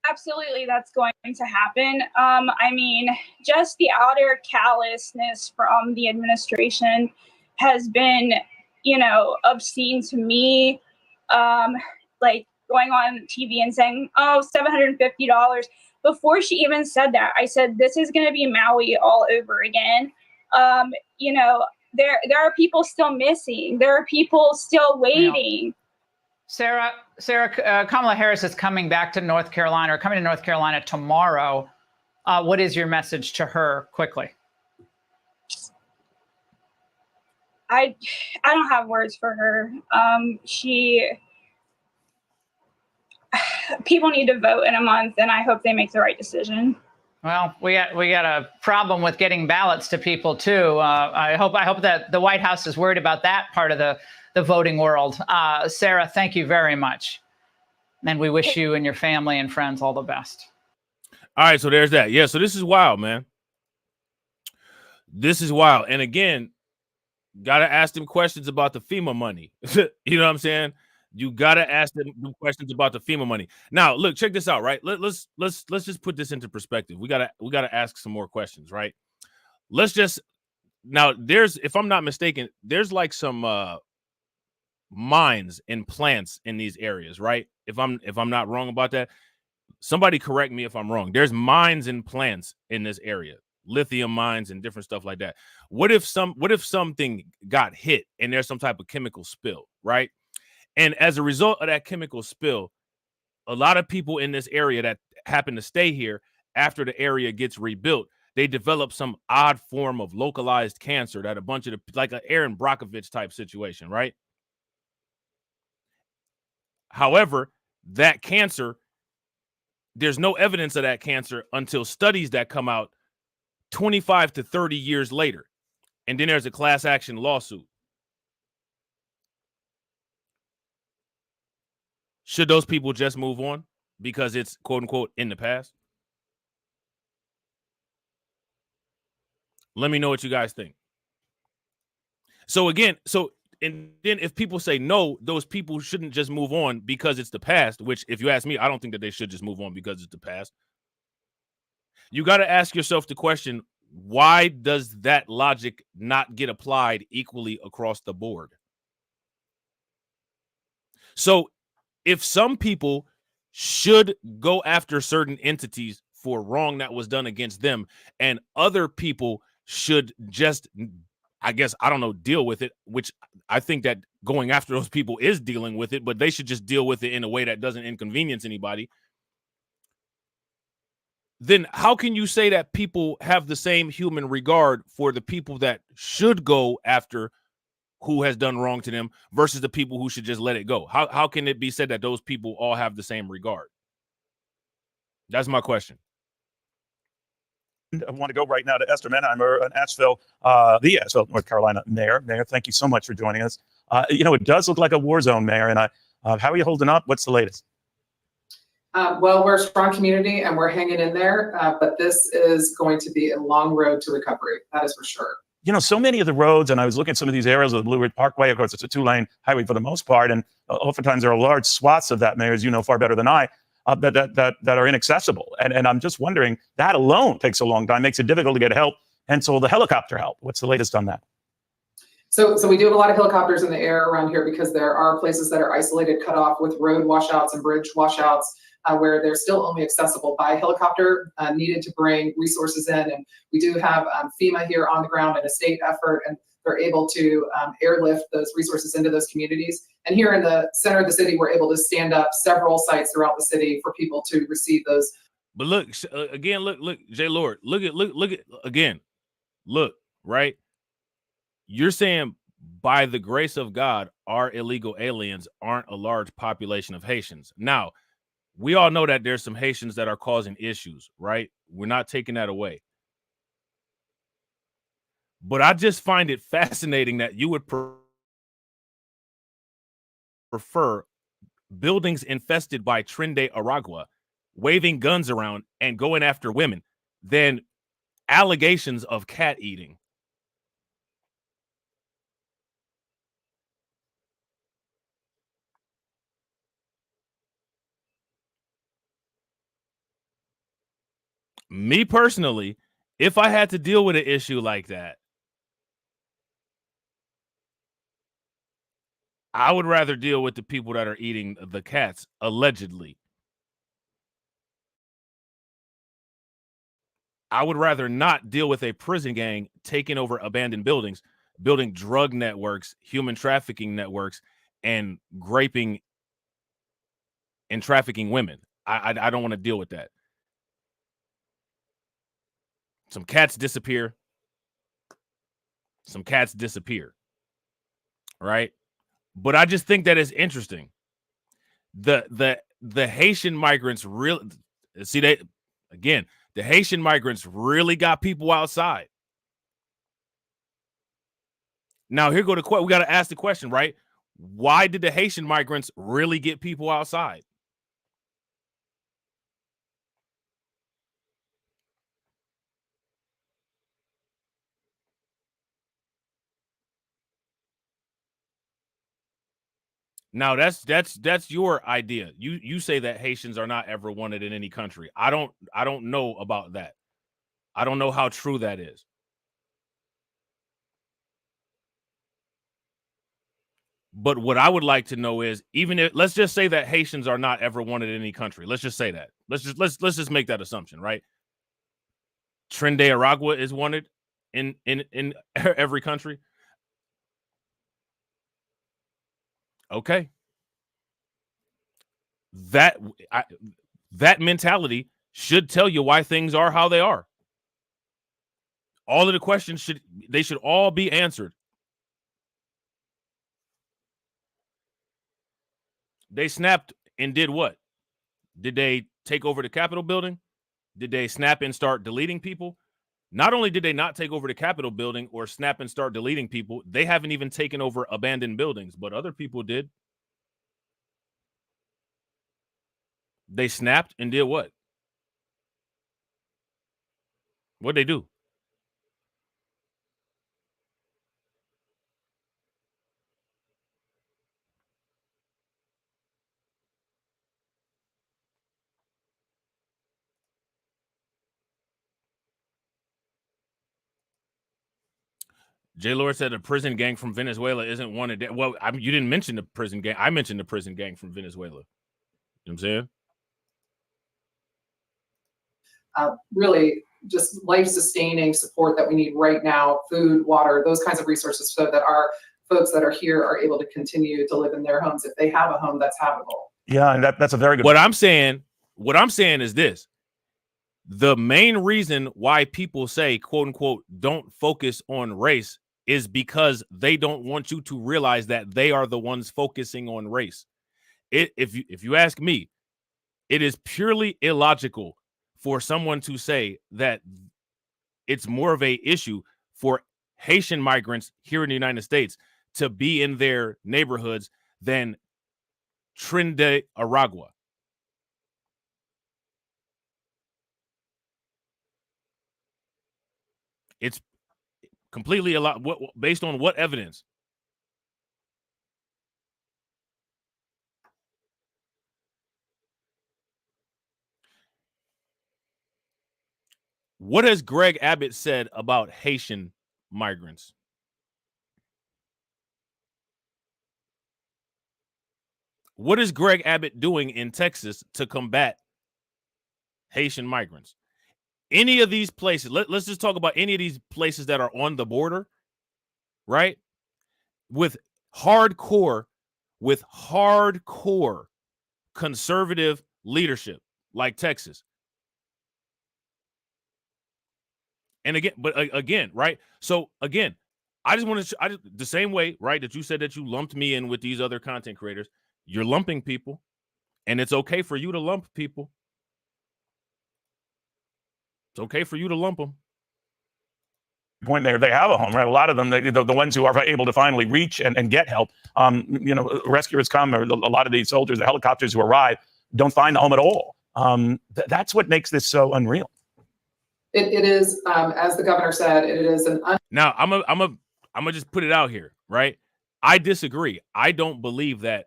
Absolutely, that's going to happen. I mean, just the outer callousness from the administration has been, obscene to me. Like going on TV and saying, oh, $750. Before she even said that, I said, this is going to be Maui all over again. There are people still missing. There are people still waiting. Sarah, Kamala Harris is coming back to North Carolina, or coming to North Carolina tomorrow. What is your message to her quickly? I don't have words for her. People need to vote in a month, and I hope they make the right decision. Well, we got a problem with getting ballots to people too. I hope that the White House is worried about that part of the voting world. Sarah, thank you very much. And we wish you and your family and friends all the best. All right, so there's that. Yeah, so this is wild, man. This is wild. And again, got to ask them questions about the FEMA money. You know what I'm saying? You got to ask them questions about the FEMA money. Now, look, check this out, right? Let's just put this into perspective. We got to ask some more questions, right? Now there's, if I'm not mistaken, there's like some mines and plants in these areas, right? If I'm not wrong about that, somebody correct me if I'm wrong. There's mines and plants in this area, lithium mines and different stuff like that. What if something got hit and there's some type of chemical spill, right? And as a result of that chemical spill, a lot of people in this area that happen to stay here after the area gets rebuilt, they develop some odd form of localized cancer that a bunch of like an Aaron Brockovich type situation, right? However, that cancer, there's no evidence of that cancer until studies that come out 25 to 30 years later. And then there's a class action lawsuit. Should those people just move on because it's quote unquote in the past? Let me know what you guys think. So again, and then if people say no, those people shouldn't just move on because it's the past, which if you ask me, I don't think that they should just move on because it's the past. You got to ask yourself the question, why does that logic not get applied equally across the board? So if some people should go after certain entities for wrong that was done against them, and other people should just, I guess, I don't know, deal with it, which I think that going after those people is dealing with it, but they should just deal with it in a way that doesn't inconvenience anybody. Then how can you say that people have the same human regard for the people that should go after who has done wrong to them versus the people who should just let it go? How can it be said that those people all have the same regard? That's my question. I want to go right now to Esther Menheimer, an Asheville, the Asheville, North Carolina mayor. Mayor, thank you so much for joining us. It does look like a war zone, Mayor. And how are you holding up? What's the latest? Well, we're a strong community and we're hanging in there, but this is going to be a long road to recovery. That is for sure. So many of the roads, and I was looking at some of these areas of the Blue Ridge Parkway. Of course, it's a 2-lane highway for the most part, and oftentimes there are large swaths of that, Mayor, as you know far better than I, that are inaccessible. And I'm just wondering, that alone takes a long time, makes it difficult to get help, and so the helicopter help. What's the latest on that? So we do have a lot of helicopters in the air around here because there are places that are isolated, cut off with road washouts and bridge washouts, where they're still only accessible by helicopter, needed to bring resources in. And we do have FEMA here on the ground in a state effort, and they're able to airlift those resources into those communities. And here in the center of the city, we're able to stand up several sites throughout the city for people to receive those. But look, again, look, J. Lord, look at again, look, right? You're saying by the grace of God, our illegal aliens aren't a large population of Haitians. Now, we all know that there's some Haitians that are causing issues, right? We're not taking that away. But I just find it fascinating that you would prefer buildings infested by Tren de Aragua waving guns around and going after women than allegations of cat eating. Me personally, if I had to deal with an issue like that, I would rather deal with the people that are eating the cats, allegedly. I would rather not deal with a prison gang taking over abandoned buildings, building drug networks, human trafficking networks, and raping and trafficking women. I don't want to deal with that. Some cats disappear. Some cats disappear. Right? But I just think that is interesting. The Haitian migrants really see they again, the Haitian migrants really got people outside. Now here go the question. We got to ask the question, right? Why did the Haitian migrants really get people outside? Now that's your idea. You say that Haitians are not ever wanted in any country. I don't know about that. I don't know how true that is. But what I would like to know is, even if let's just say that Haitians are not ever wanted in any country. Let's just say that. Let's just make that assumption, right? Tren de Aragua is wanted in every country. Okay. That mentality should tell you why things are how they are. All of the questions should all be answered. They snapped and did what? Did they take over the Capitol building? Did they snap and start deleting people? Not only did they not take over the Capitol building or snap and start deleting people, they haven't even taken over abandoned buildings, but other people did. They snapped and did what? What'd they do? J. Lord said a prison gang from Venezuela isn't wanted. Well, you didn't mention the prison gang. I mentioned the prison gang from Venezuela. You know what I'm saying? Really just life-sustaining support that we need right now, food, water, those kinds of resources, so that our folks that are here are able to continue to live in their homes if they have a home that's habitable. Yeah, and that's a very good What I'm saying is this. The main reason why people say, quote unquote, don't focus on race is because they don't want you to realize that they are the ones focusing on race. If you ask me, it is purely illogical for someone to say that it's more of a issue for Haitian migrants here in the United States to be in their neighborhoods than Trinidad, Aragua. It's completely a lot. Based on what evidence? What has Greg Abbott said about Haitian migrants? What is Greg Abbott doing in Texas to combat Haitian migrants? Any of these places, let's just talk about any of these places that are on the border, right? With hardcore conservative leadership like Texas. And again, right? So again, I just want to the same way, right, that you said that you lumped me in with these other content creators. You're lumping people, and it's okay for you to lump people. It's okay for you to lump them. Point there, they have a home, right? A lot of them, the ones who are able to finally reach and get help, rescuers come, or a lot of these soldiers, the helicopters who arrive, don't find a home at all. That's what makes this so unreal. It is, as the governor said, it is an. Now I'm gonna just put it out here, right? I disagree. I don't believe that,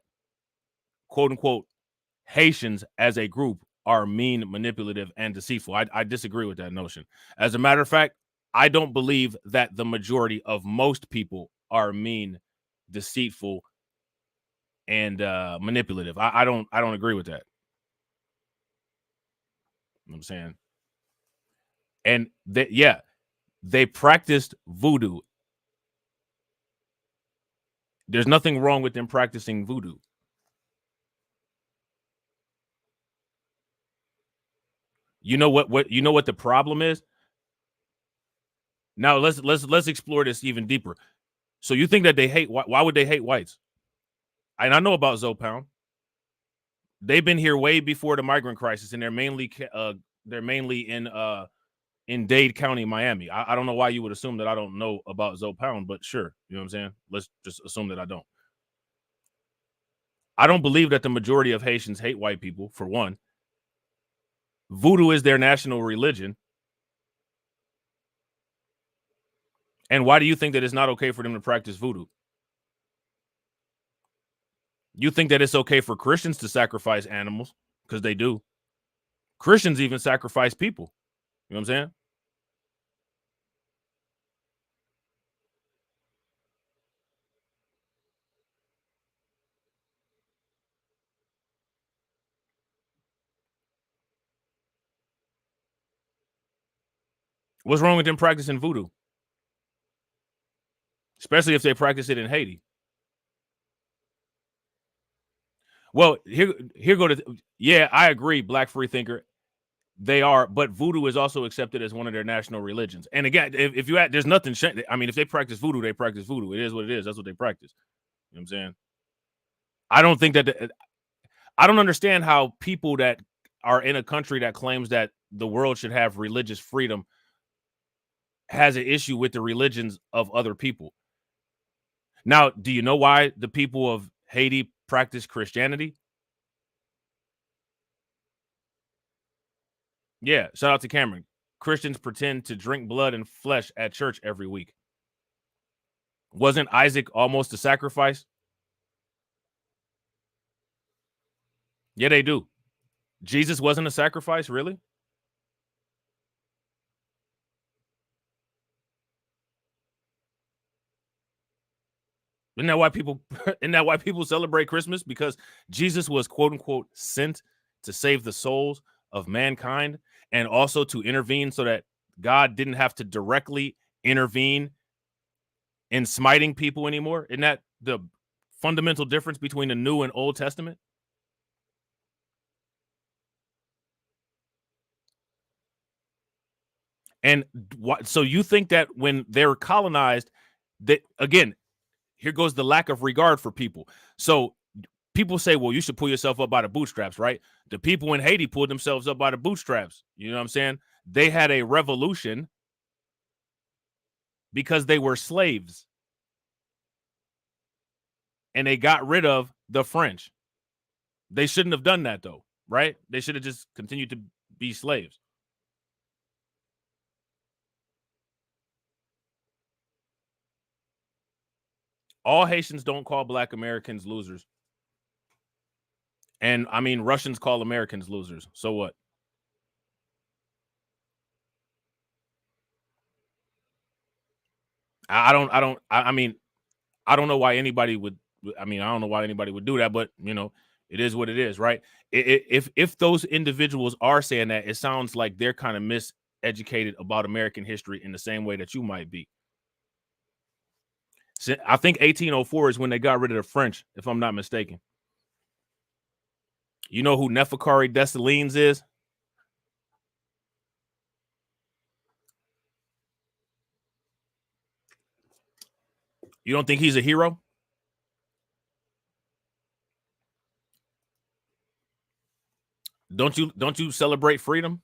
quote unquote, Haitians as a group are mean, manipulative, and deceitful. I disagree with that notion. As a matter of fact, I don't believe that the majority of most people are mean, deceitful, and manipulative. I don't agree with that. You know what I'm saying? And they practiced voodoo. There's nothing wrong with them practicing voodoo. You know what the problem is? Now let's explore this even deeper. So you think that they hate? Why would they hate whites? And I know about Zoe Pound. They've been here way before the migrant crisis, and they're mainly in Dade County, Miami. I don't know why you would assume that I don't know about Zoe Pound, but sure, you know what I'm saying. Let's just assume that I don't. I don't believe that the majority of Haitians hate white people. For one, voodoo is their national religion. And why do you think that it's not okay for them to practice voodoo? You think that it's okay for Christians to sacrifice animals? Because they do. Christians even sacrifice people. You know what I'm saying? What's wrong with them practicing voodoo? Especially if they practice it in Haiti. Well, here go to I agree, Black Freethinker. They are, but voodoo is also accepted as one of their national religions. And again, if you there's nothing. I mean, if they practice voodoo, they practice voodoo. It is what it is. That's what they practice. You know what I'm saying? I don't think that. I don't understand how people that are in a country that claims that the world should have religious freedom has an issue with the religions of other people. Now, do you know why the people of Haiti practice Christianity? Yeah, shout out to Cameron. Christians pretend to drink blood and flesh at church every week. Wasn't Isaac almost a sacrifice? Yeah, they do. Jesus wasn't a sacrifice, really? Isn't that why people celebrate Christmas? Because Jesus was, quote unquote, sent to save the souls of mankind and also to intervene so that God didn't have to directly intervene in smiting people anymore. Isn't that the fundamental difference between the New and Old Testament? And so you think that when they're colonized, again, here goes the lack of regard for people. So people say, well, you should pull yourself up by the bootstraps, right? The people in Haiti pulled themselves up by the bootstraps. You know what I'm saying? They had a revolution because they were slaves. And they got rid of the French. They shouldn't have done that, though, right? They should have just continued to be slaves. All Haitians don't call Black Americans losers. And I mean, Russians call Americans losers. So what? I mean, I don't know why anybody would. I mean, I don't know why anybody would do that, but you know, it is what it is, right? If those individuals are saying that, it sounds like they're kind of miseducated about American history in the same way that you might be. So I think 1804 is when they got rid of the French, if I'm not mistaken. You know who Neferkari Dessalines is? You don't think he's a hero? Don't you celebrate freedom?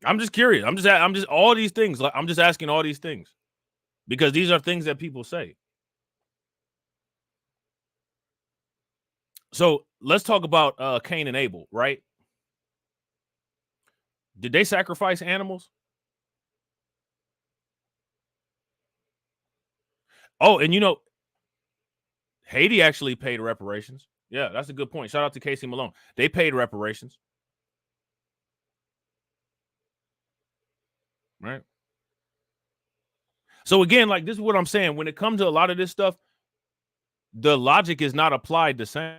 I'm just curious. I'm just all these things. Like, I'm just asking all these things because these are things that people say. So let's talk about Cain and Abel, right? Did they sacrifice animals? Oh, and you know, Haiti actually paid reparations. Yeah, that's a good point. Shout out to Casey Malone. They paid reparations. Right. So again, like this is what I'm saying. When it comes to a lot of this stuff, the logic is not applied the same.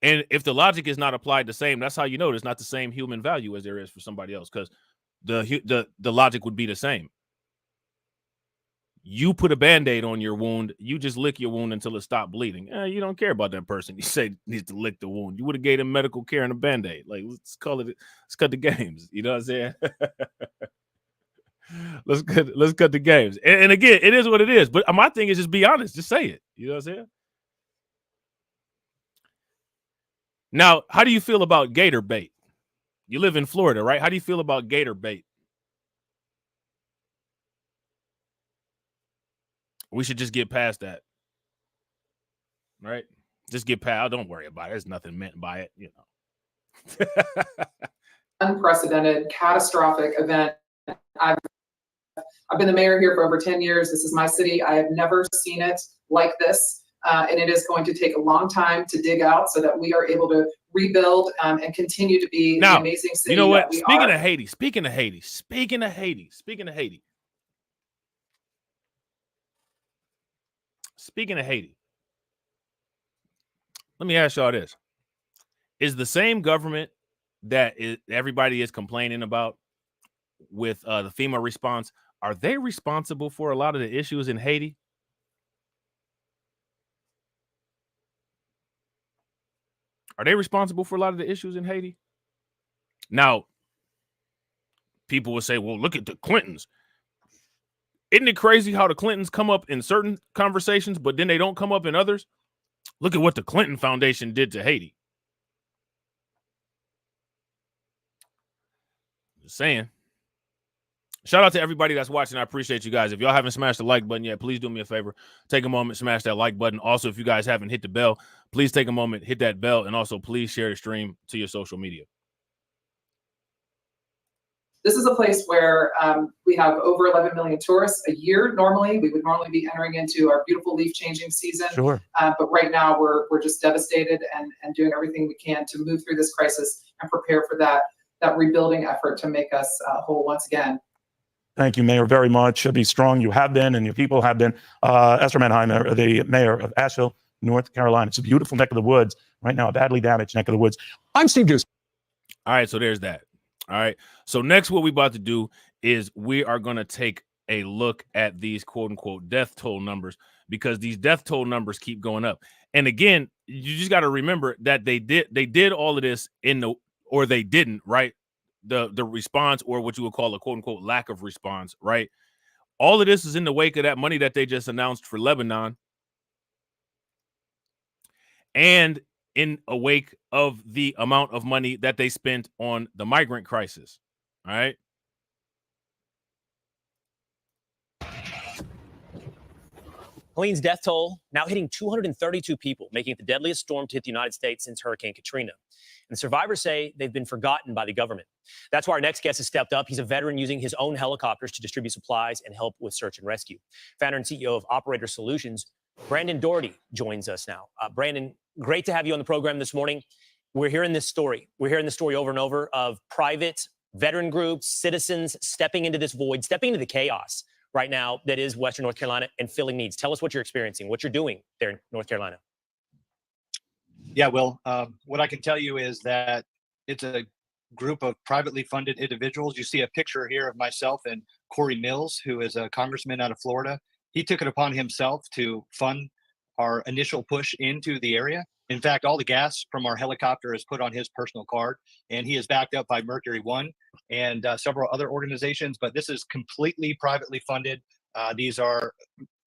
And if the logic is not applied the same, that's how you know there's not the same human value as there is for somebody else, because the logic would be the same. You put a Band-Aid on your wound, you just lick your wound until it stopped bleeding. You don't care about that person. You say needs to lick the wound. You would have gave him medical care and a Band-Aid. Like, let's cut the games. You know what I'm saying? let's cut the games. And again, it is what it is. But my thing is just be honest. Just say it. You know what I'm saying? Now, how do you feel about gator bait? You live in Florida, right? How do you feel about gator bait? We should just get past that, right? Just get past. Don't worry about it. There's nothing meant by it, you know. Unprecedented, catastrophic event. I've been the mayor here for over 10 years. This is my city. I have never seen it like this. And it is going to take a long time to dig out so that we are able to rebuild and continue to be the amazing city. You know what? That Speaking of Haiti, let me ask y'all this. Is the same government that everybody is complaining about with the FEMA response, are they responsible for a lot of the issues in Haiti? Are they responsible for a lot of the issues in Haiti? Now, people will say, well, look at the Clintons. Isn't it crazy how the Clintons come up in certain conversations, but then they don't come up in others? Look at what the Clinton Foundation did to Haiti. Just saying. Shout out to everybody that's watching. I appreciate you guys. If y'all haven't smashed the like button yet, please do me a favor. Take a moment, smash that like button. Also, if you guys haven't hit the bell, please take a moment, hit that bell, and also please share the stream to your social media. This is a place where we have over 11 million tourists a year. Normally, we would normally be entering into our beautiful leaf changing season. Sure. But right now, we're just devastated and doing everything we can to move through this crisis and prepare for that rebuilding effort to make us whole once again. Thank you, Mayor, very much. Be strong. You have been, and your people have been. Esther Manheimer, the mayor of Asheville, North Carolina. It's a beautiful neck of the woods right now, a badly damaged neck of the woods. I'm Steve Deuce. All right, so there's that. All right. So next, what we about to do is we are going to take a look at these quote unquote death toll numbers, because these death toll numbers keep going up. And again, you just got to remember that they did all of this or they didn't, right? The response, or what you would call a quote unquote lack of response, right? All of this is in the wake of that money that they just announced for Lebanon, and in a wake of the amount of money that they spent on the migrant crisis. All right. Helene's death toll now hitting 232 people, making it the deadliest storm to hit the United States since Hurricane Katrina. And survivors say they've been forgotten by the government. That's why our next guest has stepped up. He's a veteran using his own helicopters to distribute supplies and help with search and rescue. Founder and CEO of Operator Solutions, Brandon Doherty, joins us now. Brandon, great to have you on the program this morning. We're hearing this story. We're hearing the story over and over of private veteran groups, citizens stepping into this void, stepping into the chaos right now that is Western North Carolina and filling needs. Tell us what you're experiencing, what you're doing there in North Carolina. Yeah, well, what I can tell you is that it's a group of privately funded individuals. You see a picture here of myself and Corey Mills, who is a congressman out of Florida. He took it upon himself to fund our initial push into the area. In fact, all the gas from our helicopter is put on his personal card, and he is backed up by Mercury One and several other organizations, but this is completely privately funded. These are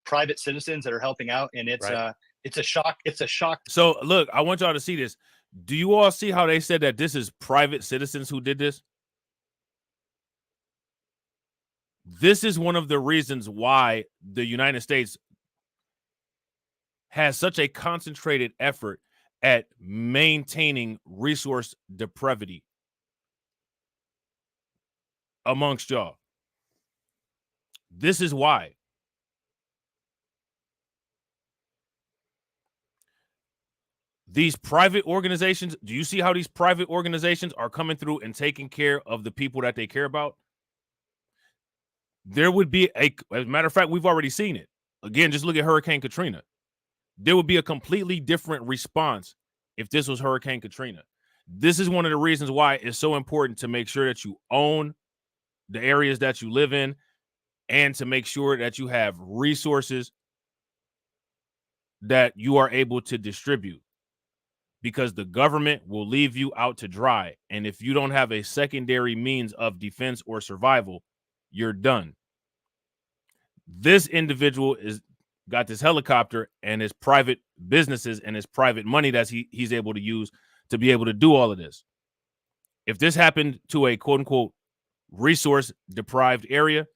private citizens that are helping out, and it's Right. It's a shock. It's a shock. So look, I want y'all to see this. Do you all see how they said that this is private citizens who did this? This is one of the reasons why the United States has such a concentrated effort at maintaining resource depravity amongst y'all. This is why. These private organizations, do you see how these private organizations are coming through and taking care of the people that they care about? There would be as a matter of fact, we've already seen it. Again, just look at Hurricane Katrina. There would be a completely different response if this was Hurricane Katrina. This is one of the reasons why it's so important to make sure that you own the areas that you live in, and to make sure that you have resources that you are able to distribute, because the government will leave you out to dry. And if you don't have a secondary means of defense or survival, you're done. This individual is got this helicopter and his private businesses and his private money that he's able to use to be able to do all of this. If this happened to a quote unquote resource deprived area,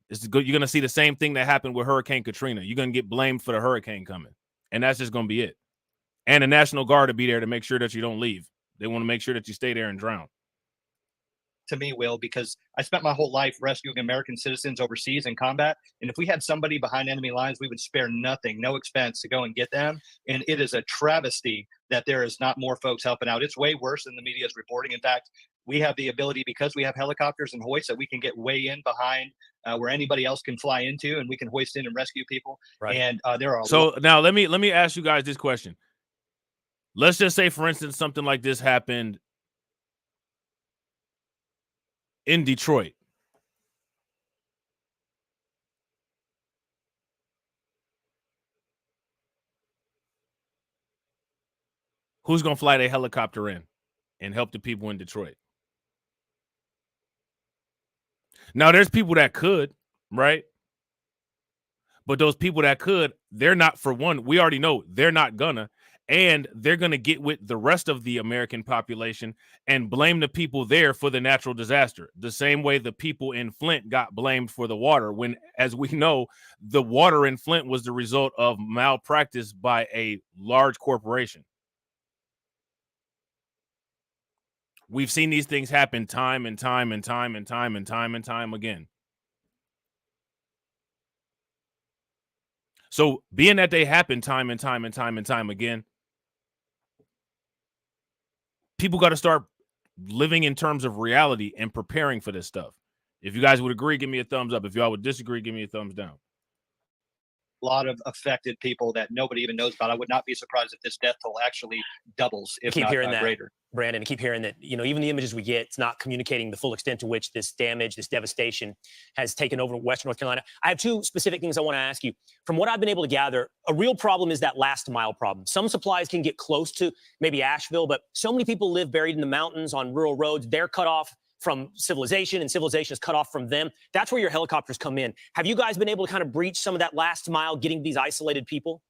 you're going to see the same thing that happened with Hurricane Katrina. You're going to get blamed for the hurricane coming, and that's just going to be it. And the National Guard to be there to make sure that you don't leave. They want to make sure that you stay there and drown. To me, Will, because I spent my whole life rescuing American citizens overseas in combat. And if we had somebody behind enemy lines, we would spare nothing, no expense to go and get them. And it is a travesty that there is not more folks helping out. It's way worse than the media is reporting. In fact, we have the ability, because we have helicopters and hoists, that we can get way in behind where anybody else can fly into, and we can hoist in and rescue people. Right. And there are now let me ask you guys this question. Let's just say, for instance, something like this happened in Detroit. Who's going to fly their helicopter in and help the people in Detroit? Now, there's people that could, right? But those people that could, they're not, for one, we already know they're not gonna. And they're going to get with the rest of the American population and blame the people there for the natural disaster. The same way the people in Flint got blamed for the water, when, as we know, the water in Flint was the result of malpractice by a large corporation. We've seen these things happen time and time and time and time and time and time again. So being that they happen time and time and time and time again, people got to start living in terms of reality and preparing for this stuff. If you guys would agree, give me a thumbs up. If y'all would disagree, give me a thumbs down. lot of affected people that nobody even knows about. I would not be surprised if this death toll actually doubles, if keep not hearing that, greater. Brandon, I keep hearing that, even the images we get, it's not communicating the full extent to which this damage, this devastation has taken over Western North Carolina. I have two specific things I want to ask you. From what I've been able to gather, a real problem is that last mile problem. Some supplies can get close to maybe Asheville, but so many people live buried in the mountains on rural roads. They're cut off from civilization, and civilization is cut off from them. That's where your helicopters come in. Have you guys been able to kind of breach some of that last mile, getting these isolated people?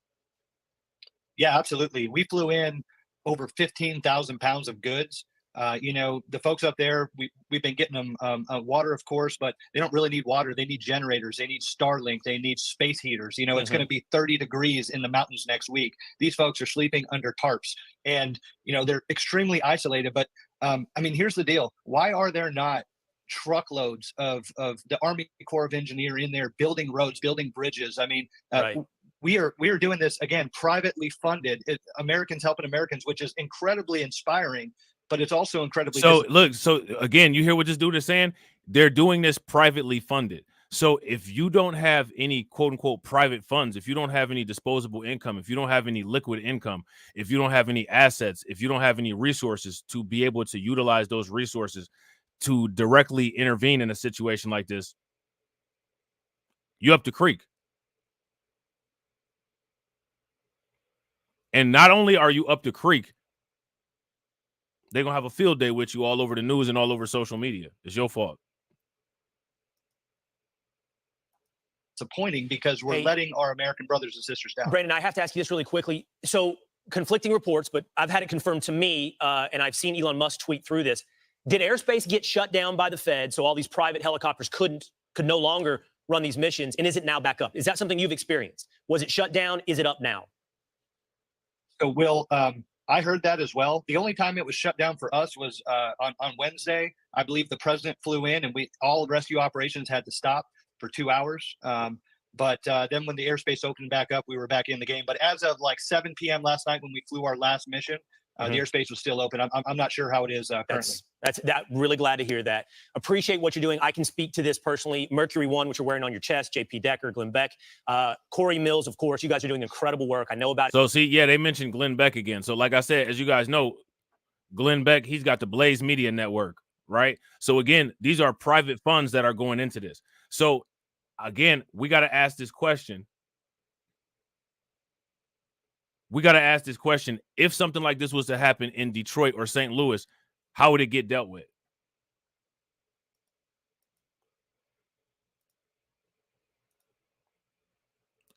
Yeah, absolutely. We flew in over 15,000 pounds of goods. The folks up there, we've been getting them water, of course, but they don't really need water. They need generators. They need Starlink. They need space heaters. It's going to be 30 degrees in the mountains next week. These folks are sleeping under tarps, and, they're extremely isolated. But here's the deal. Why are there not truckloads of the Army Corps of Engineers in there building roads, building bridges? Right. We are doing this, again, privately funded. Americans helping Americans, which is incredibly inspiring, but it's also incredibly So again, you hear what this dude is saying? They're doing this privately funded. So if you don't have any quote unquote private funds, if you don't have any disposable income, if you don't have any liquid income, if you don't have any assets, if you don't have any resources to be able to utilize those resources to directly intervene in a situation like this, you up the creek. And not only are you up the creek, they're going to have a field day with you all over the news and all over social media. It's your fault. Disappointing because we're letting our American brothers and sisters down. Brandon, I have to ask you this really quickly. So conflicting reports, but I've had it confirmed to me, and I've seen Elon Musk tweet through this. Did airspace get shut down by the Fed so all these private helicopters could no longer run these missions? And is it now back up? Is that something you've experienced? Was it shut down? Is it up now? So, Will, I heard that as well. The only time it was shut down for us was on Wednesday. I believe the president flew in, and all rescue operations had to stop for 2 hours. But then when the airspace opened back up, we were back in the game. But as of like 7 p.m. last night when we flew our last mission, the airspace was still open. I'm not sure how it is currently. That's really glad to hear that. Appreciate what you're doing. I can speak to this personally. Mercury One, which you're wearing on your chest, JP Decker, Glenn Beck, Corey Mills, of course. You guys are doing incredible work. I know about it. So see, yeah, they mentioned Glenn Beck again. So like I said, as you guys know, Glenn Beck, he's got the Blaze Media Network, right? So again, these are private funds that are going into this. So again, we got to ask this question. If something like this was to happen in Detroit or St. Louis, how would it get dealt with?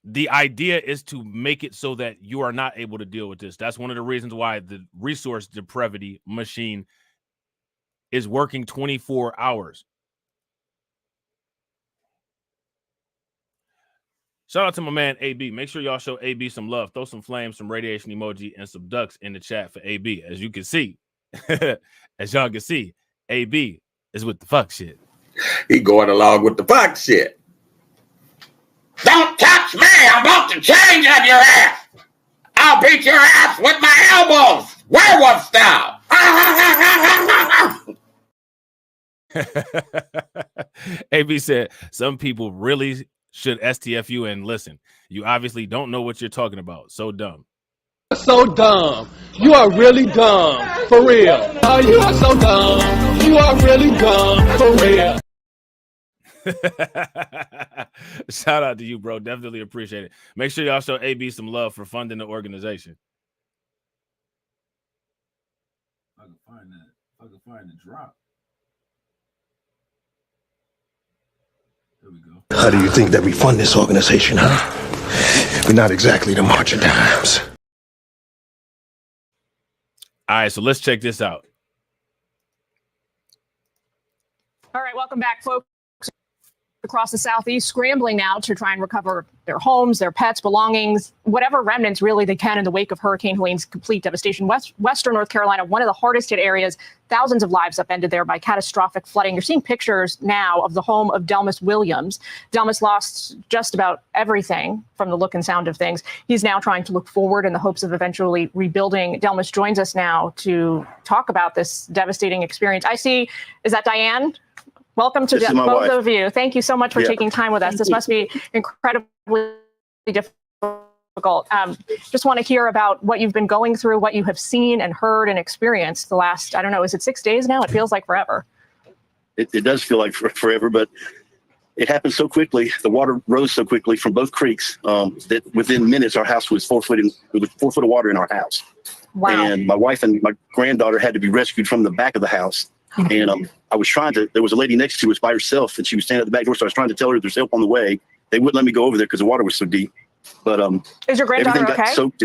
The idea is to make it so that you are not able to deal with this. That's one of the reasons why the resource depravity machine is working 24 hours. Shout out to my man, AB. Make sure y'all show AB some love. Throw some flames, some radiation emoji, and some ducks in the chat for AB. As you can see, AB is with the fuck shit. He going along with the fuck shit. Don't touch me. I'm about to change on your ass. I'll beat your ass with my elbows. Werewolf style. AB said, some people really should STF you and listen. You obviously don't know what you're talking about. So dumb. So dumb. You are really dumb. For real. Oh, you are so dumb. You are really dumb. For real. Shout out to you, bro. Definitely appreciate it. Make sure y'all show AB some love for funding the organization. If I can find the drop. There we go. How do you think that we fund this organization, huh? We're not exactly the March of Dimes. All right, so let's check this out. All right, welcome back, folks. Across the Southeast, scrambling now to try and recover their homes, their pets, belongings, whatever remnants really they can in the wake of Hurricane Helene's complete devastation. Western North Carolina, one of the hardest hit areas, thousands of lives upended there by catastrophic flooding. You're seeing pictures now of the home of Delmas Williams. Delmas lost just about everything from the look and sound of things. He's now trying to look forward in the hopes of eventually rebuilding. Delmas joins us now to talk about this devastating experience. I see, is that Diane? Welcome to both of you. Thank you so much for taking time with us. This must be incredibly difficult. Just want to hear about what you've been going through, what you have seen and heard and experienced the last, I don't know, is it 6 days now? It feels like forever. It does feel like forever, but it happened so quickly. The water rose so quickly from both creeks that within minutes, our house was 4 foot with 4 foot of water in our house. Wow. And my wife and my granddaughter had to be rescued from the back of the house. And I was trying to, there was a lady next to us by herself, and she was standing at the back door. So I was trying to tell her there's help on the way. They wouldn't let me go over there because the water was so deep. But is your granddaughter everything got okay? soaked.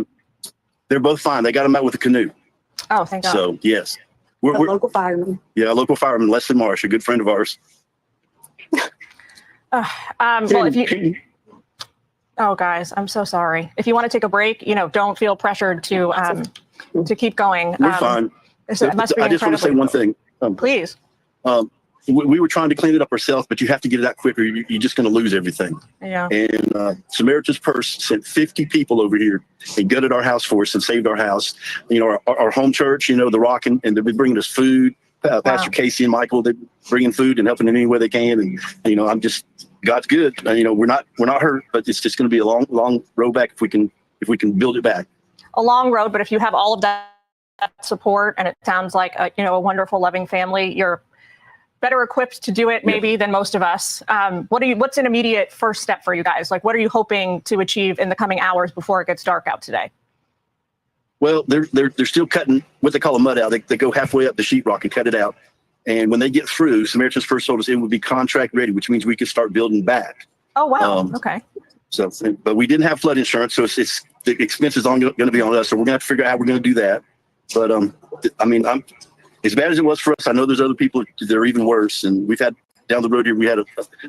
They're both fine. They got them out with a canoe. Oh, thank God. So yes, we're local fireman. Yeah, a local fireman, Leslie Marsh, a good friend of ours. Well, if you, oh guys, I'm so sorry. If you want to take a break, don't feel pressured to keep going. We're fine. It must be I just want to say one thing. Please. We were trying to clean it up ourselves, but you have to get it out quicker. You're just going to lose everything. Yeah. And Samaritan's Purse sent 50 people over here and gutted our house for us and saved our house. Our home church, The Rock, and they've been bringing us food. Pastor Casey and Michael, they're bringing food and helping in any way they can. And I'm just, God's good. We're not hurt, but it's just going to be a long road back if we can build it back. A long road, but if you have all of that support, and it sounds like a wonderful, loving family, you're better equipped to do it maybe than most of us. What's an immediate first step for you guys? Like, what are you hoping to achieve in the coming hours before it gets dark out today? Well, they're still cutting what they call a mud out. They go halfway up the sheetrock and cut it out. And when they get through, Samaritan's Purse told us it would be contract ready, which means we could start building back. Oh, wow. Okay. So, but we didn't have flood insurance, so it's the expense is going to be on us. So we're going to have to figure out how we're going to do that. But I'm as bad as it was for us. I know there's other people that are even worse. And we've had down the road here, we had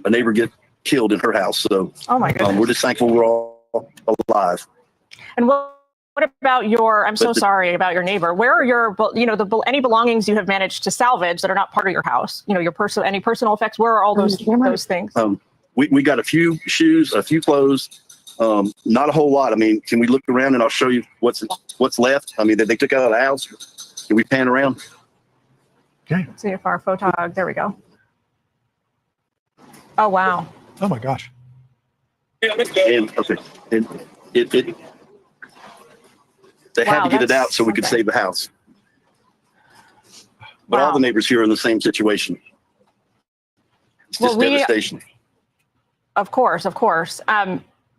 a neighbor get killed in her house. So oh my goodness. We're just thankful we're all alive. And what about I'm so sorry about your neighbor. Where are your, any belongings you have managed to salvage that are not part of your house? Your any personal effects? Where are all those things? We got a few shoes, a few clothes, not a whole lot. Can we look around and I'll show you what's left? That they took out of the house. Can we pan around? Okay. Let's see if our photog, there we go. Oh, wow. Oh my gosh. And they had to get it out so we could save the house. But all the neighbors here are in the same situation. It's just devastation. Of course.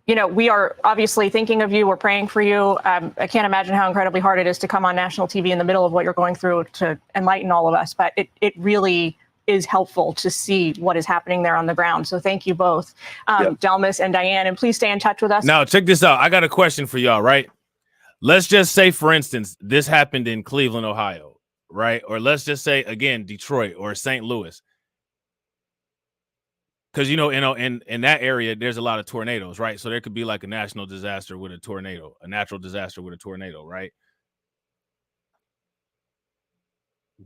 We are obviously thinking of you. We're praying for you. I can't imagine how incredibly hard it is to come on national TV in the middle of what you're going through to enlighten all of us. But it really is helpful to see what is happening there on the ground. So thank you both, Delmas and Diane. And please stay in touch with us. Now, check this out. I got a question for y'all, right? Let's just say, for instance, this happened in Cleveland, Ohio, right? Or let's just say, again, Detroit or St. Louis. Because, in that area, there's a lot of tornadoes, right? So there could be like a national disaster with a tornado, a natural disaster with a tornado, right?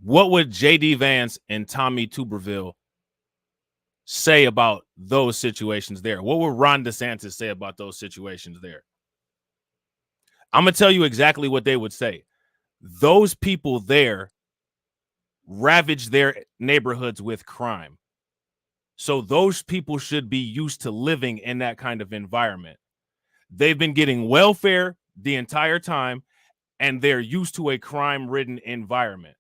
What would J.D. Vance and Tommy Tuberville say about those situations there? What would Ron DeSantis say about those situations there? I'm going to tell you exactly what they would say. Those people there ravaged their neighborhoods with crime. So those people should be used to living in that kind of environment. They've been getting welfare the entire time, and they're used to a crime-ridden environment.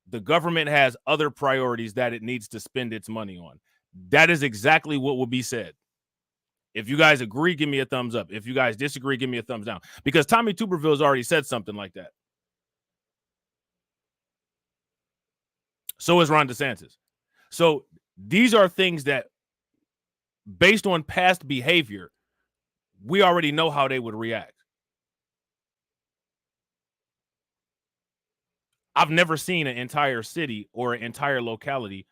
The government has other priorities that it needs to spend its money on. That is exactly what will be said. If you guys agree, give me a thumbs up. If you guys disagree, give me a thumbs down. Because Tommy Tuberville has already said something like that. So is Ron DeSantis. So these are things that, based on past behavior, we already know how they would react. I've never seen an entire city or an entire locality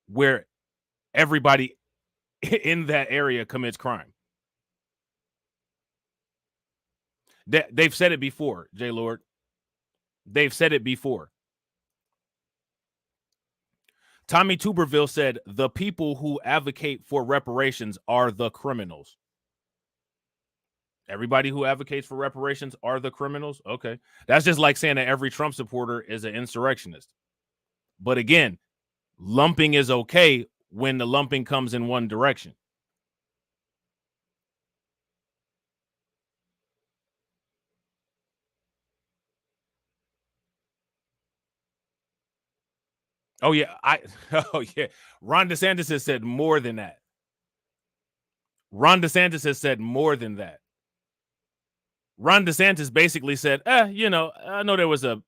where everybody in that area commits crime. They've said it before, J. Lord. They've said it before. Tommy Tuberville said the people who advocate for reparations are the criminals. Everybody who advocates for reparations are the criminals? Okay. That's just like saying that every Trump supporter is an insurrectionist. But again, lumping is okay when the lumping comes in one direction. Oh yeah, oh yeah. Ron DeSantis has said more than that. Ron DeSantis has said more than that. Ron DeSantis basically said, you know, I know there was a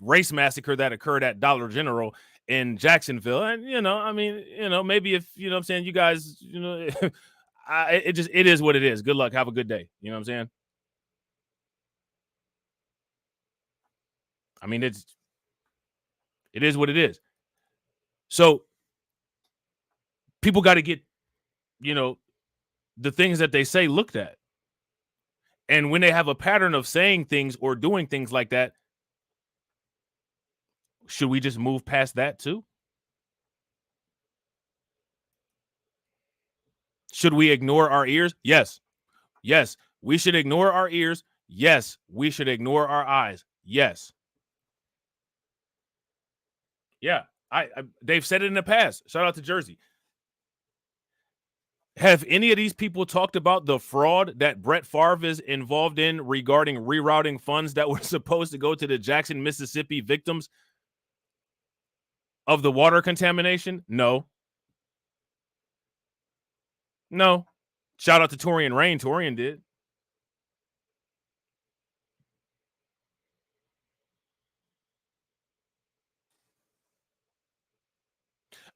race massacre that occurred at Dollar General in Jacksonville. And, you know, I mean, you know, maybe if, you know what I'm saying, you guys, you know, it is what it is. Good luck. Have a good day. You know what I'm saying? I mean, it is what it is. So people got to get, you know, the things that they say looked at. And when they have a pattern of saying things or doing things like that, should we just move past that too? Should we ignore our ears? Yes. Yes. We should ignore our ears. Yes. We should ignore our eyes. Yes. Yeah. They've said it in the past. Shout out to Jersey. Have any of these people talked about the fraud that Brett Favre is involved in regarding rerouting funds that were supposed to go to the Jackson, Mississippi victims of the water contamination? No. No. Shout out to Torian Rain. Torian did.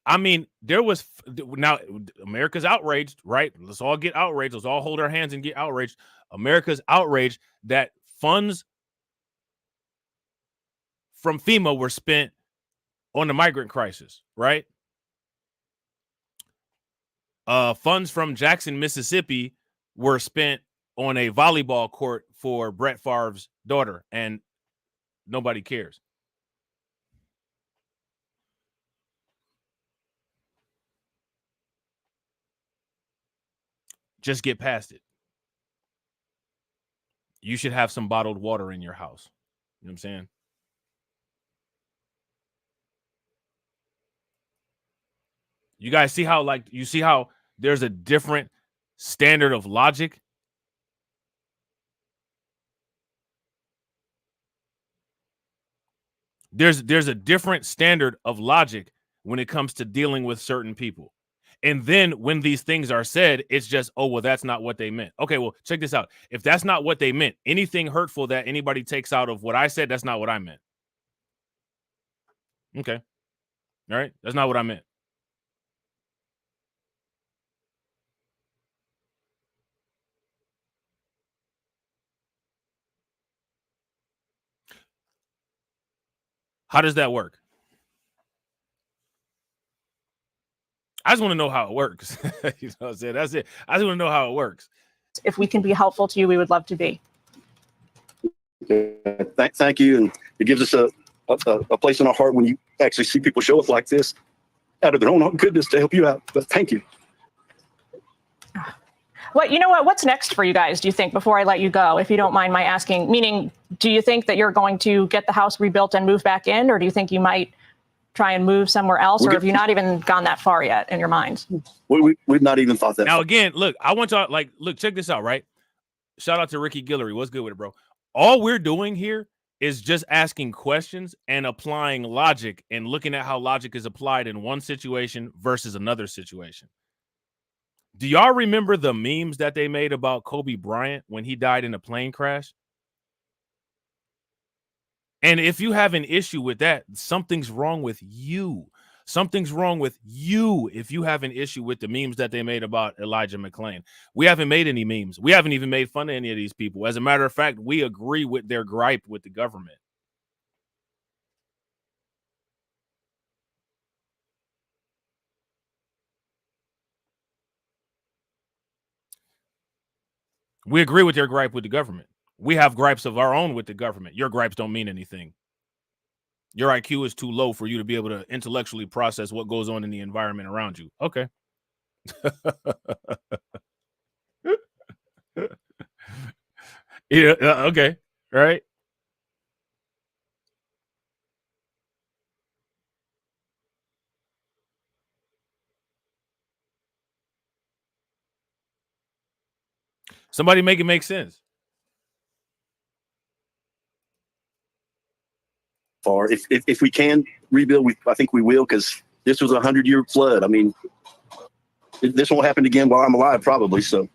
I mean, there was now America's outraged, right? Let's all get outraged. Let's all hold our hands and get outraged. America's outraged that funds from FEMA were spent on the migrant crisis, right? Funds from Jackson, Mississippi were spent on a volleyball court for Brett Favre's daughter, and nobody cares. Just get past it. You should have some bottled water in your house. You know what I'm saying? You guys see how, like, you see how there's a different standard of logic? There's a different standard of logic when it comes to dealing with certain people. And then when these things are said, it's just, oh, well, that's not what they meant. Okay, well, check this out. If that's not what they meant, anything hurtful that anybody takes out of what I said, that's not what I meant. Okay. All right. That's not what I meant. How does that work? I just want to know how it works. You know what I'm saying? That's it. I just want to know how it works. If we can be helpful to you, we would love to be. Thank you. And it gives us a place in our heart when you actually see people show up like this out of their own goodness to help you out. But thank you. Well, you know what? What's next for you guys, do you think, before I let you go, if you don't mind my asking? Meaning, do you think that you're going to get the house rebuilt and move back in, or do you think you might try and move somewhere else, or have you not even gone that far yet in your minds? We've not even thought that. Now, again, look, I want y'all, like, look, check this out, right? Shout out to Ricky Guillory. What's good with it, bro? All we're doing here is just asking questions and applying logic and looking at how logic is applied in one situation versus another situation. Do y'all remember the memes that they made about Kobe Bryant when he died in a plane crash? And if you have an issue with that, something's wrong with you. Something's wrong with you if you have an issue with the memes that they made about Elijah McClain. We haven't made any memes. We haven't even made fun of any of these people. As a matter of fact, we agree with their gripe with the government. We agree with their gripe with the government. We have gripes of our own with the government. Your gripes don't mean anything. Your IQ is too low for you to be able to intellectually process what goes on in the environment around you. Okay. Yeah, okay. Right. Somebody make it make sense. far. If we can rebuild, I think we will, because this was a 100-year flood. I mean, this won't happen again while I'm alive, probably. So,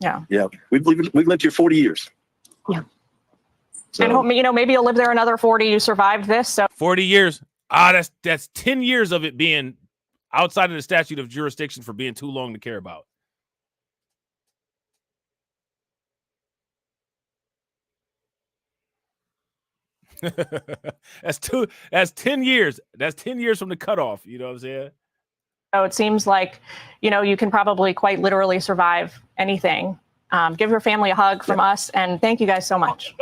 yeah, we've lived here 40 years. Yeah. So, And maybe you'll live there another 40. You survived this, so 40 years. That's 10 years of it being outside of the statute of jurisdiction for being too long to care about. That's 10 years. That's 10 years from the cutoff. You know what I'm saying? So it seems like, you can probably quite literally survive anything. Give your family a hug from us, and thank you guys so much.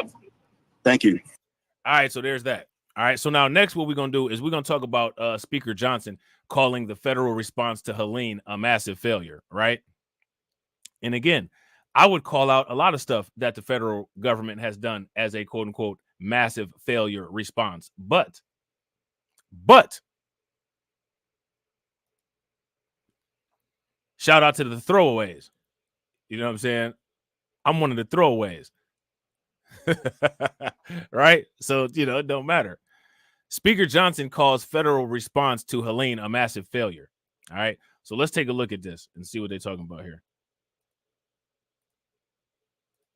Thank you. All right, so there's that. All right, so now next what we're going to do is we're going to talk about Speaker Johnson calling the federal response to Helene a massive failure, right? And again, I would call out a lot of stuff that the federal government has done as a quote-unquote massive failure response. But shout out to the throwaways. You know what I'm saying? I'm one of the throwaways. Right? So, it don't matter. Speaker Johnson calls federal response to Helene a massive failure. All right. So let's take a look at this and see what they're talking about here.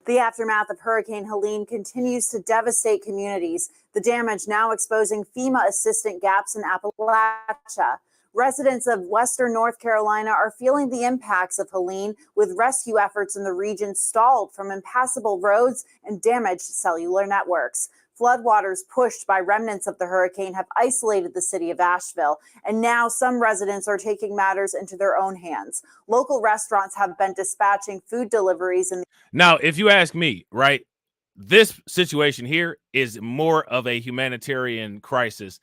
The aftermath of Hurricane Helene continues to devastate communities, the damage now exposing FEMA assistant gaps in Appalachia. Residents of Western North Carolina are feeling the impacts of Helene, with rescue efforts in the region stalled from impassable roads and damaged cellular networks. Floodwaters pushed by remnants of the hurricane have isolated the city of Asheville, and now some residents are taking matters into their own hands. Local restaurants have been dispatching food deliveries. Now, if you ask me, right, this situation here is more of a humanitarian crisis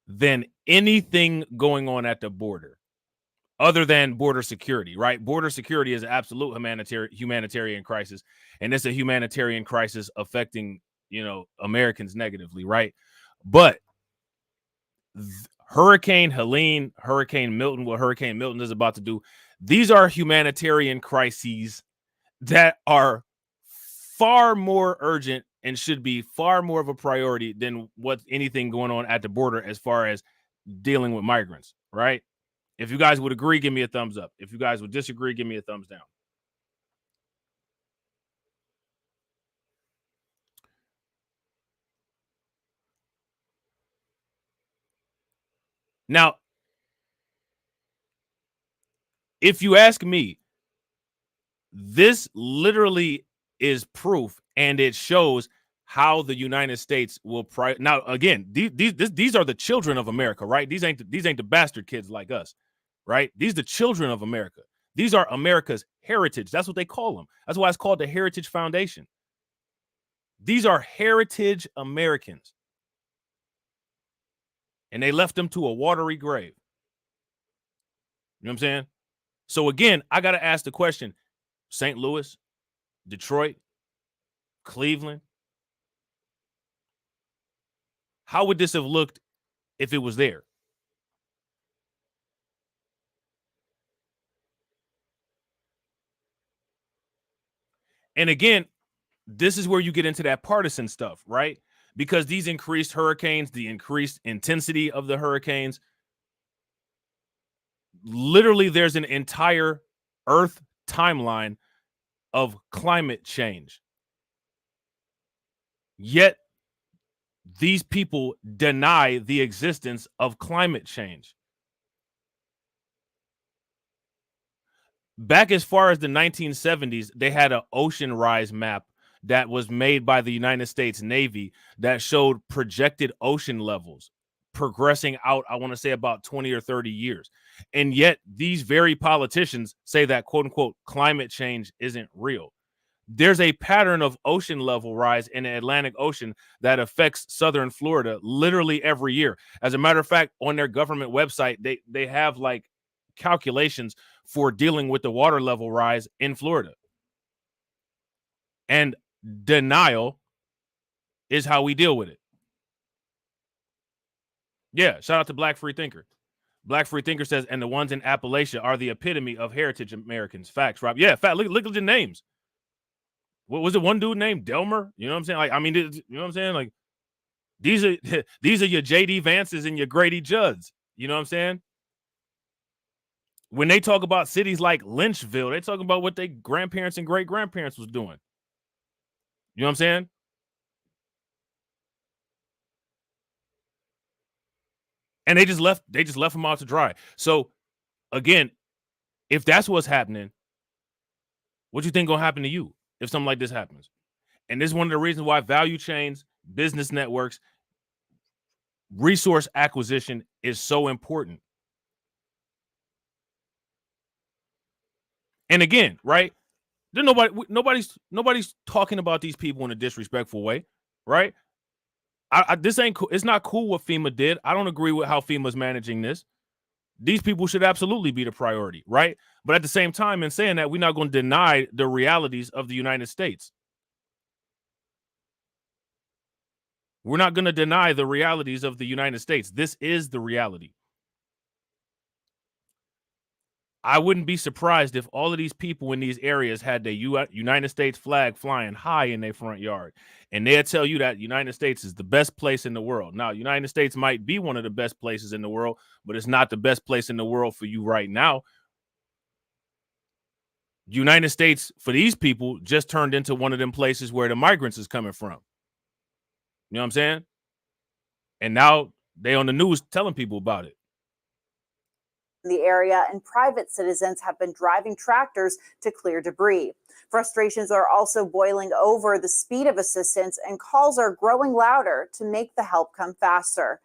than anything going on at the border, other than border security, right? Border security is an absolute humanitarian crisis, and it's a humanitarian crisis affecting Americans negatively, right? But Hurricane Helene, Hurricane Milton, what Hurricane Milton is about to do, these are humanitarian crises that are far more urgent and should be far more of a priority than what anything going on at the border as far as dealing with migrants, right? If you guys would agree, give me a thumbs up. If you guys would disagree, give me a thumbs down. Now, if you ask me, this literally is proof, and it shows how the United States will now again, these are the children of America, right? These ain't the bastard kids like us, right? These are the children of America. These are America's heritage. That's what they call them. That's why it's called the Heritage Foundation. These are heritage Americans. And they left them to a watery grave. You know what I'm saying? So again, I got to ask the question, St. Louis, Detroit, Cleveland, how would this have looked if it was there? And again, this is where you get into that partisan stuff, right? Because these increased hurricanes, the increased intensity of the hurricanes, literally there's an entire Earth timeline of climate change. Yet these people deny the existence of climate change. Back as far as the 1970s, they had an ocean rise map that was made by the United States Navy that showed projected ocean levels progressing out, I want to say about 20 or 30 years. And yet these very politicians say that quote unquote climate change isn't real. There's a pattern of ocean level rise in the Atlantic Ocean that affects southern Florida literally every year. As a matter of fact, on their government website, they have like calculations for dealing with the water level rise in Florida. And denial is how we deal with it. Yeah, shout out to Black Free Thinker. Black Free Thinker says, and the ones in Appalachia are the epitome of heritage Americans. Facts, Rob. Yeah, fact. Look at the names. What was it? One dude named Delmer? You know what I'm saying? Like, I mean, you know what I'm saying? Like, These are your J.D. Vances and your Grady Judds. You know what I'm saying? When they talk about cities like Lynchville, they talk about what their grandparents and great-grandparents was doing. You know what I'm saying? And they just left them out to dry. So again, if that's what's happening, what do you think gonna happen to you if something like this happens? And this is one of the reasons why value chains, business networks, resource acquisition is so important. And again, right? There's nobody's talking about these people in a disrespectful way, right? This ain't cool. It's not cool what FEMA did. I don't agree with how FEMA's managing this. These people should absolutely be the priority, right? But at the same time, in saying that, we're not going to deny the realities of the United States. We're not going to deny the realities of the United States. This is the reality. I wouldn't be surprised if all of these people in these areas had the United States flag flying high in their front yard. And they'll tell you that United States is the best place in the world. Now, United States might be one of the best places in the world, but it's not the best place in the world for you right now. United States, for these people, just turned into one of them places where the migrants is coming from. You know what I'm saying? And now they on the news telling people about it. The area, and private citizens have been driving tractors to clear debris. Frustrations are also boiling over the speed of assistance, and calls are growing louder to make the help come faster.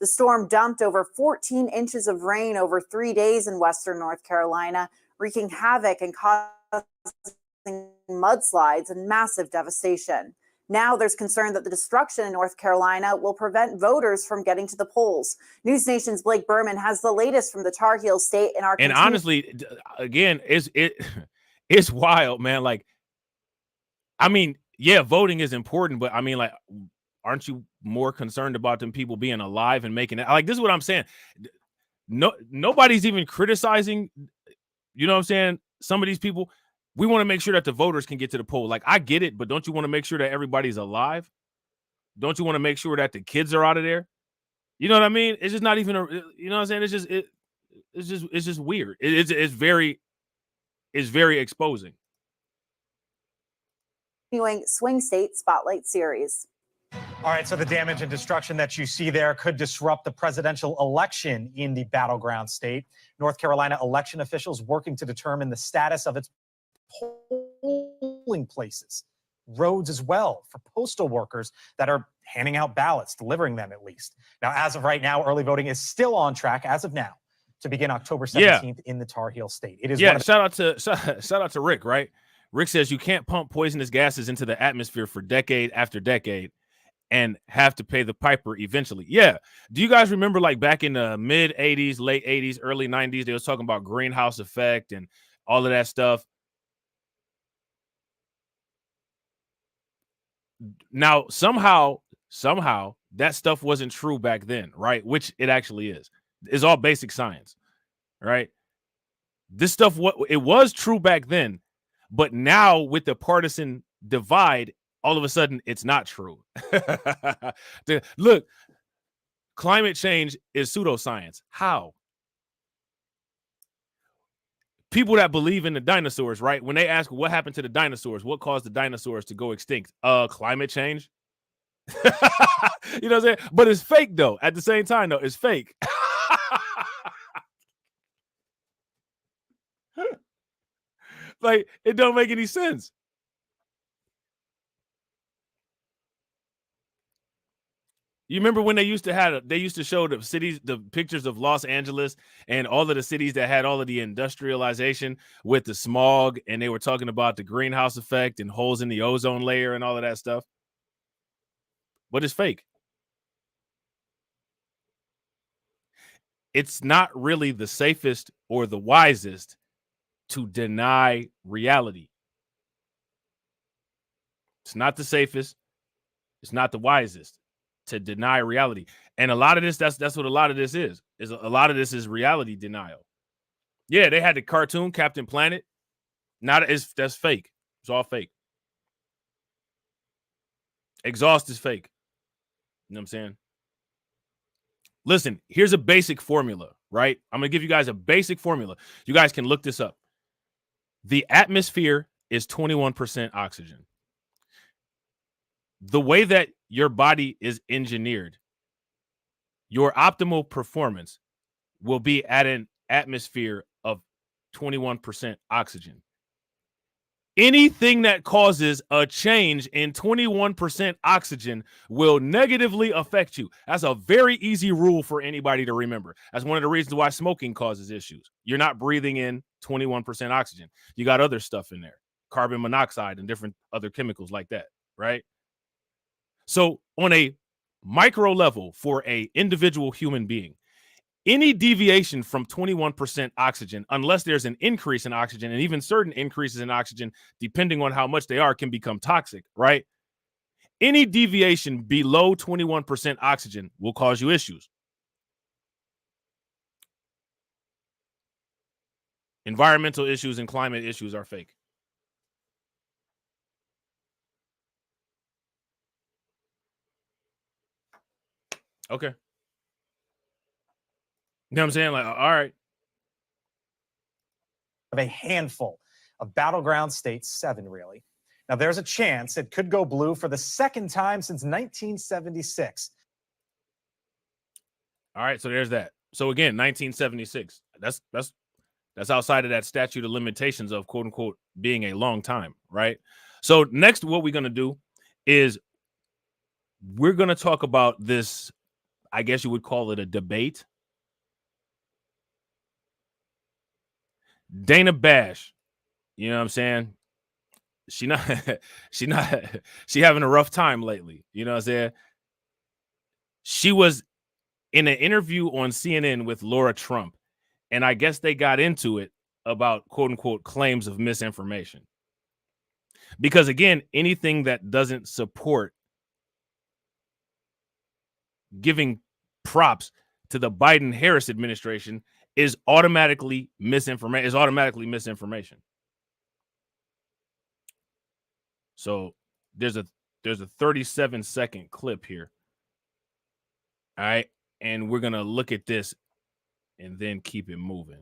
The storm dumped over 14 inches of rain over 3 days in western North Carolina, wreaking havoc and causing mudslides and massive devastation. Now there's concern that the destruction in North Carolina will prevent voters from getting to the polls. News Nation's Blake Berman has the latest from the Tar Heel state in our. And honestly, again, it's wild, man. Like, I mean, yeah, voting is important, but I mean, like, aren't you more concerned about them people being alive and making it? Like, this is what I'm saying. Nobody's even criticizing, you know what I'm saying, some of these people. We want to make sure that the voters can get to the poll. Like, I get it, but don't you want to make sure that everybody's alive? Don't you want to make sure that the kids are out of there? You know what I mean? It's just not even you know what I'm saying? It's just weird. It's very exposing. Continuing Swing State Spotlight Series. All right, so the damage and destruction that you see there could disrupt the presidential election in the battleground state. North Carolina election officials working to determine the status of its polling places, roads as well for postal workers that are handing out ballots, delivering them at least. Now, as of right now, early voting is still on track as of now to begin October 17th in the Tar Heel state. It is shout out to Rick, right? Rick says you can't pump poisonous gases into the atmosphere for decade after decade and have to pay the piper eventually. Yeah. Do you guys remember, like, back in the mid 80s, late 80s, early 90s, they was talking about greenhouse effect and all of that stuff? Now, somehow that stuff wasn't true back then, right? Which it actually is. It's all basic science, right? This stuff, it was true back then, but now with the partisan divide, all of a sudden it's not true. Look, climate change is pseudoscience. How? People that believe in the dinosaurs, right? When they ask what happened to the dinosaurs, what caused the dinosaurs to go extinct? Climate change. You know what I'm saying? But it's fake, though. At the same time, though, it's fake. Like, it don't make any sense. You remember when they used to show the cities, the pictures of Los Angeles and all of the cities that had all of the industrialization with the smog, and they were talking about the greenhouse effect and holes in the ozone layer and all of that stuff. But it's fake. It's not really the safest or the wisest to deny reality. It's not the safest. It's not the wisest to deny reality. And a lot of this, that's what a lot of this is a lot of this is reality denial. Yeah, they had the cartoon Captain Planet. That's fake. It's all fake. Exhaust is fake. You know what I'm saying? Listen, here's a basic formula, right? I'm going to give you guys a basic formula. You guys can look this up. The atmosphere is 21% oxygen. The way that your body is engineered, your optimal performance will be at an atmosphere of 21% oxygen. Anything that causes a change in 21% oxygen will negatively affect you. That's a very easy rule for anybody to remember. That's one of the reasons why smoking causes issues. You're not breathing in 21% oxygen. You got other stuff in there, carbon monoxide and different other chemicals like that, right? So on a micro level for an individual human being, any deviation from 21% oxygen, unless there's an increase in oxygen, and even certain increases in oxygen, depending on how much they are, can become toxic, right? Any deviation below 21% oxygen will cause you issues. Environmental issues and climate issues are fake. Okay. You know what I'm saying? Like, all right. Of a handful of battleground states, 7 really. Now, there's a chance it could go blue for the second time since 1976. All right, so there's that. So again, 1976. That's outside of that statute of limitations of quote unquote being a long time, right? So next, what we're gonna do is we're gonna talk about this. I guess you would call it a debate. Dana Bash, you know what I'm saying? She having a rough time lately. You know what I'm saying? She was in an interview on CNN with Laura Trump, and I guess they got into it about quote unquote claims of misinformation. Because again, anything that doesn't support giving props to the Biden-Harris administration is automatically misinformation. So there's a 37-second clip here. All right. And we're gonna look at this and then keep it moving.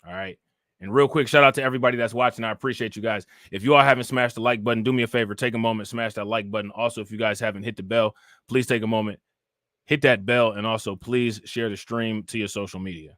All right. And real quick, shout out to everybody that's watching. I appreciate you guys. If you all haven't smashed the like button, do me a favor, take a moment, smash that like button. Also, if you guys haven't hit the bell, please take a moment, hit that bell, and also please share the stream to your social media.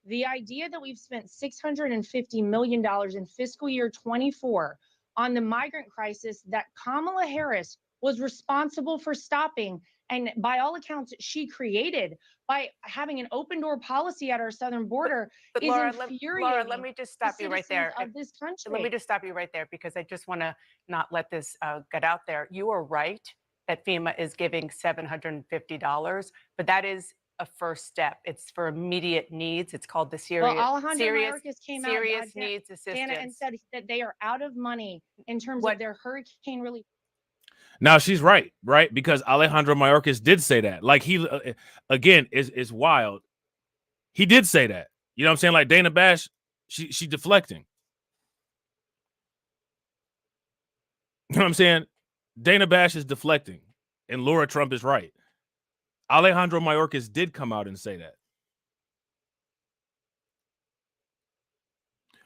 The idea that we've spent $650 million in fiscal year 24 on the migrant crisis that Kamala Harris was responsible for stopping, and by all accounts, she created by having an open door policy at our southern border, but is Laura, infuriating. let me just stop you right there. Of this country. Let me just stop you right there because I just want to not let this get out there. You are right that FEMA is giving $750, but that is a first step. It's for immediate needs. It's called the serious needs assistance. Dana, and said that they are out of money in terms of their hurricane relief. Now she's right? Because Alejandro Mayorkas did say that. Like he, again, is wild. He did say that. You know what I'm saying? Like Dana Bash, she deflecting. You know what I'm saying? Dana Bash is deflecting, and Laura Trump is right. Alejandro Mayorkas did come out and say that.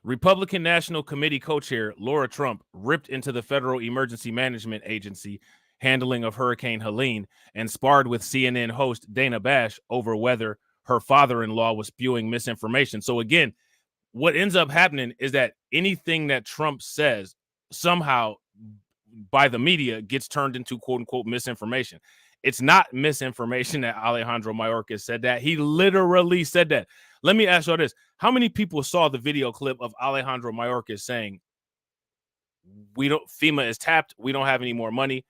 Republican National Committee co-chair Laura Trump ripped into the Federal Emergency Management Agency handling of Hurricane Helene and sparred with CNN host Dana Bash over whether her father-in-law was spewing misinformation. So again, what ends up happening is that anything that Trump says somehow by the media gets turned into quote unquote misinformation. It's not misinformation that Alejandro Mayorkas said that. He literally said that. Let me ask you this. How many people saw the video clip of Alejandro Mayorkas saying, FEMA is tapped, we don't have any more money,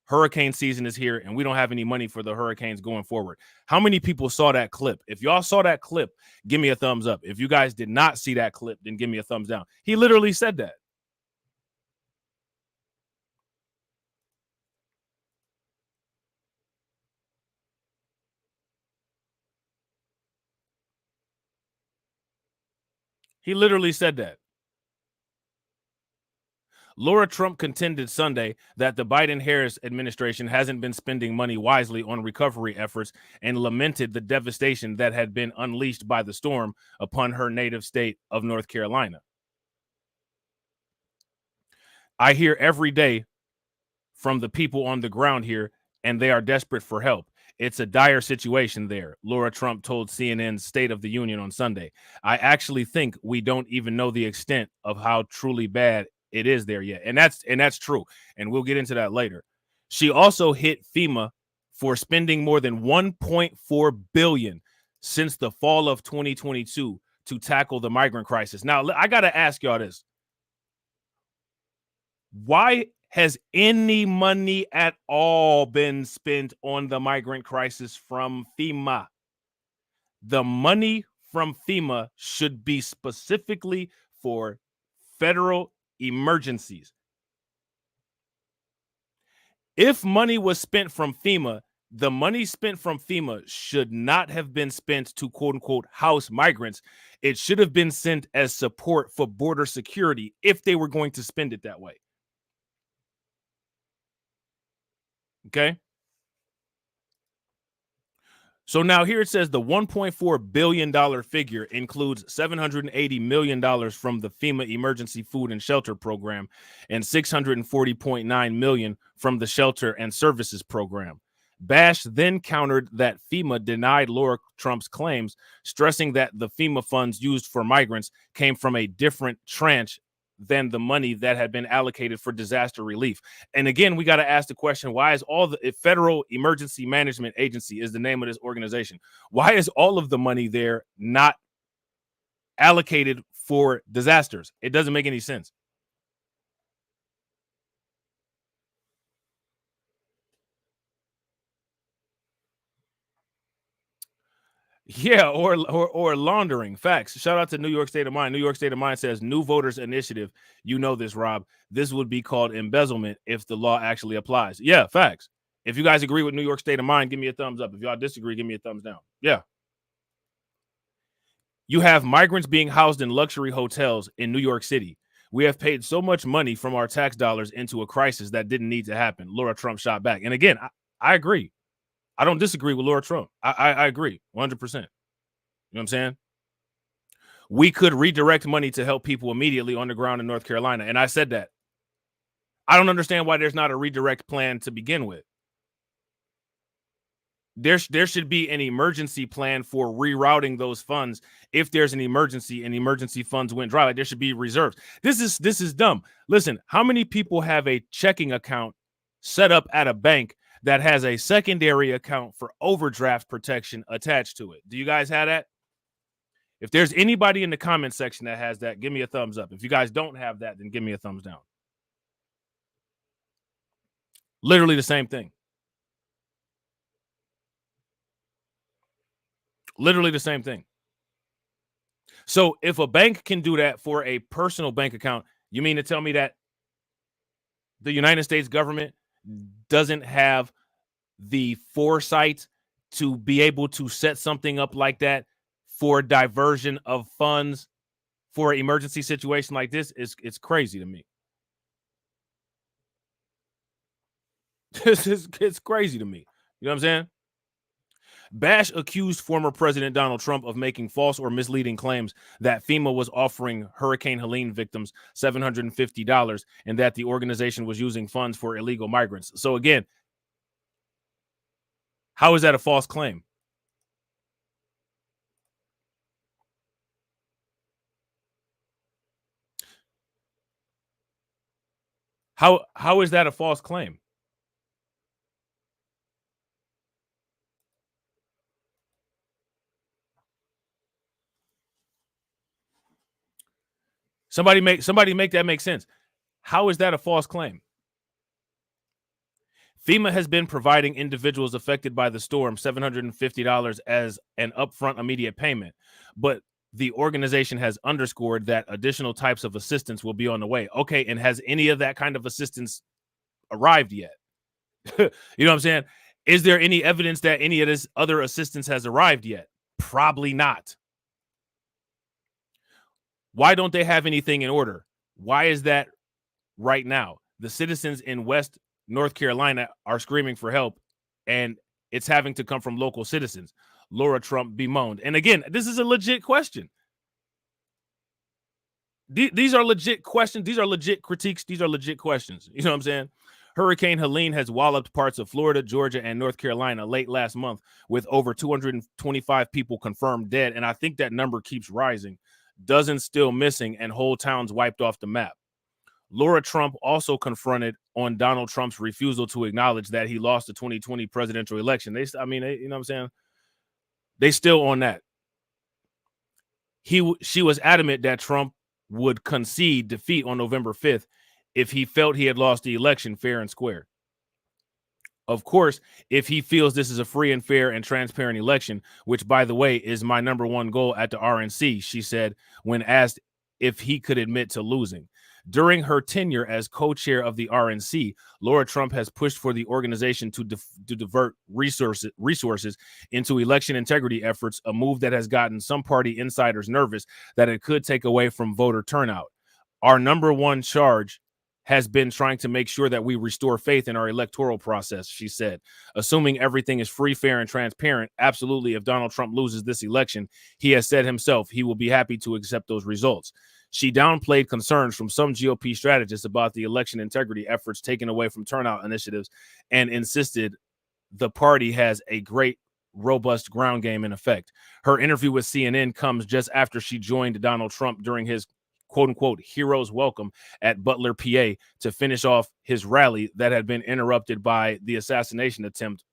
hurricane season is here, and we don't have any money for the hurricanes going forward? How many people saw that clip? If y'all saw that clip, give me a thumbs up. If you guys did not see that clip, then give me a thumbs down. He literally said that. He literally said that. Laura Trump contended Sunday that the Biden-Harris administration hasn't been spending money wisely on recovery efforts and lamented the devastation that had been unleashed by the storm upon her native state of North Carolina. I hear every day from the people on the ground here, and they are desperate for help. It's a dire situation there, Laura Trump told CNN's State of the Union on Sunday. I actually think we don't even know the extent of how truly bad it is there yet. And that's true. And we'll get into that later. She also hit FEMA for spending more than $1.4 billion since the fall of 2022 to tackle the migrant crisis. Now, I got to ask y'all this. Why has any money at all been spent on the migrant crisis from FEMA? The money from FEMA should be specifically for federal emergencies. If money was spent from FEMA, the money spent from FEMA should not have been spent to quote unquote house migrants. It should have been sent as support for border security if they were going to spend it that way. Okay. So now here it says the $1.4 billion figure includes $780 million from the FEMA Emergency Food and Shelter Program and $640.9 million from the Shelter and Services Program. Bash then countered that FEMA denied Laura Trump's claims, stressing that the FEMA funds used for migrants came from a different tranche than the money that had been allocated for disaster relief. And again, we got to ask the question, why is all the Federal Emergency Management Agency is the name of this organization? Why is all of the money there not allocated for disasters? It doesn't make any sense. Yeah, or laundering. Facts. Shout out to New York State of Mind. New York State of Mind says new voters initiative. You know this, Rob. This would be called embezzlement if the law actually applies. Yeah, facts. If you guys agree with New York State of Mind, give me a thumbs up. If y'all disagree, give me a thumbs down. Yeah. You have migrants being housed in luxury hotels in New York City. We have paid so much money from our tax dollars into a crisis that didn't need to happen. Laura Trump shot back. And again, I agree. I don't disagree with Laura Trump. I agree 100%. You know what I'm saying? We could redirect money to help people immediately on the ground in North Carolina. And I said that. I don't understand why there's not a redirect plan to begin with. There should be an emergency plan for rerouting those funds. If there's an emergency and emergency funds went dry, like there should be reserves. This is dumb. Listen, how many people have a checking account set up at a bank that has a secondary account for overdraft protection attached to it? Do you guys have that? If there's anybody in the comment section that has that, give me a thumbs up. If you guys don't have that, then give me a thumbs down. Literally the same thing. Literally the same thing. So if a bank can do that for a personal bank account, you mean to tell me that the United States government doesn't have the foresight to be able to set something up like that for diversion of funds for an emergency situation like this? It's crazy to me. It's crazy to me. You know what I'm saying? Bash accused former President Donald Trump of making false or misleading claims that FEMA was offering Hurricane Helene victims $750 and that the organization was using funds for illegal migrants. So again, how is that a false claim? How is that a false claim? Somebody make that make sense. How is that a false claim? FEMA has been providing individuals affected by the storm $750 as an upfront immediate payment, but the organization has underscored that additional types of assistance will be on the way. Okay, and has any of that kind of assistance arrived yet? You know what I'm saying? Is there any evidence that any of this other assistance has arrived yet? Probably not. Why don't they have anything in order? Why is that right now. The citizens in West North Carolina are screaming for help, and it's having to come from local citizens. Laura Trump bemoaned. And again, this is a legit question. These are legit questions. These are legit critiques. These are legit questions. You know what I'm saying? Hurricane Helene has walloped parts of Florida, Georgia, and North Carolina late last month, with over 225 people confirmed dead. And I think that number keeps rising. Dozens still missing, and whole towns wiped off the map. Laura Trump also confronted on Donald Trump's refusal to acknowledge that he lost the 2020 presidential election. You know what I'm saying? They still on that. She was adamant that Trump would concede defeat on November 5th if he felt he had lost the election fair and square. Of course, if he feels this is a free and fair and transparent election, which, by the way, is my number one goal at the RNC, she said when asked if he could admit to losing. During her tenure as co-chair of the RNC, Laura Trump has pushed for the organization to divert resources into election integrity efforts, a move that has gotten some party insiders nervous that it could take away from voter turnout. Our number one charge has been trying to make sure that we restore faith in our electoral process, she said. Assuming everything is free, fair, and transparent, absolutely, if Donald Trump loses this election, he has said himself he will be happy to accept those results. She downplayed concerns from some GOP strategists about the election integrity efforts taken away from turnout initiatives and insisted the party has a great, robust ground game in effect. Her interview with CNN comes just after she joined Donald Trump during his quote-unquote hero's welcome at Butler, PA, to finish off his rally that had been interrupted by the assassination attempt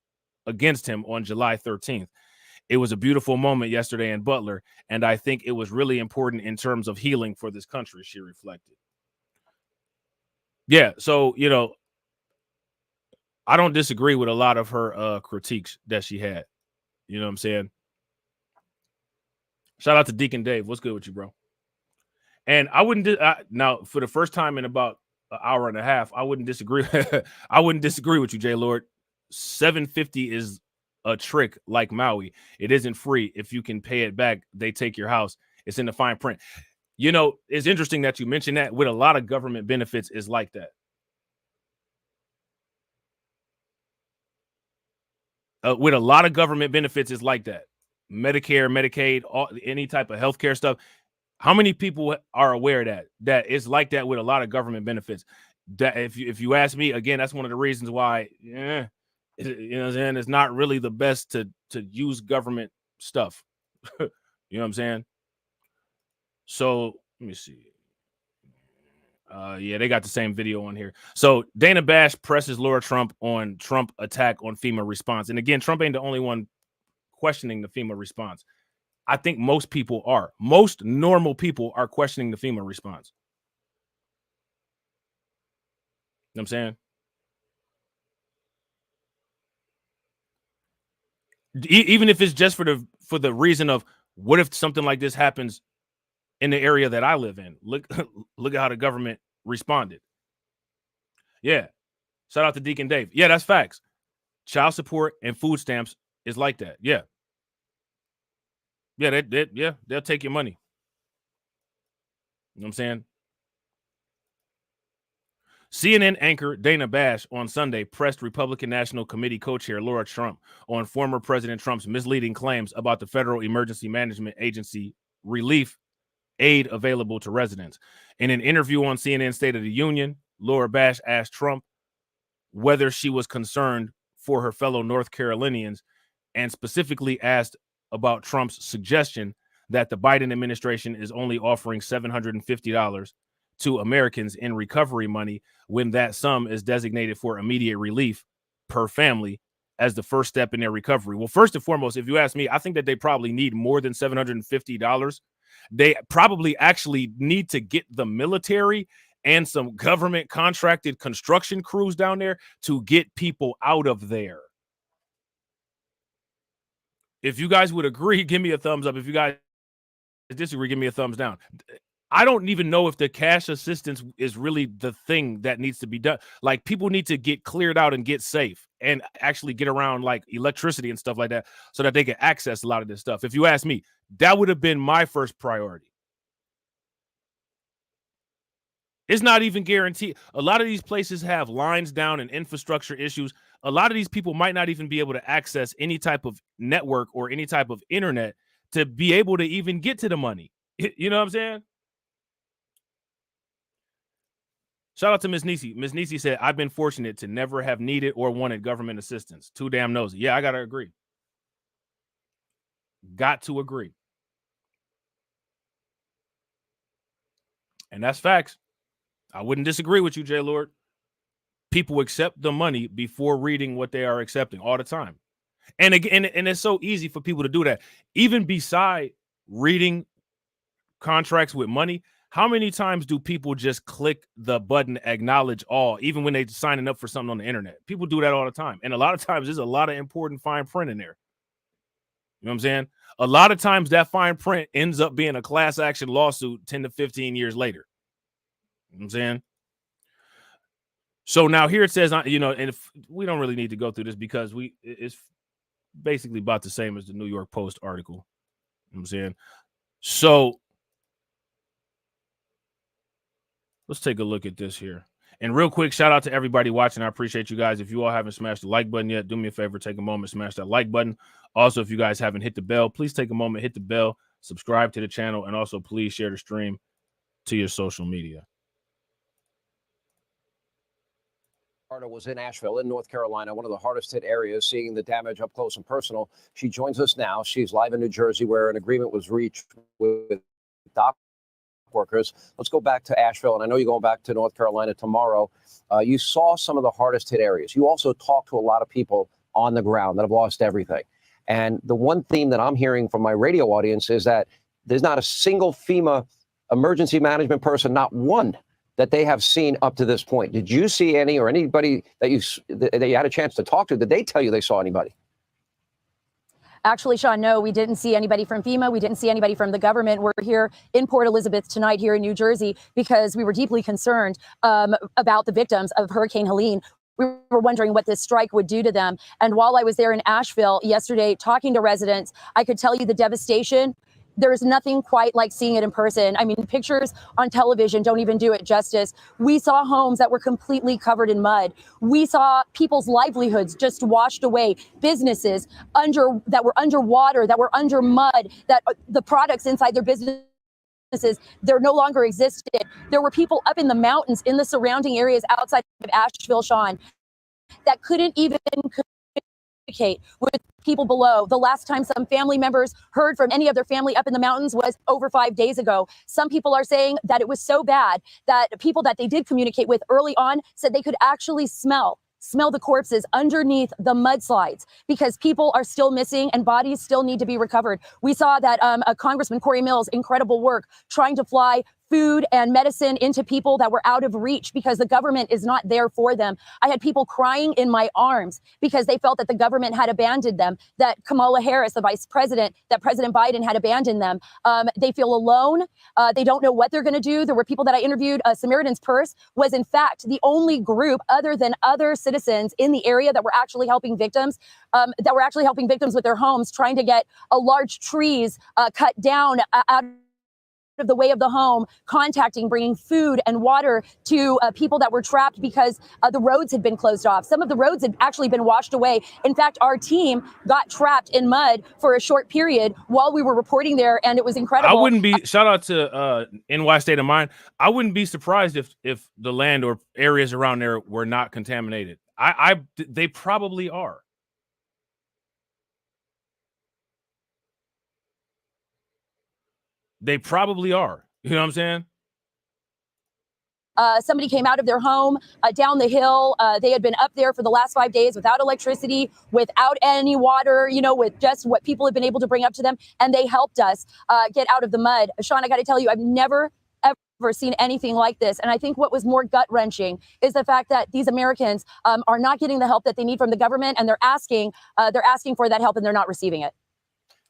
against him on July 13th. It was a beautiful moment yesterday in Butler, and I think it was really important in terms of healing for this country, she reflected. Yeah, so, you know, I don't disagree with a lot of her critiques that she had. You know what I'm saying? Shout out to Deacon Dave. What's good with you, bro? And I wouldn't now for the first time in about an hour and a half, I wouldn't disagree. I wouldn't disagree with you, J Lord. $750 is a trick like Maui. It isn't free. If you can pay it back, they take your house. It's in the fine print. You know, it's interesting that you mentioned that. With a lot of government benefits is like that. With a lot of government benefits is like that. Medicare, Medicaid, any type of healthcare stuff. How many people are aware that it's like that with a lot of government benefits? That if you ask me, again, that's one of the reasons why, you know what I'm saying, it's not really the best to use government stuff. You know what I'm saying? So let me see. Yeah, they got the same video on here. So Dana Bash presses Laura Trump on Trump attack on FEMA response. And again, Trump ain't the only one questioning the FEMA response. I think most people are. Most normal people are questioning the FEMA response. You know what I'm saying? Even if it's just for the reason of what if something like this happens in the area that I live in? Look at how the government responded. Yeah. Shout out to Deacon Dave. Yeah, that's facts. Child support and food stamps is like that. Yeah. Yeah, they'll take your money. You know what I'm saying? CNN anchor Dana Bash on Sunday pressed Republican National Committee co-chair Laura Trump on former President Trump's misleading claims about the Federal Emergency Management Agency relief aid available to residents. In an interview on CNN State of the Union, Laura Bash asked Trump whether she was concerned for her fellow North Carolinians and specifically asked about Trump's suggestion that the Biden administration is only offering $750 to Americans in recovery money when that sum is designated for immediate relief per family as the first step in their recovery. Well, first and foremost, if you ask me, I think that they probably need more than $750. They probably actually need to get the military and some government contracted construction crews down there to get people out of there. If you guys would agree, give me a thumbs up. If you guys disagree, give me a thumbs down. I don't even know if the cash assistance is really the thing that needs to be done. Like, people need to get cleared out and get safe and actually get around like electricity and stuff like that so that they can access a lot of this stuff. If you ask me, that would have been my first priority. It's not even guaranteed. A lot of these places have lines down and infrastructure issues. A lot of these people might not even be able to access any type of network or any type of internet to be able to even get to the money. You know what I'm saying? Shout out to Miss Nisi. Miss Nisi said, I've been fortunate to never have needed or wanted government assistance. Too damn nosy. Yeah, I got to agree. Got to agree. And that's facts. I wouldn't disagree with you, J Lord. People accept the money before reading what they are accepting all the time. And again, and it's so easy for people to do that. Even beside reading contracts with money, how many times do people just click the button acknowledge all, even when they're signing up for something on the internet? People do that all the time. And a lot of times there's a lot of important fine print in there. You know what I'm saying? A lot of times that fine print ends up being a class action lawsuit 10 to 15 years later. You know what I'm saying? So now here it says, and if we don't really need to go through this because it's basically about the same as the New York Post article. You know what I'm saying? So let's take a look at this here. And real quick, shout out to everybody watching. I appreciate you guys. If you all haven't smashed the like button yet, do me a favor, take a moment, smash that like button. Also, if you guys haven't hit the bell, please take a moment, hit the bell, subscribe to the channel, and also please share the stream to your social media. Was in Asheville in North Carolina, one of the hardest hit areas, seeing the damage up close and personal. She joins us now. She's live in New Jersey, where an agreement was reached with dock workers. Let's go back to Asheville, and I know you're going back to North Carolina tomorrow. You saw some of the hardest hit areas. You also talked to a lot of people on the ground that have lost everything. And the one theme that I'm hearing from my radio audience is that there's not a single FEMA emergency management person, not one, that they have seen up to this point. Did you see any, or anybody that you had a chance to talk to? Did they tell you they saw anybody? Actually, Sean, no, we didn't see anybody from FEMA. We didn't see anybody from the government. We're here in Port Elizabeth tonight here in New Jersey because we were deeply concerned about the victims of Hurricane Helene. We were wondering what this strike would do to them. And while I was there in Asheville yesterday talking to residents, I could tell you the devastation. There is nothing quite like seeing it in person. I mean, pictures on television don't even do it justice. We saw homes that were completely covered in mud. We saw people's livelihoods just washed away, businesses that were underwater, that were under mud, that the products inside their businesses, they're no longer existed. There were people up in the mountains in the surrounding areas outside of Asheville, Sean, that couldn't even communicate with people below. The last time some family members heard from any of their family up in the mountains was over 5 days ago. Some people are saying that it was so bad that people that they did communicate with early on said they could actually smell the corpses underneath the mudslides because people are still missing and bodies still need to be recovered. We saw that Congressman Corey Mills, incredible work trying to fly food and medicine into people that were out of reach because the government is not there for them. I had people crying in my arms because they felt that the government had abandoned them, that Kamala Harris, the vice president, that President Biden had abandoned them. They feel alone. They don't know what they're going to do. There were people that I interviewed. Samaritan's Purse was, in fact, the only group other than other citizens in the area that were actually helping victims, with their homes, trying to get large trees cut down out of the way of the home, bringing food and water to people that were trapped because the roads had been closed off. Some of the roads had actually been washed away. In fact, our team got trapped in mud for a short period while we were reporting there, and it was incredible. I wouldn't be, shout out to NY State of Mind, I wouldn't be surprised if the land or areas around there were not contaminated. They probably are. They probably are. You know what I'm saying? Somebody came out of their home down the hill. They had been up there for the last 5 days without electricity, without any water, with just what people had been able to bring up to them. And they helped us get out of the mud. Sean, I got to tell you, I've never, ever seen anything like this. And I think what was more gut wrenching is the fact that these Americans are not getting the help that they need from the government. And they're asking for that help and they're not receiving it.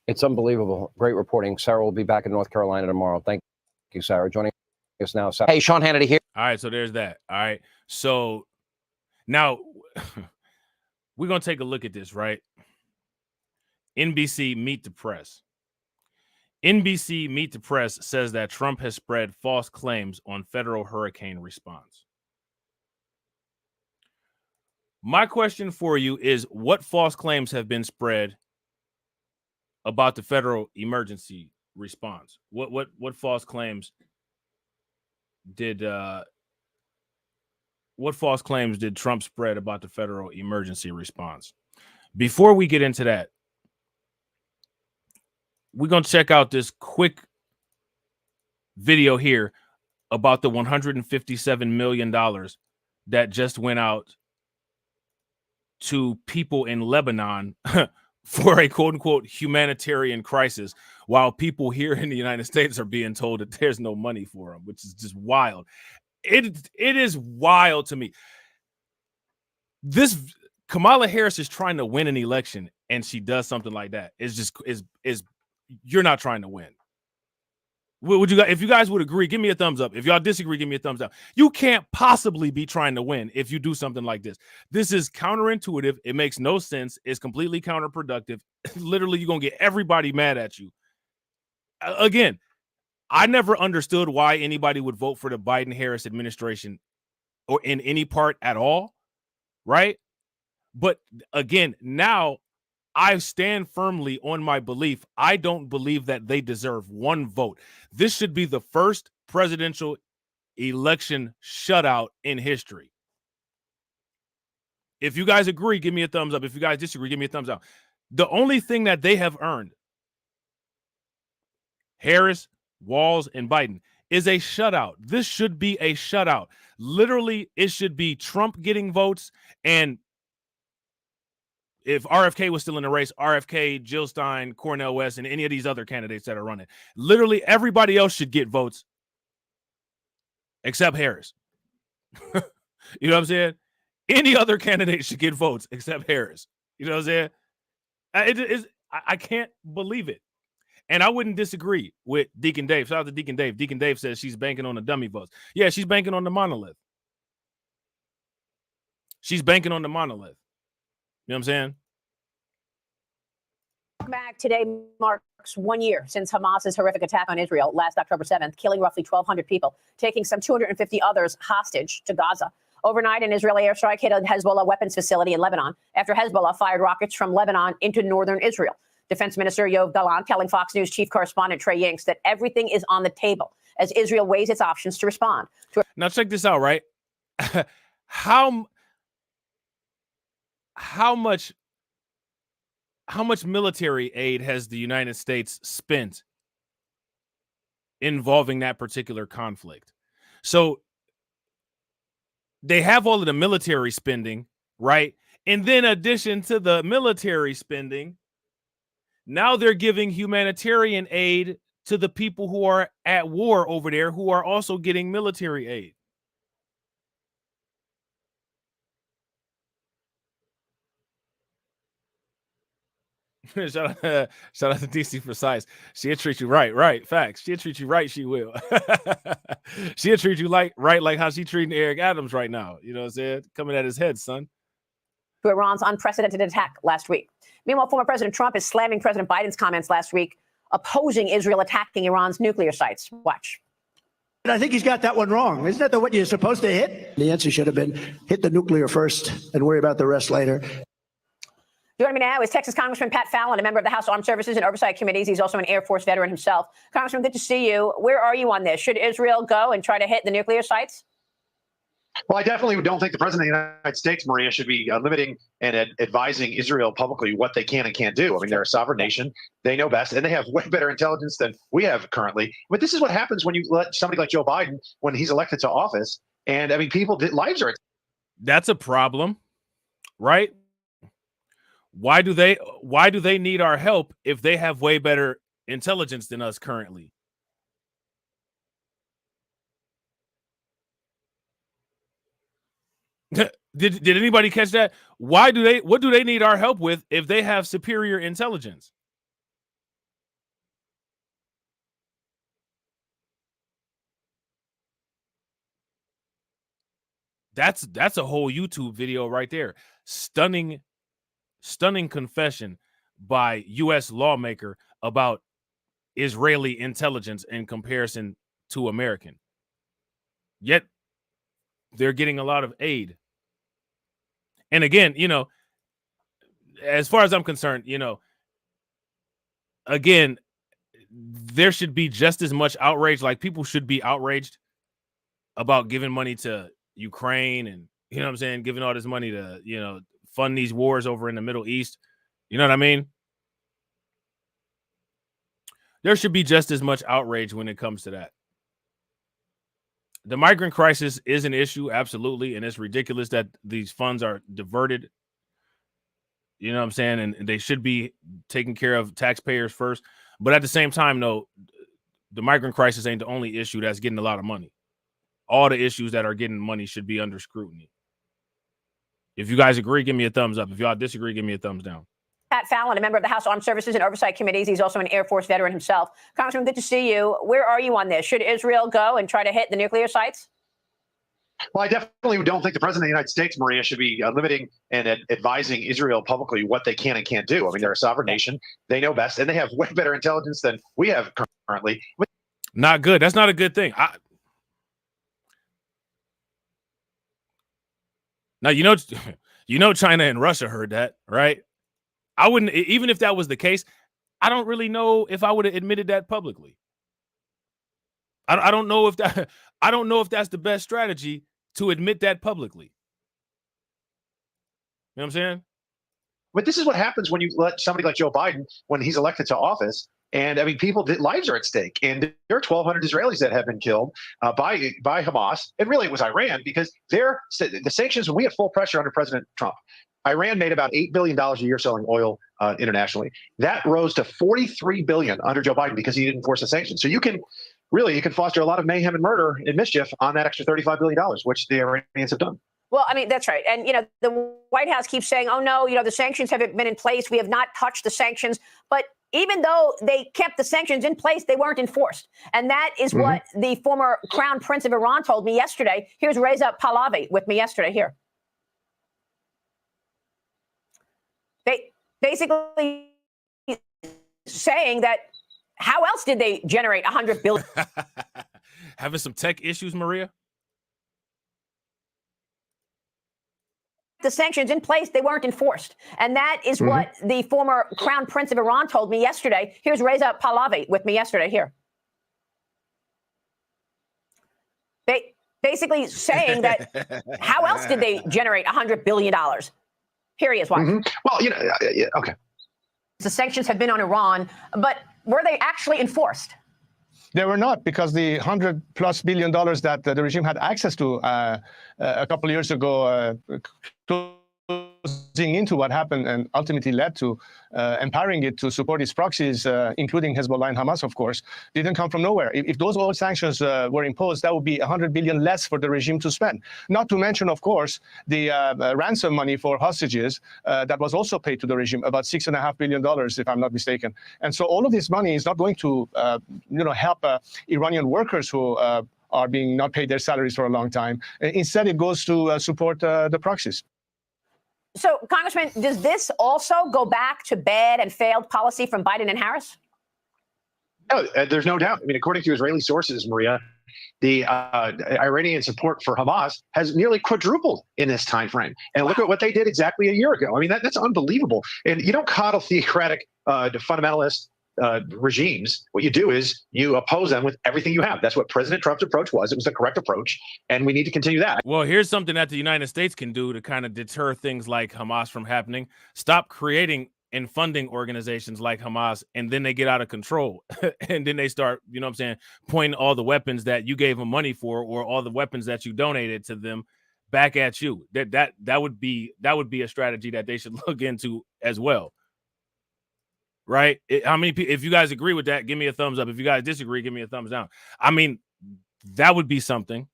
It's unbelievable. Great reporting. Sarah will be back in North Carolina tomorrow. Thank you, Sarah. Joining us now. Hey, Sean Hannity here. All right, so there's that. All right. So now we're going to take a look at this, right? NBC Meet the Press. NBC Meet the Press says that Trump has spread false claims on federal hurricane response. My question for you is, what false claims have been spread about the federal emergency response? What false claims did Trump spread about the federal emergency response? Before we get into that, we're going to check out this quick video here about the $157 million that just went out to people in Lebanon for a quote unquote humanitarian crisis, while people here in the United States are being told that there's no money for them, which is just wild. It is wild to me. This Kamala Harris is trying to win an election, and she does something like that. It's just you're not trying to win. Would you guys, if you guys would agree, give me a thumbs up. If y'all disagree, give me a thumbs down. You can't possibly be trying to win if you do something like this. This is counterintuitive. It makes no sense. It's completely counterproductive. Literally, you're going to get everybody mad at you. Again, I never understood why anybody would vote for the Biden-Harris administration or in any part at all, right? But again, now I stand firmly on my belief. I don't believe that they deserve one vote. This should be the first presidential election shutout in history. If you guys agree, give me a thumbs up. If you guys disagree, give me a thumbs down. The only thing that they have earned, Harris, Walz, and Biden, is a shutout. This should be a shutout. Literally, it should be Trump getting votes, and if RFK was still in the race, RFK, Jill Stein, Cornel West, and any of these other candidates that are running, literally everybody else should get votes except Harris. You know what I'm saying? Any other candidate should get votes except Harris. You know what I'm saying? I can't believe it. And I wouldn't disagree with Deacon Dave. Shout out to Deacon Dave. Deacon Dave says she's banking on the dummy votes. Yeah, she's banking on the monolith. She's banking on the monolith. You know what I'm saying? Back today marks 1 year since Hamas's horrific attack on Israel last October 7th, killing roughly 1,200 people, taking some 250 others hostage to Gaza. Overnight, an Israeli airstrike hit a Hezbollah weapons facility in Lebanon after Hezbollah fired rockets from Lebanon into northern Israel. Defense Minister Yoav Gallant telling Fox News chief correspondent Trey Yingst that everything is on the table as Israel weighs its options to respond. Now check this out, right? How much military aid has the United States spent involving that particular conflict? So they have all of the military spending, right? And then in addition to the military spending, now they're giving humanitarian aid to the people who are at war over there, who are also getting military aid. Shout out to DC Precise. She'll treat you right. Facts. She'll treat you right. She will. She'll treat you right like how she treating Eric Adams right now. You know what I'm saying? Coming at his head, son. To Iran's unprecedented attack last week. Meanwhile, former President Trump is slamming President Biden's comments last week, opposing Israel attacking Iran's nuclear sites. Watch. I think he's got that one wrong. Isn't that what you're supposed to hit? The answer should have been hit the nuclear first and worry about the rest later. Joining me now is Texas Congressman Pat Fallon, a member of the House Armed Services and Oversight Committees. He's also an Air Force veteran himself. Congressman, good to see you. Where are you on this? Should Israel go and try to hit the nuclear sites? Well, I definitely don't think the president of the United States, Maria, should be limiting and advising Israel publicly what they can and can't do. I mean, they're a sovereign nation. They know best, and they have way better intelligence than we have currently. But this is what happens when you let somebody like Joe Biden, when he's elected to office, and I mean, lives are. That's a problem, right? Why do they need our help if they have way better intelligence than us currently? Did anybody catch that? What do they need our help with if they have superior intelligence? That's a whole YouTube video right there. Stunning confession by U.S. lawmaker about Israeli intelligence in comparison to American. Yet they're getting a lot of aid. And again, as far as I'm concerned, again, there should be just as much outrage. Like, people should be outraged about giving money to Ukraine and, what I'm saying, giving all this money to, fund these wars over in the Middle East. You know what I mean? There should be just as much outrage when it comes to that. The migrant crisis is an issue, absolutely, and it's ridiculous that these funds are diverted. You know what I'm saying? And they should be taking care of taxpayers first. But at the same time, though, the migrant crisis ain't the only issue that's getting a lot of money. All the issues that are getting money should be under scrutiny. If you guys agree, give me a thumbs up. If y'all disagree, give me a thumbs down. Pat Fallon, a member of the House Armed Services and Oversight Committees. He's also an Air Force veteran himself. Congressman, good to see you. Where are you on this? Should Israel go and try to hit the nuclear sites? Well, I definitely don't think the president of the United States, Maria, should be limiting and advising Israel publicly what they can and can't do. I mean, they're a sovereign nation. They know best, and they have way better intelligence than we have currently. Not good. That's not a good thing. Now, China and Russia heard that, right? I wouldn't, even if that was the case, I don't really know if I would have admitted that publicly. I don't know if that's the best strategy to admit that publicly. You know what I'm saying? But this is what happens when you let somebody like Joe Biden, when he's elected to office, and I mean, lives are at stake, and there are 1,200 Israelis that have been killed by Hamas, and really it was Iran, because the sanctions, when we had full pressure under President Trump, Iran made about $8 billion a year selling oil internationally. That rose to $43 billion under Joe Biden because he didn't enforce the sanctions. So you can foster a lot of mayhem and murder and mischief on that extra $35 billion, which the Iranians have done. Well, I mean, that's right. And, the White House keeps saying, oh, no, the sanctions haven't been in place. We have not touched the sanctions. But even though they kept the sanctions in place, they weren't enforced. And that is what the former Crown Prince of Iran told me yesterday. Here's Reza Pahlavi with me yesterday here. Basically saying that how else did they generate $100 billion? Having some tech issues, Maria? The sanctions in place, they weren't enforced. And that is what the former Crown Prince of Iran told me yesterday. Here's Reza Pahlavi with me yesterday here. Basically saying that how else did they generate $100 billion? Here he is. Watch. Well, okay. The sanctions have been on Iran, but were they actually enforced? They were not, because the $100+ billion that the regime had access to a couple of years ago, closing into what happened and ultimately led to empowering it to support its proxies, including Hezbollah and Hamas, of course, didn't come from nowhere. If those oil sanctions were imposed, that would be $100 billion less for the regime to spend. Not to mention, of course, the ransom money for hostages that was also paid to the regime, about $6.5 billion, if I'm not mistaken. And so all of this money is not going to, help Iranian workers who are being not paid their salaries for a long time. Instead, it goes to support the proxies. So, Congressman, does this also go back to bad and failed policy from Biden and Harris? No, there's no doubt. I mean, according to Israeli sources, Maria, the Iranian support for Hamas has nearly quadrupled in this time frame. And look at what they did exactly a year ago. I mean, that's unbelievable. And you don't coddle theocratic fundamentalist regimes. What you do is you oppose them with everything you have. That's what President Trump's approach was. It was the correct approach, and we need to continue that. Well, here's something that the United States can do to kind of deter things like Hamas from happening. Stop creating and funding organizations like Hamas, and then they get out of control. And then they start, pointing all the weapons that you gave them money for, or all the weapons that you donated to them back at you. That would be a strategy that they should look into as well. Right? How many people, if you guys agree with that, give me a thumbs up. If you guys disagree, give me a thumbs down. I mean, that would be something,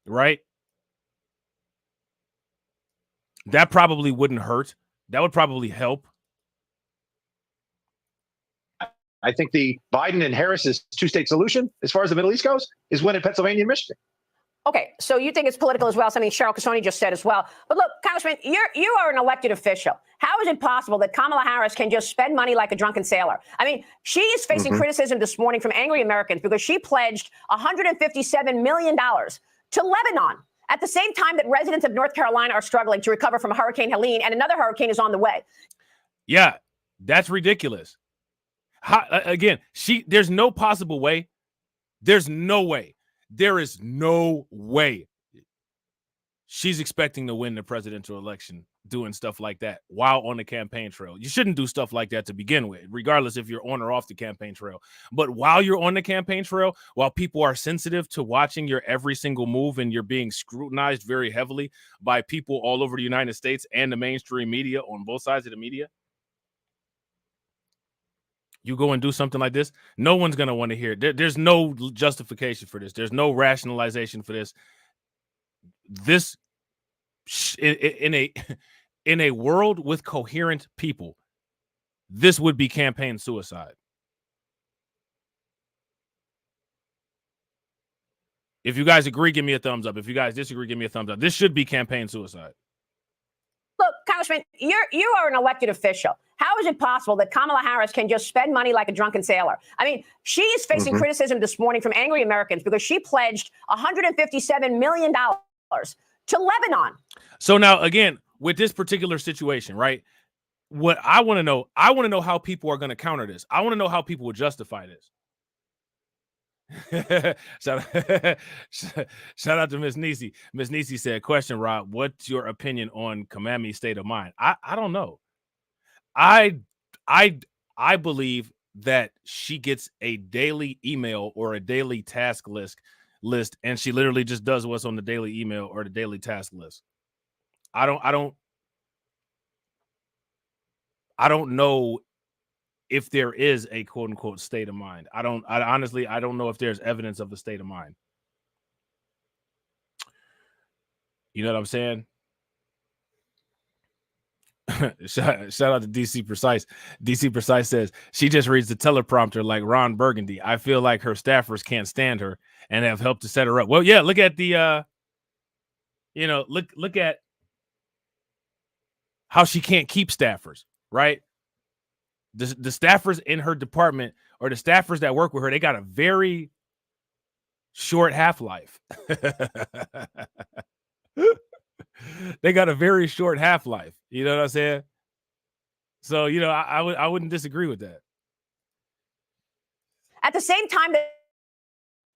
right? That probably wouldn't hurt. That would probably help. I think the Biden and Harris's two-state solution, as far as the Middle East goes, is win in Pennsylvania and Michigan. Okay, so you think it's political as well, something Cheryl Casoni just said as well. But look, Congressman, you are an elected official. How is it possible that Kamala Harris can just spend money like a drunken sailor? I mean, she is facing criticism this morning from angry Americans because she pledged $157 million to Lebanon at the same time that residents of North Carolina are struggling to recover from Hurricane Helene, and another hurricane is on the way. Yeah, that's ridiculous. Again, there's no possible way. There's no way. There is no way she's expecting to win the presidential election doing stuff like that while on the campaign trail. You shouldn't do stuff like that to begin with, regardless if you're on or off the campaign trail. But while you're on the campaign trail, while people are sensitive to watching your every single move and you're being scrutinized very heavily by people all over the United States and the mainstream media on both sides of the media, you go and do something like this, no one's going to want to hear it. There's no justification for this. There's no rationalization for this. This in a world with coherent people, this would be campaign suicide. If you guys agree, give me a thumbs up. If you guys disagree, give me a thumbs up. This should be campaign suicide. Look, Congressman, you are an elected official. How is it possible that Kamala Harris can just spend money like a drunken sailor? I mean, she is facing criticism this morning from angry Americans because she pledged $157 million to Lebanon. So now, again, with this particular situation, right, what I want to know how people are going to counter this. I want to know how people would justify this. Shout out to Miss Nisi. Miss Nisi said, question, Rob, what's your opinion on Kamami's state of mind? I don't know. I believe that she gets a daily email or a daily task list, and she literally just does what's on the daily email or the daily task list. I don't know if there is a quote unquote state of mind. I honestly don't know if there's evidence of a state of mind. You know what I'm saying? Shout out to DC Precise. DC Precise says she just reads the teleprompter like Ron Burgundy. I feel like her staffers can't stand her and have helped to set her up. Well, yeah, look at the look at how she can't keep staffers, right? The staffers in her department or the staffers that work with her, they got a very short half-life. They got a very short half-life. You know what I'm saying? So, I wouldn't disagree with that. At the same time that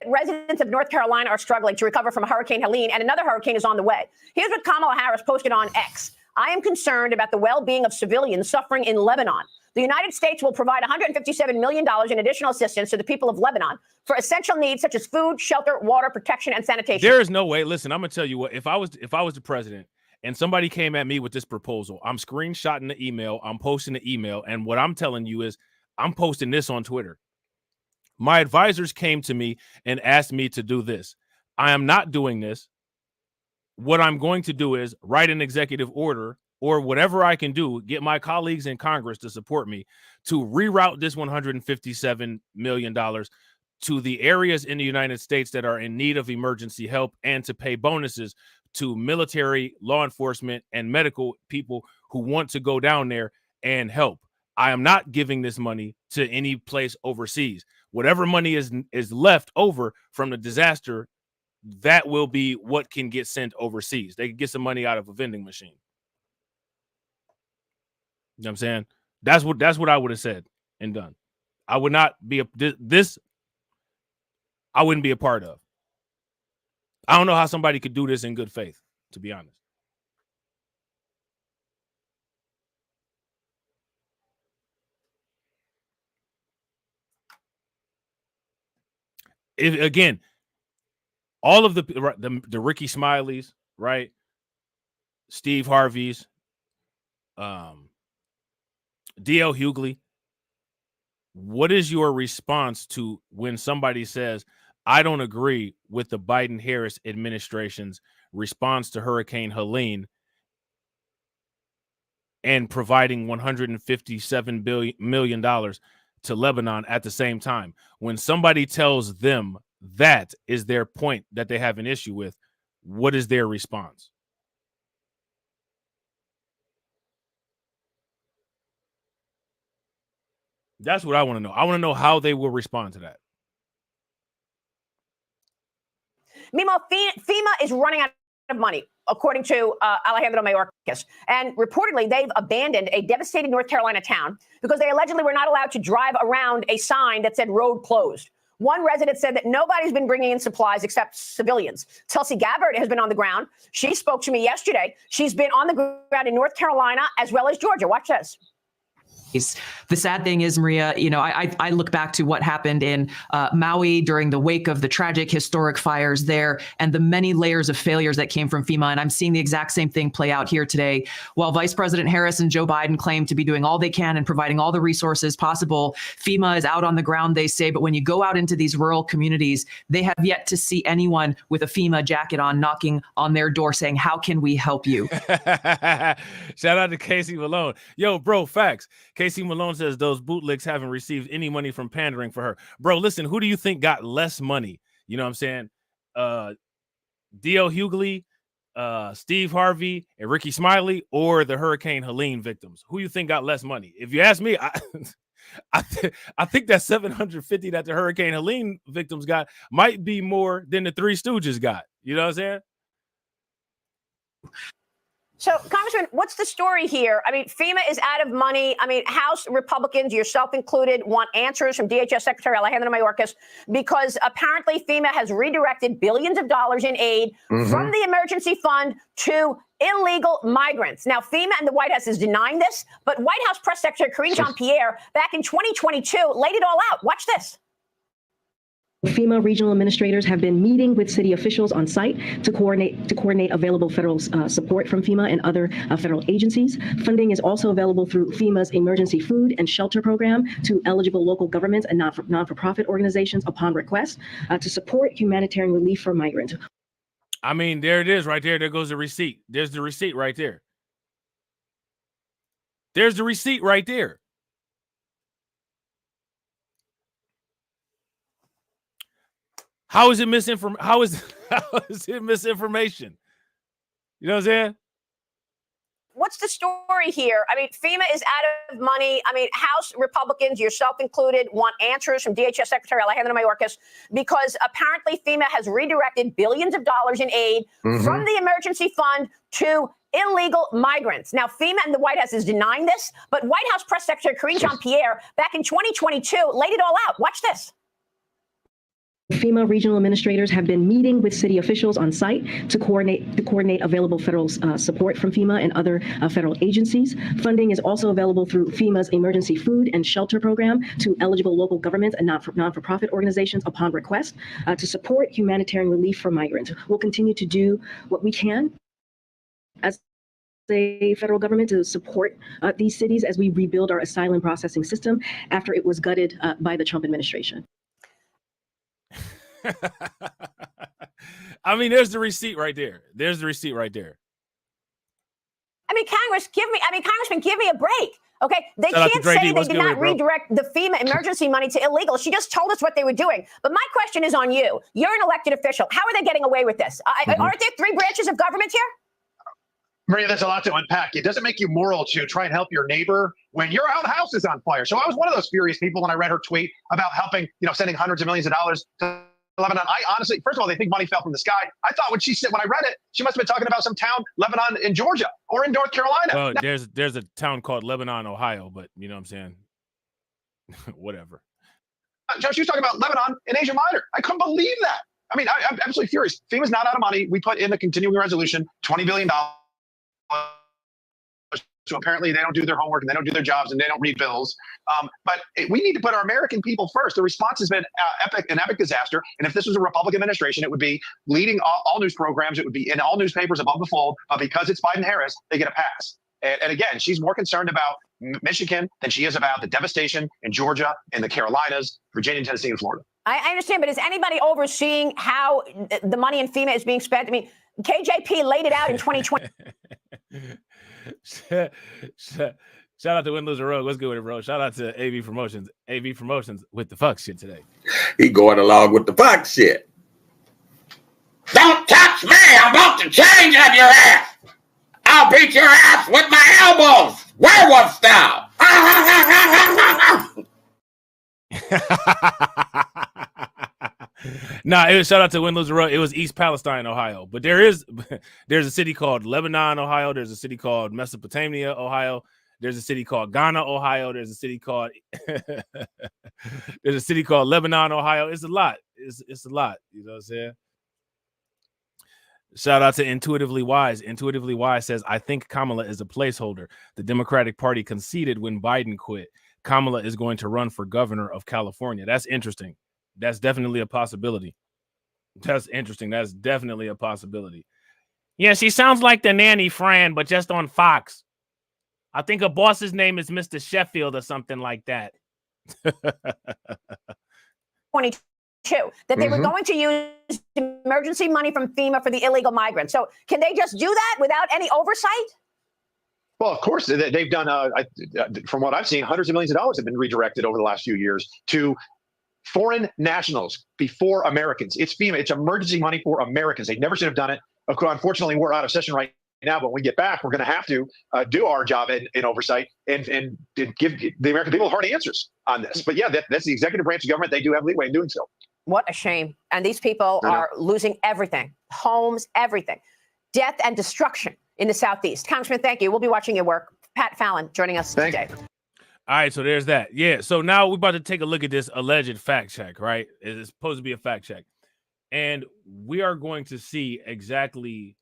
residents of North Carolina are struggling to recover from Hurricane Helene, and another hurricane is on the way. Here's what Kamala Harris posted on X. I am concerned about the well-being of civilians suffering in Lebanon. The United States will provide $157 million in additional assistance to the people of Lebanon for essential needs such as food, shelter, water, protection, and sanitation. There is no way. Listen, I'm gonna tell you what. If I was the president and somebody came at me with this proposal, I'm screenshotting the email, I'm posting the email, and what I'm telling you is I'm posting this on Twitter. My advisors came to me and asked me to do this. I am not doing this. What I'm going to do is write an executive order or whatever I can do, get my colleagues in Congress to support me to reroute this $157 million to the areas in the United States that are in need of emergency help and to pay bonuses to military, law enforcement, and medical people who want to go down there and help. I am not giving this money to any place overseas. Whatever money is left over from the disaster, that will be what can get sent overseas. They can get some money out of a vending machine. You know what I'm saying? That's what I would have said and done. I would not be I wouldn't be a part of. I don't know how somebody could do this in good faith, to be honest. Again, all of the Ricky Smileys, right? Steve Harvey's, D.L. Hughley. What is your response to when somebody says, I don't agree with the Biden-Harris administration's response to Hurricane Helene and providing $157 million to Lebanon at the same time? When somebody tells them that is their point that they have an issue with, what is their response? That's what I want to know. I want to know how they will respond to that. Meanwhile, FEMA is running out of money, according to Alejandro Mayorkas. And reportedly, they've abandoned a devastated North Carolina town because they allegedly were not allowed to drive around a sign that said road closed. One resident said that nobody's been bringing in supplies except civilians. Tulsi Gabbard has been on the ground. She spoke to me yesterday. She's been on the ground in North Carolina as well as Georgia. Watch this. The sad thing is, Maria, you know, I look back to what happened in Maui during the wake of the tragic historic fires there and the many layers of failures that came from FEMA. And I'm seeing the exact same thing play out here today. While Vice President Harris and Joe Biden claim to be doing all they can and providing all the resources possible, FEMA is out on the ground, they say. But when you go out into these rural communities, they have yet to see anyone with a FEMA jacket on knocking on their door saying, how can we help you? Shout out to Casey Malone. Yo, bro, facts. Casey Malone says those bootlicks haven't received any money from pandering for her. Bro, listen, who do you think got less money? You know what I'm saying? D.L. Hughley, Steve Harvey, and Ricky Smiley, or the Hurricane Helene victims? Who you think got less money? If you ask me, I think that $750 that the Hurricane Helene victims got might be more than the Three Stooges got. You know what I'm saying? So, Congressman, what's the story here? I mean, FEMA is out of money. I mean, House Republicans, yourself included, want answers from DHS Secretary Alejandro Mayorkas because apparently FEMA has redirected billions of dollars in aid from the emergency fund to illegal migrants. Now, FEMA and the White House is denying this, but White House Press Secretary Karine Jean-Pierre back in 2022 laid it all out. Watch this. FEMA regional administrators have been meeting with city officials on site to coordinate available federal support from FEMA and other federal agencies. Funding is also available through FEMA's emergency food and shelter program to eligible local governments and non-for-profit organizations upon request to support humanitarian relief for migrants. I mean, there it is right there. There goes the receipt. There's the receipt right there. There's the receipt right there. How is it misinformation? How is it misinformation? You know what I'm saying? What's the story here? I mean, FEMA is out of money. I mean, House Republicans, yourself included, want answers from DHS Secretary Alejandro Mayorkas because apparently FEMA has redirected billions of dollars in aid from the emergency fund to illegal migrants. Now, FEMA and the White House is denying this, but White House Press Secretary Karine Jean-Pierre back in 2022 laid it all out. Watch this. FEMA regional administrators have been meeting with city officials on site to coordinate available federal support from FEMA and other federal agencies. Funding is also available through FEMA's emergency food and shelter program to eligible local governments and non-for-profit organizations upon request to support humanitarian relief for migrants. We'll continue to do what we can as the federal government to support these cities as we rebuild our asylum processing system after it was gutted by the Trump administration. I mean, there's the receipt right there. There's the receipt right there. I mean, Congressman, give me a break. Okay, they Shout out can't to Dre say D. they What's did good with not it, bro? redirect the FEMA emergency money to illegal. She just told us what they were doing. But my question is on you. You're an elected official. How are they getting away with this? Aren't there three branches of government here? Maria, there's a lot to unpack. It doesn't make you moral to try and help your neighbor when your own house is on fire. So I was one of those furious people when I read her tweet about helping, sending hundreds of millions of dollars to Lebanon. I honestly, first of all, they think money fell from the sky. I thought when I read it, she must have been talking about some town, Lebanon in Georgia or in North Carolina. Well, there's a town called Lebanon, Ohio, but you know what I'm saying? Whatever. She was talking about Lebanon in Asia Minor. I couldn't believe that. I mean, I'm absolutely furious. FEMA's not out of money. We put in the continuing resolution, $20 billion. So apparently they don't do their homework and they don't do their jobs and they don't read bills. But we need to put our American people first. The response has been an epic disaster. And if this was a Republican administration, it would be leading all news programs. It would be in all newspapers above the fold. But because it's Biden-Harris, they get a pass. And again, she's more concerned about Michigan than she is about the devastation in Georgia and the Carolinas, Virginia, Tennessee, and Florida. I understand, but is anybody overseeing how the money in FEMA is being spent? I mean, KJP laid it out in 2020. Shout out to Win, Lose, or Rogue. What's good with it, bro? Shout out to AV Promotions. AV Promotions with the fuck shit today. He going along with the fuck shit. Don't touch me. I'm about to change on your ass. I'll beat your ass with my elbows. Werewolf style. Nah, it was shout out to Win, Lose, or Rogue. It was East Palestine, Ohio. But there's a city called Lebanon, Ohio. There's a city called Mesopotamia, Ohio. There's a city called Ghana, Ohio. There's a city called Lebanon, Ohio. It's a lot. It's a lot. You know what I'm saying? Shout out to Intuitively Wise. Intuitively Wise says, I think Kamala is a placeholder. The Democratic Party conceded when Biden quit. Kamala is going to run for governor of California. That's interesting. That's definitely a possibility. That's interesting. That's definitely a possibility. Yeah, she sounds like the nanny Fran, but just on Fox. I think her boss's name is Mr. Sheffield or something like that. 22 that they were going to use emergency money from FEMA for the illegal migrants. So can they just do that without any oversight? Well, of course, they've done, from what I've seen, hundreds of millions of dollars have been redirected over the last few years to foreign nationals before Americans. It's FEMA. It's emergency money for Americans. They never should have done it. Unfortunately, we're out of session right now, but when we get back, we're going to have to do our job in oversight and give the American people hard answers on this. But yeah, that's the executive branch of government. They do have leeway in doing so. What a shame. And these people are losing everything, homes, everything, death and destruction in the Southeast. Congressman, thank you. We'll be watching your work. Pat Fallon joining us today. All right, so there's that. Yeah, so now we're about to take a look at this alleged fact check, right? It's supposed to be a fact check. And we are going to see exactly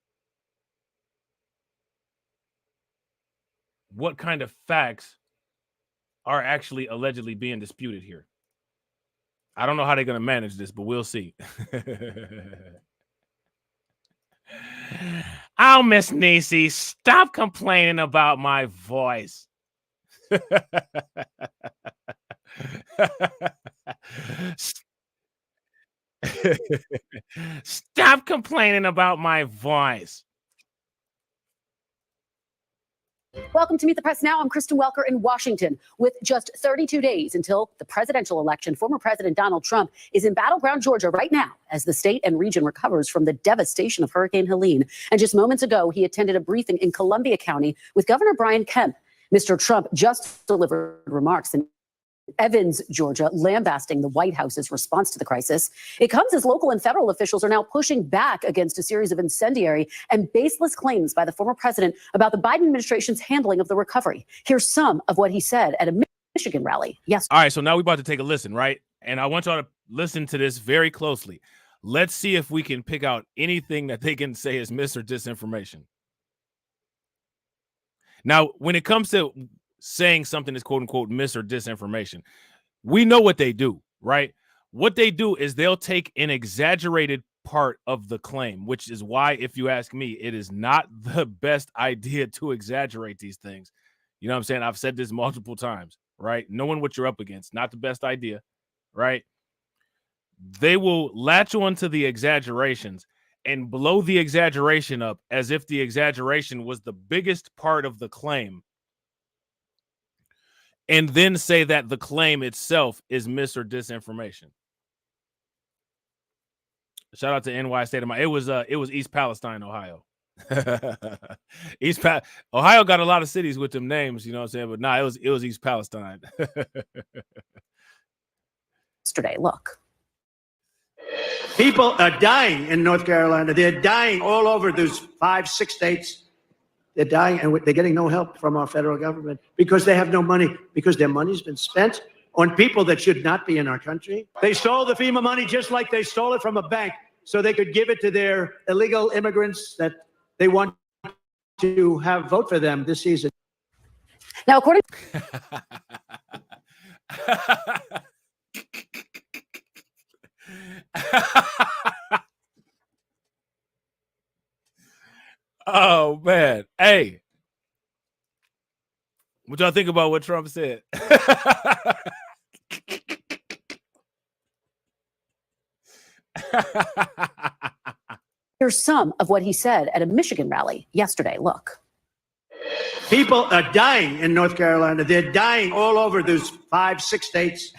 what kind of facts are actually allegedly being disputed here. I don't know how they're going to manage this, but we'll see. Oh, Miss Niecy, stop complaining about my voice. Stop complaining about my voice. Welcome to Meet the Press Now. I'm Kristen Welker in Washington. With just 32 days until the presidential election, former President Donald Trump is in battleground Georgia right now as the state and region recovers from the devastation of Hurricane Helene. And just moments ago, he attended a briefing in Columbia County with Governor Brian Kemp. Mr. Trump just delivered remarks in Evans, Georgia, lambasting the White House's response to the crisis. It comes as local and federal officials are now pushing back against a series of incendiary and baseless claims by the former president about the Biden administration's handling of the recovery. Here's some of what he said at a Michigan rally. Yes. All right, so now we're about to take a listen, right? And I want y'all to listen to this very closely. Let's see if we can pick out anything that they can say is mis or disinformation. Now, when it comes to saying something is quote unquote mis or disinformation, we know what they do, right? What they do is they'll take an exaggerated part of the claim, which is why, if you ask me, it is not the best idea to exaggerate these things. You know what I'm saying? I've said this multiple times, right? Knowing what you're up against, not the best idea, right? They will latch on to the exaggerations and blow the exaggeration up as if the exaggeration was the biggest part of the claim, and then say that the claim itself is mis or disinformation. Shout out to NY State of Mind. It was East Palestine, Ohio. Ohio got a lot of cities with them names, you know what I'm saying? But nah, it was East Palestine. Yesterday, look. People are dying in North Carolina. They're dying all over those 5-6 states. They're dying, and they're getting no help from our federal government because they have no money, because their money's been spent on people that should not be in our country. They stole the FEMA money just like they stole it from a bank so they could give it to their illegal immigrants that they want to have vote for them this season. Now, according Oh man, hey, what y'all think about what Trump said? Here's some of what he said at a Michigan rally yesterday. Look. People are dying in North Carolina. They're dying all over those 5-6 states.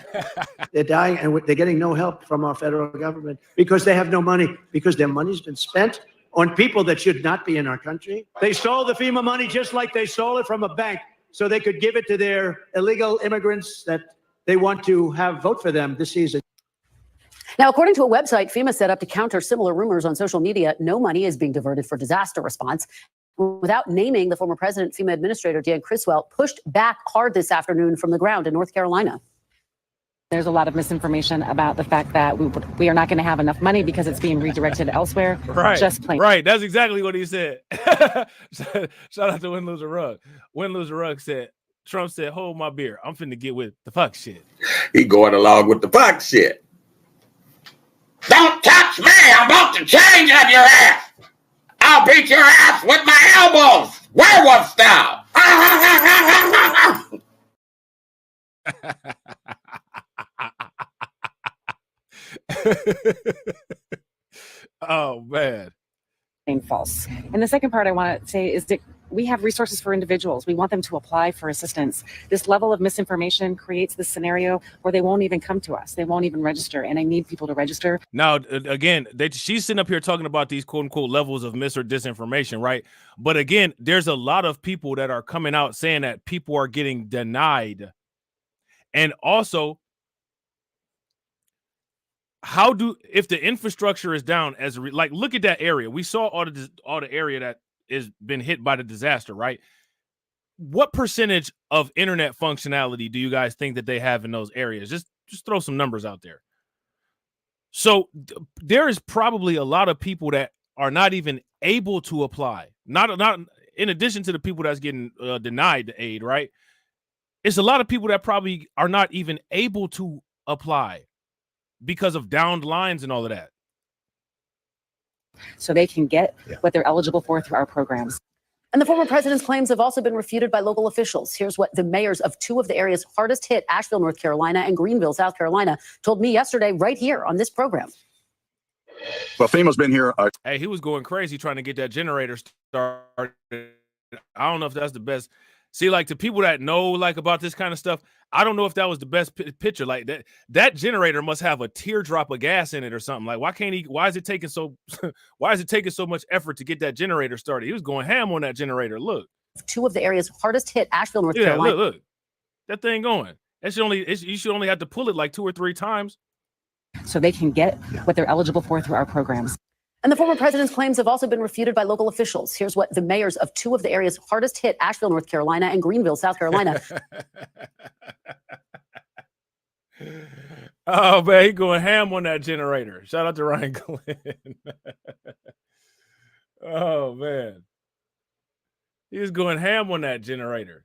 They're dying, and they're getting no help from our federal government because they have no money, because their money's been spent on people that should not be in our country. They stole the FEMA money just like they stole it from a bank so they could give it to their illegal immigrants that they want to have vote for them this season. Now, according to a website FEMA set up to counter similar rumors on social media, no money is being diverted for disaster response. Without naming the former president, FEMA Administrator Dan Criswell pushed back hard this afternoon from the ground in North Carolina. There's a lot of misinformation about the fact that we are not going to have enough money because it's being redirected elsewhere. Right. Just plain. Right. That's exactly what he said. Shout out to Win Loser Rug. Win Loser Rug said, Trump said, hold my beer. I'm finna get with the fuck shit. He going along with the fuck shit. Don't touch me. I'm about to change on your ass. I'll beat your ass with my elbows. Werewolf style. Oh, man. False. And the second part I want to say is that we have resources for individuals. We want them to apply for assistance. This level of misinformation creates this scenario where they won't even come to us. They won't even register. And I need people to register. Now, again, she's sitting up here talking about these quote unquote levels of mis or disinformation, right? But again, there's a lot of people that are coming out saying that people are getting denied. And also, if the infrastructure is down like, look at that area. We saw all the area that is been hit by the disaster, right? What percentage of internet functionality do you guys think that they have in those areas? Just throw some numbers out there. So there is probably a lot of people that are not even able to apply. Not in addition to the people that's getting denied the aid, right? It's a lot of people that probably are not even able to apply because of downed lines and all of that. So they can get what they're eligible for through our programs. And the former president's claims have also been refuted by local officials. Here's what the mayors of two of the areas hardest hit, Asheville, North Carolina, and Greenville, South Carolina, told me yesterday right here on this program. Well, FEMA's been here. Hey, he was going crazy trying to get that generator started. I don't know if that's the best. See, like, to people that know like about this kind of stuff, I don't know if that was the best picture. Like that generator must have a teardrop of gas in it or something. Like, why is it taking so much effort to get that generator started? He was going ham on that generator. Look. Two of the areas hardest hit, Asheville, North Carolina. Look. That thing going. You should only have to pull it like 2 or 3 times. So they can get what they're eligible for through our programs. And the former president's claims have also been refuted by local officials. Here's what the mayors of two of the areas hardest hit, Asheville, North Carolina, and Greenville, South Carolina. Oh, man, he going ham on that generator. Shout out to Ryan Glenn. Oh, man. He was going ham on that generator.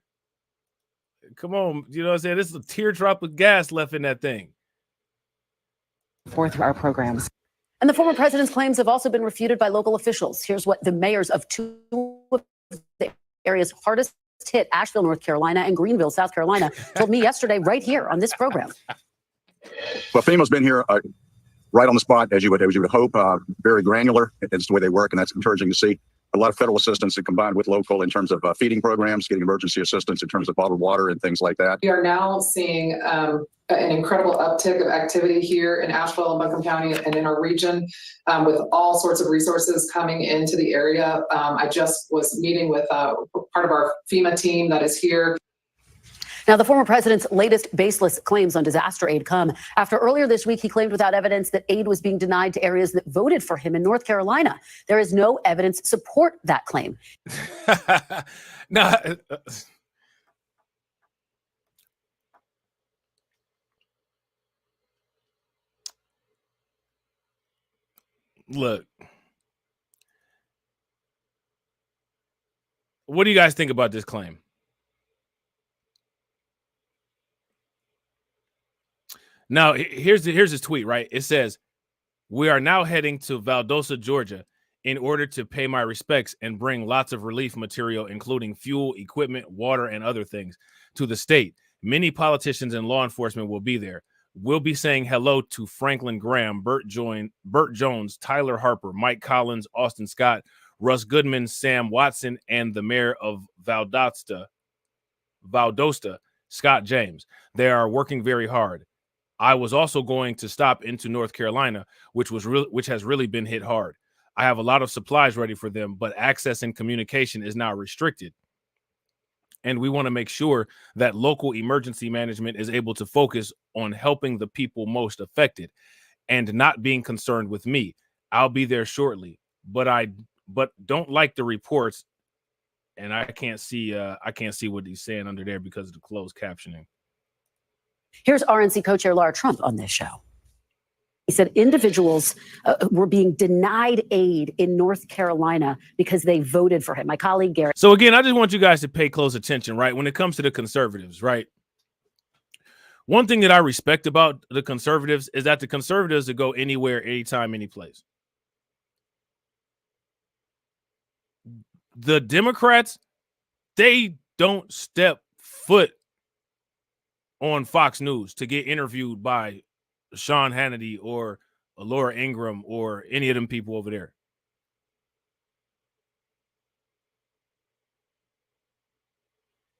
Come on. You know what I'm saying? This is a teardrop of gas left in that thing. For through our programs. And the former president's claims have also been refuted by local officials. Here's what the mayors of two of the areas hardest hit, Asheville, North Carolina, and Greenville, South Carolina, told me yesterday right here on this program. Well, FEMA's been here right on the spot, as you would hope, very granular. It's the way they work, and that's encouraging to see. A lot of federal assistance that combined with local in terms of feeding programs, getting emergency assistance in terms of bottled water and things like that. We are now seeing an incredible uptick of activity here in Asheville and Buncombe County and in our region with all sorts of resources coming into the area. I just was meeting with part of our FEMA team that is here. Now, the former president's latest baseless claims on disaster aid come after earlier this week he claimed without evidence that aid was being denied to areas that voted for him in North Carolina. There is no evidence to support that claim. Now, look, what do you guys think about this claim? Now, here's his tweet, right? It says, "We are now heading to Valdosta, Georgia, in order to pay my respects and bring lots of relief material, including fuel, equipment, water, and other things, to the state. Many politicians and law enforcement will be there. We'll be saying hello to Franklin Graham, Burt Jones, Tyler Harper, Mike Collins, Austin Scott, Russ Goodman, Sam Watson, and the mayor of Valdosta, Scott James. They are working very hard. I was also going to stop into North Carolina, which has really been hit hard. I have a lot of supplies ready for them, but access and communication is now restricted. And we want to make sure that local emergency management is able to focus on helping the people most affected and not being concerned with me. I'll be there shortly, but don't like the reports, and I can't see what he's saying under there because of the closed captioning. Here's RNC co-chair Laura Trump on this show. He said individuals were being denied aid in North Carolina because they voted for him. My colleague Garrett. So again, I just want you guys to pay close attention, right? When it comes to the conservatives, right? One thing that I respect about the conservatives is that the conservatives will go anywhere, anytime, any place. The Democrats, they don't step foot on Fox News to get interviewed by Sean Hannity or Laura Ingraham or any of them people over there.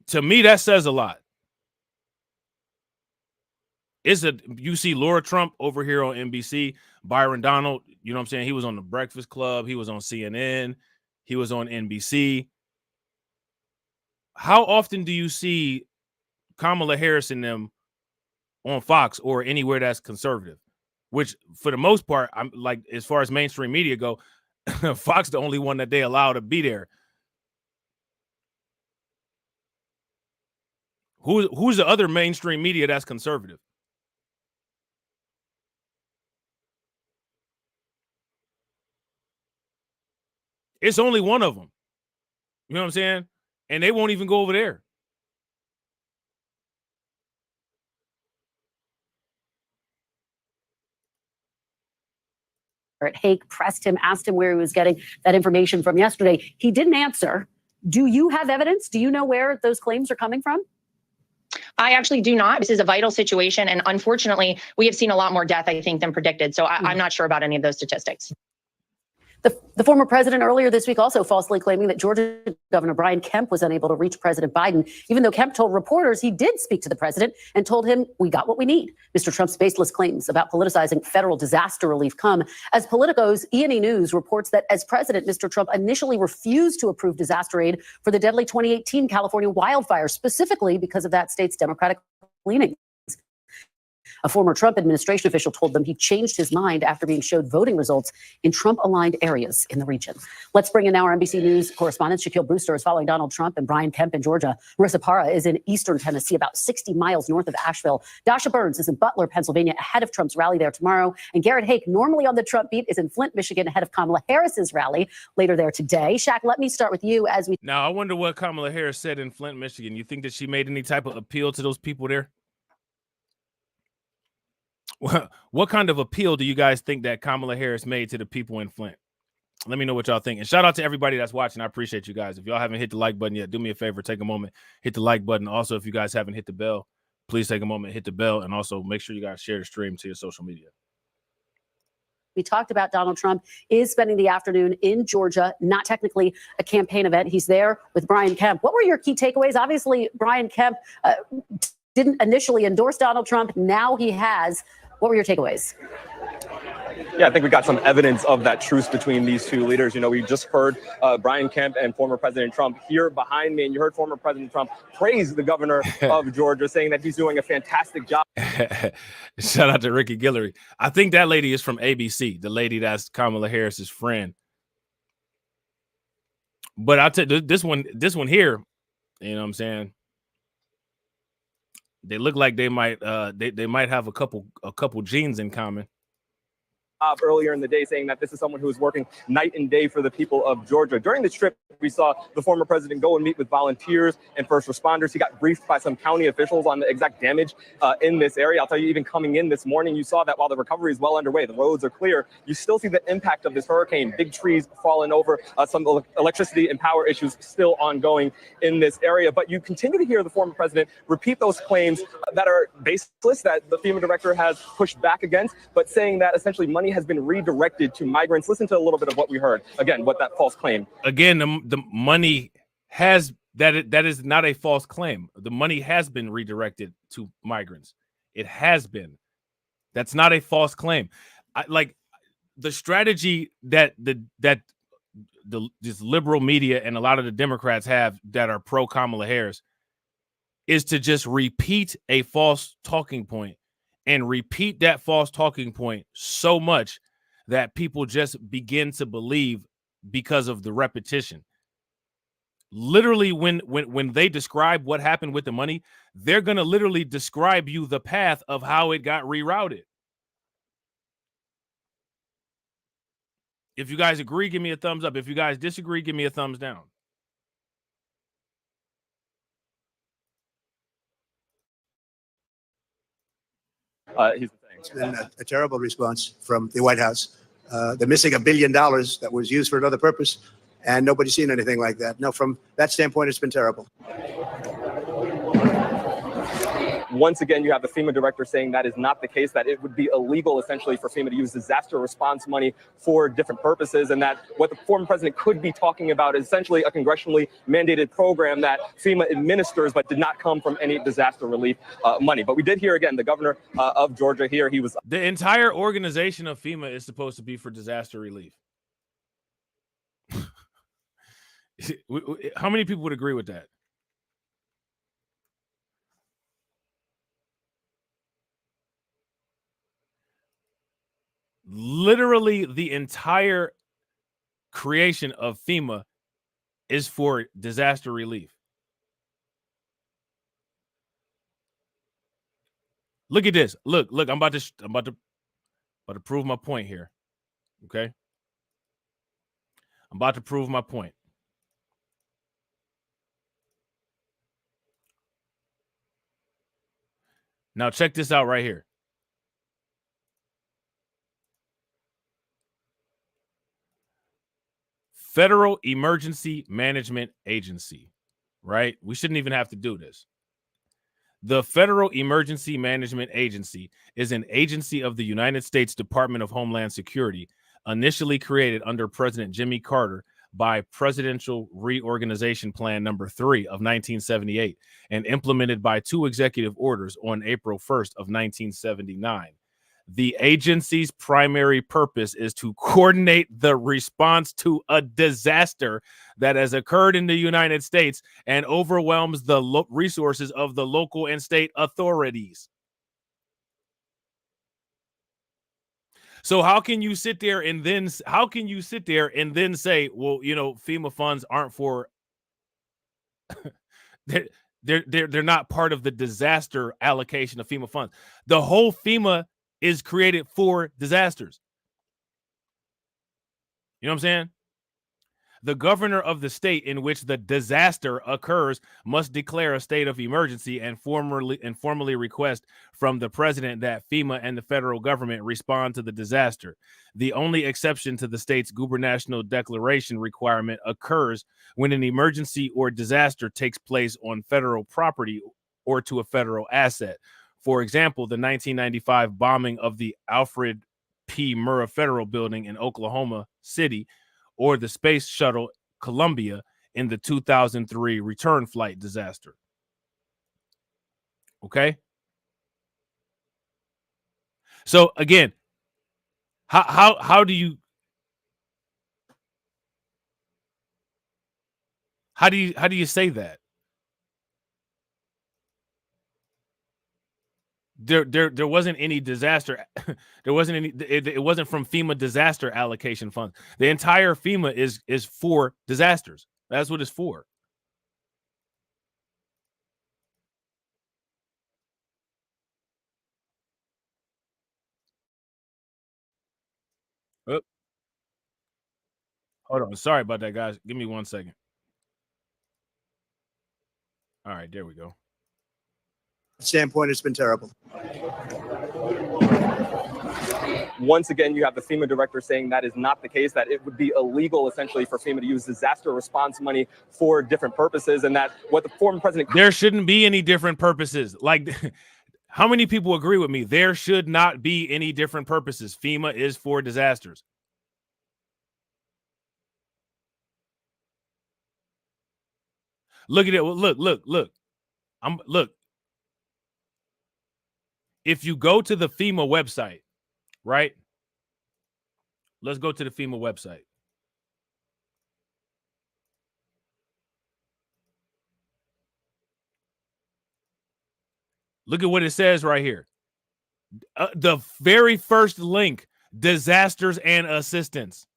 To me, that says a lot. You see Laura Trump over here on NBC, Byron Donald, you know what I'm saying? He was on the Breakfast Club. He was on CNN. He was on NBC. How often do you see Kamala Harris and them on Fox or anywhere that's conservative? Which, for the most part, I'm like, as far as mainstream media go, Fox the only one that they allow to be there. Who's the other mainstream media that's conservative? It's only one of them. You know what I'm saying? And they won't even go over there. Hake pressed him, asked him where he was getting that information from yesterday. He didn't answer. Do you have evidence? Do you know where those claims are coming from? I actually do not. This is a vital situation. And unfortunately, we have seen a lot more death, I think, than predicted. So I'm not sure about any of those statistics. The former president earlier this week also falsely claiming that Georgia Governor Brian Kemp was unable to reach President Biden, even though Kemp told reporters he did speak to the president and told him, we got what we need. Mr. Trump's baseless claims about politicizing federal disaster relief come as Politico's E&E News reports that as president, Mr. Trump initially refused to approve disaster aid for the deadly 2018 California wildfires, specifically because of that state's Democratic leaning. A former Trump administration official told them he changed his mind after being showed voting results in Trump-aligned areas in the region. Let's bring in now our NBC News correspondent. Shaquille Brewster is following Donald Trump and Brian Kemp in Georgia. Marissa Parra is in eastern Tennessee, about 60 miles north of Asheville. Dasha Burns is in Butler, Pennsylvania, ahead of Trump's rally there tomorrow. And Garrett Hake, normally on the Trump beat, is in Flint, Michigan, ahead of Kamala Harris's rally later there today. Shaq, let me start with you as we... Now, I wonder what Kamala Harris said in Flint, Michigan. You think that she made any type of appeal to those people there? What kind of appeal do you guys think that Kamala Harris made to the people in Flint? Let me know what y'all think. And shout out to everybody that's watching. I appreciate you guys. If y'all haven't hit the like button yet, do me a favor, take a moment, hit the like button. Also, if you guys haven't hit the bell, please take a moment, hit the bell, and also make sure you guys share the stream to your social media. We talked about Donald Trump is spending the afternoon in Georgia, not technically a campaign event. He's there with Brian Kemp. What were your key takeaways? Obviously, Brian Kemp didn't initially endorse Donald Trump. Now he has. What were your takeaways? Yeah, I think we got some evidence of that truce between these two leaders. You know, we just heard Brian Kemp and former President Trump here behind me, and you heard former President Trump praise the governor of Georgia, saying that he's doing a fantastic job. Shout out to Ricky Guillory. I think that lady is from ABC, the lady that's Kamala Harris's friend. But I'll tell you, this one here, you know what I'm saying? They look like they might they might have a couple genes in common. Earlier in the day, saying that this is someone who is working night and day for the people of Georgia. During this trip, we saw the former president go and meet with volunteers and first responders. He got briefed by some county officials on the exact damage in this area. I'll tell you, even coming in this morning, you saw that while the recovery is well underway, the roads are clear, you still see the impact of this hurricane. Big trees falling over, some electricity and power issues still ongoing in this area. But you continue to hear the former president repeat those claims that are baseless, that the FEMA director has pushed back against, but saying that essentially money money has been redirected to migrants. Listen to a little bit of what we heard. Again, what that false claim. Again, the money has that is not a false claim. The money has been redirected to migrants. It has been. That's not a false claim. Like the strategy that this liberal media and a lot of the Democrats have that are pro Kamala Harris is to just repeat a false talking point and repeat that false talking point so much that people just begin to believe because of the repetition. Literally, when they describe what happened with the money, they're going to literally describe you the path of how it got rerouted. If you guys agree, give me a thumbs up. If you guys disagree, give me a thumbs down. It's been a terrible response from the White House. They're missing $1 billion that was used for another purpose, and nobody's seen anything like that. No, from that standpoint, it's been terrible. Once again, you have the FEMA director saying that is not the case, that it would be illegal essentially for FEMA to use disaster response money for different purposes, and that what the former president could be talking about is essentially a congressionally mandated program that FEMA administers but did not come from any disaster relief money. But we did hear again the governor of Georgia here. He was the entire organization of FEMA is supposed to be for disaster relief. How many people would agree with that? Literally, the entire creation of FEMA is for disaster relief. Look at this. Look, I'm about to prove my point here. Okay? I'm about to prove my point. Now check this out right here. Federal Emergency Management Agency, right? We shouldn't even have to do this. The Federal Emergency Management Agency is an agency of the United States Department of Homeland Security, initially created under President Jimmy Carter by Presidential Reorganization Plan Number 3 of 1978 and implemented by 2 executive orders on April 1st of 1979. The agency's primary purpose is to coordinate the response to a disaster that has occurred in the United States and overwhelms the resources of the local and state authorities. So how can you sit there and then say, well, you know, FEMA funds aren't for they're not part of the disaster allocation of FEMA funds. The whole FEMA is created for disasters. You know what I'm saying? The governor of the state in which the disaster occurs must declare a state of emergency and formally request from the president that FEMA and the federal government respond to the disaster. The only exception to the state's gubernatorial declaration requirement occurs when an emergency or disaster takes place on federal property or to a federal asset. For example, the 1995 bombing of the Alfred P. Murrah Federal Building in Oklahoma City, or the Space Shuttle Columbia in the 2003 return flight disaster. Okay? So again, how do you say that? There wasn't any disaster. There wasn't any. It wasn't from FEMA disaster allocation funds. The entire FEMA is for disasters. That's what it's for. Oh. Hold on. Sorry about that, guys. Give me 1 second. All right, there we go. Standpoint, it's been terrible. Once again, you have the FEMA director saying that is not the case, that it would be illegal essentially for FEMA to use disaster response money for different purposes, and that what the former president... There shouldn't be any different purposes. Like, How many people agree with me? There should not be any different purposes. FEMA is for disasters. Look at it. Look. Look. If you go to the FEMA website, right? Let's go to the FEMA website. Look at what it says right here. The very first link, disasters and assistance.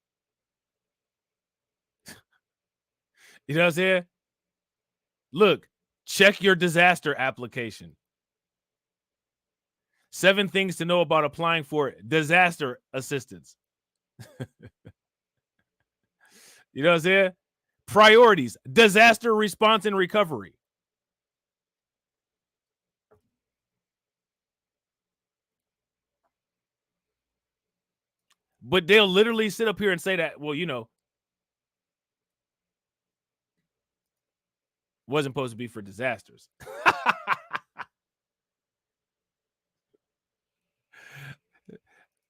You know what I'm saying? Look, check your disaster application. 7 things to know about applying for disaster assistance. You know what I'm saying? Priorities, disaster response and recovery. But they'll literally sit up here and say that, well, you know, wasn't supposed to be for disasters.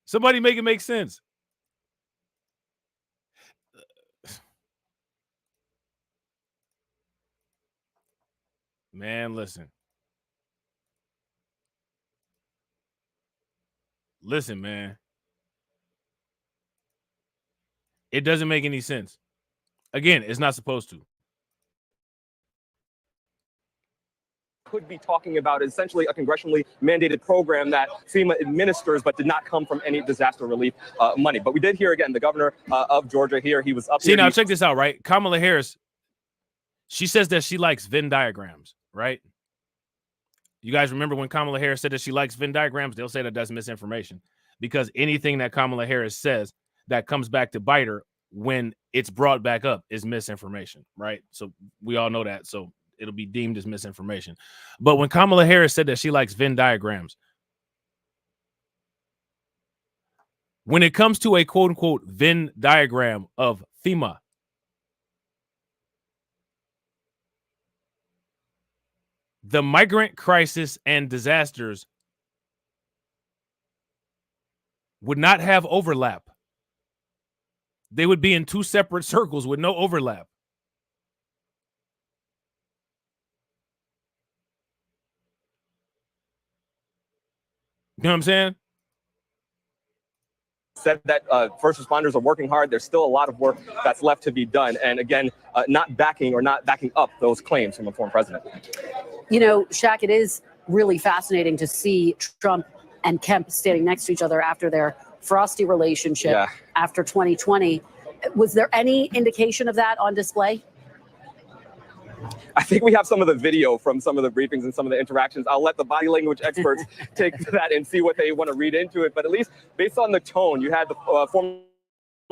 Somebody make it make sense. Man, listen. Listen, man. It doesn't make any sense. Again, it's not supposed to. Could be talking about is essentially a congressionally mandated program that FEMA administers, but did not come from any disaster relief money. But we did hear again the governor of Georgia here. He was up here. See, now check this out, right? Kamala Harris, she says that she likes Venn diagrams, right? You guys remember when Kamala Harris said that she likes Venn diagrams? They'll say that that's misinformation, because anything that Kamala Harris says that comes back to bite her when it's brought back up is misinformation, right? So we all know that. So it'll be deemed as misinformation. But when Kamala Harris said that she likes Venn diagrams, when it comes to a quote unquote Venn diagram of FEMA, the migrant crisis and disasters would not have overlap. They would be in 2 separate circles with no overlap. You know what I'm saying? Said that first responders are working hard. There's still a lot of work that's left to be done. And again, not backing up those claims from a former president. You know, Shaq, it is really fascinating to see Trump and Kemp standing next to each other after their frosty relationship after 2020. Was there any indication of that on display? I think we have some of the video from some of the briefings and some of the interactions. I'll let the body language experts take that and see what they want to read into it. But at least based on the tone, you had the former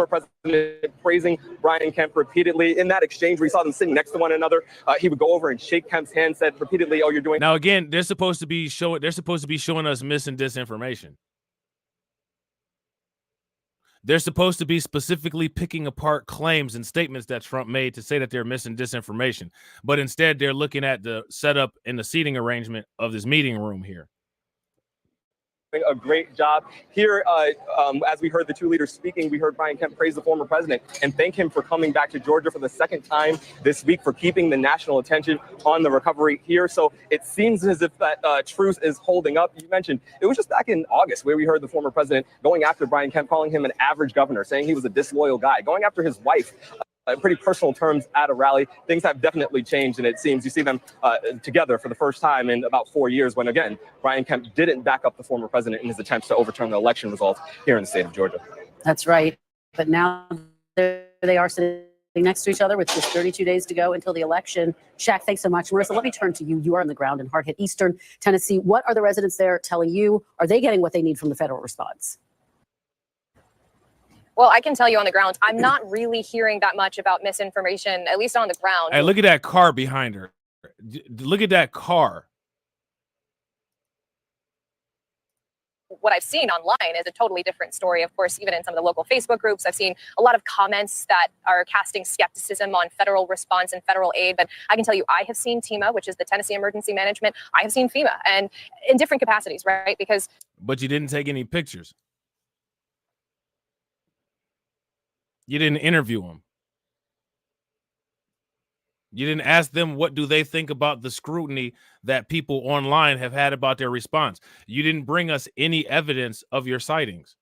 president praising Brian Kemp repeatedly. In that exchange, we saw them sitting next to one another. He would go over and shake Kemp's hand, said repeatedly, "Oh, you're doing." Now, again, they're supposed to be showing us mis and disinformation. They're supposed to be specifically picking apart claims and statements that Trump made to say that they're mis and disinformation. But instead, they're looking at the setup and the seating arrangement of this meeting room here. A great job here. As we heard the 2 leaders speaking, we heard Brian Kemp praise the former president and thank him for coming back to Georgia for the 2nd time this week, for keeping the national attention on the recovery here. So it seems as if that truce is holding up. You mentioned it was just back in August where we heard the former president going after Brian Kemp, calling him an average governor, saying he was a disloyal guy, going after his wife. Pretty personal terms at a rally. Things have definitely changed, and it seems you see them together for the first time in about 4 years, when again Brian Kemp didn't back up the former president in his attempts to overturn the election results here in the state of Georgia. That's right. But now there they are sitting next to each other with just 32 days to go until the election. Shaq, thanks so much. Marissa, let me turn to you. You are on the ground in hard-hit Eastern Tennessee. What are the residents there telling you? Are they getting what they need from the federal response? Well, I can tell you on the ground, I'm not really hearing that much about misinformation, at least on the ground. Hey, look at that car behind her. Look at that car. what I've seen online is a totally different story. Of course, even in some of the local Facebook groups, I've seen a lot of comments that are casting skepticism on federal response and federal aid. But I can tell you, I have seen TEMA, which is the Tennessee Emergency Management. I have seen FEMA, and in different capacities, right? Because. But you didn't take any pictures. You didn't interview them. You didn't ask them what do they think about the scrutiny that people online have had about their response. You didn't bring us any evidence of your sightings.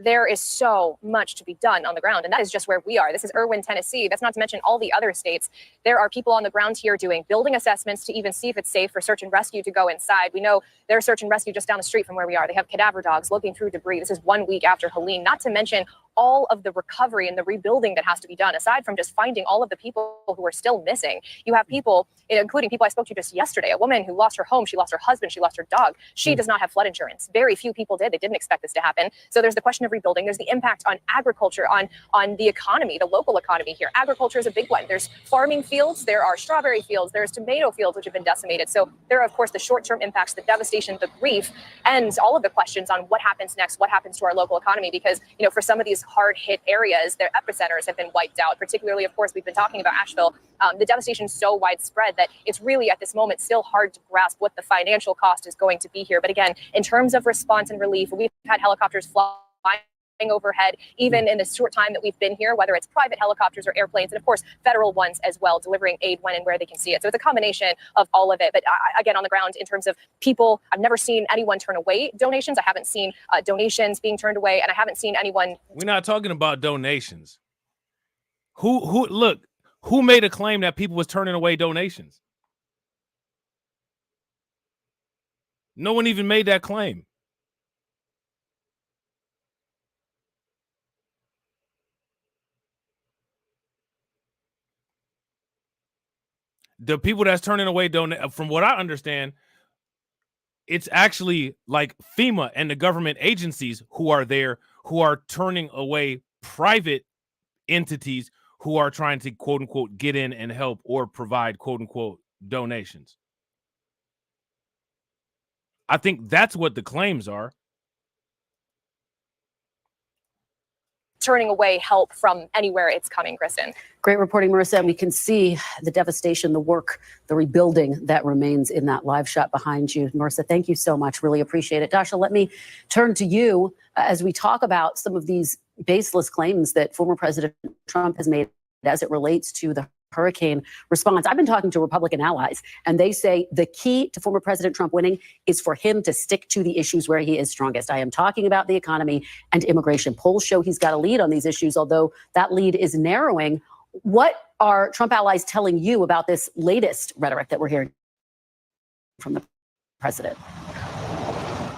There is so much to be done on the ground, and that is just where we are. This is Irwin, Tennessee. That's not to mention all the other states. There are people on the ground here doing building assessments to even see if it's safe for search and rescue to go inside. We know there's search and rescue just down the street from where we are. They have cadaver dogs looking through debris. This is 1 week after Helene, not to mention all of the recovery and the rebuilding that has to be done, aside from just finding all of the people who are still missing. You have people, including people I spoke to just yesterday, a woman who lost her home, she lost her husband, she lost her dog. She does not have flood insurance. Very few people did. They didn't expect this to happen. So there's the question of rebuilding. There's the impact on agriculture, on the economy, the local economy here. Agriculture is a big one. There's farming fields, there are strawberry fields, there's tomato fields which have been decimated. So there are, of course, the short-term impacts, the devastation, the grief, and all of the questions on what happens next, what happens to our local economy, because, you know, for some of these hard-hit areas, their epicenters have been wiped out. Particularly, of course, we've been talking about Asheville. The devastation is so widespread that it's really at this moment still hard to grasp what the financial cost is going to be here. But again, in terms of response and relief, we've had helicopters flying overhead, even in the short time that we've been here, whether it's private helicopters or airplanes, and of course, federal ones as well, delivering aid when and where they can see it. So it's a combination of all of it. But again, on the ground, in terms of people, I've never seen anyone turn away donations. I haven't seen donations being turned away, and I haven't seen anyone. We're not talking about donations. Who made a claim that people was turning away donations? No one even made that claim. The people that's turning away from what I understand, it's actually like FEMA and the government agencies who are there, who are turning away private entities who are trying to, quote unquote, get in and help or provide, quote unquote, donations. I think that's what the claims are. Turning away help from anywhere it's coming, Kristen. Great reporting, Marissa. And we can see the devastation, the work, the rebuilding that remains in that live shot behind you. Marissa, thank you so much. Really appreciate it. Dasha, let me turn to you as we talk about some of these baseless claims that former President Trump has made as it relates to the hurricane response. I've been talking to Republican allies, and they say the key to former President Trump winning is for him to stick to the issues where he is strongest. I am talking about the economy and immigration. Polls show he's got a lead on these issues, although that lead is narrowing. What are Trump allies telling you about this latest rhetoric that we're hearing from the president?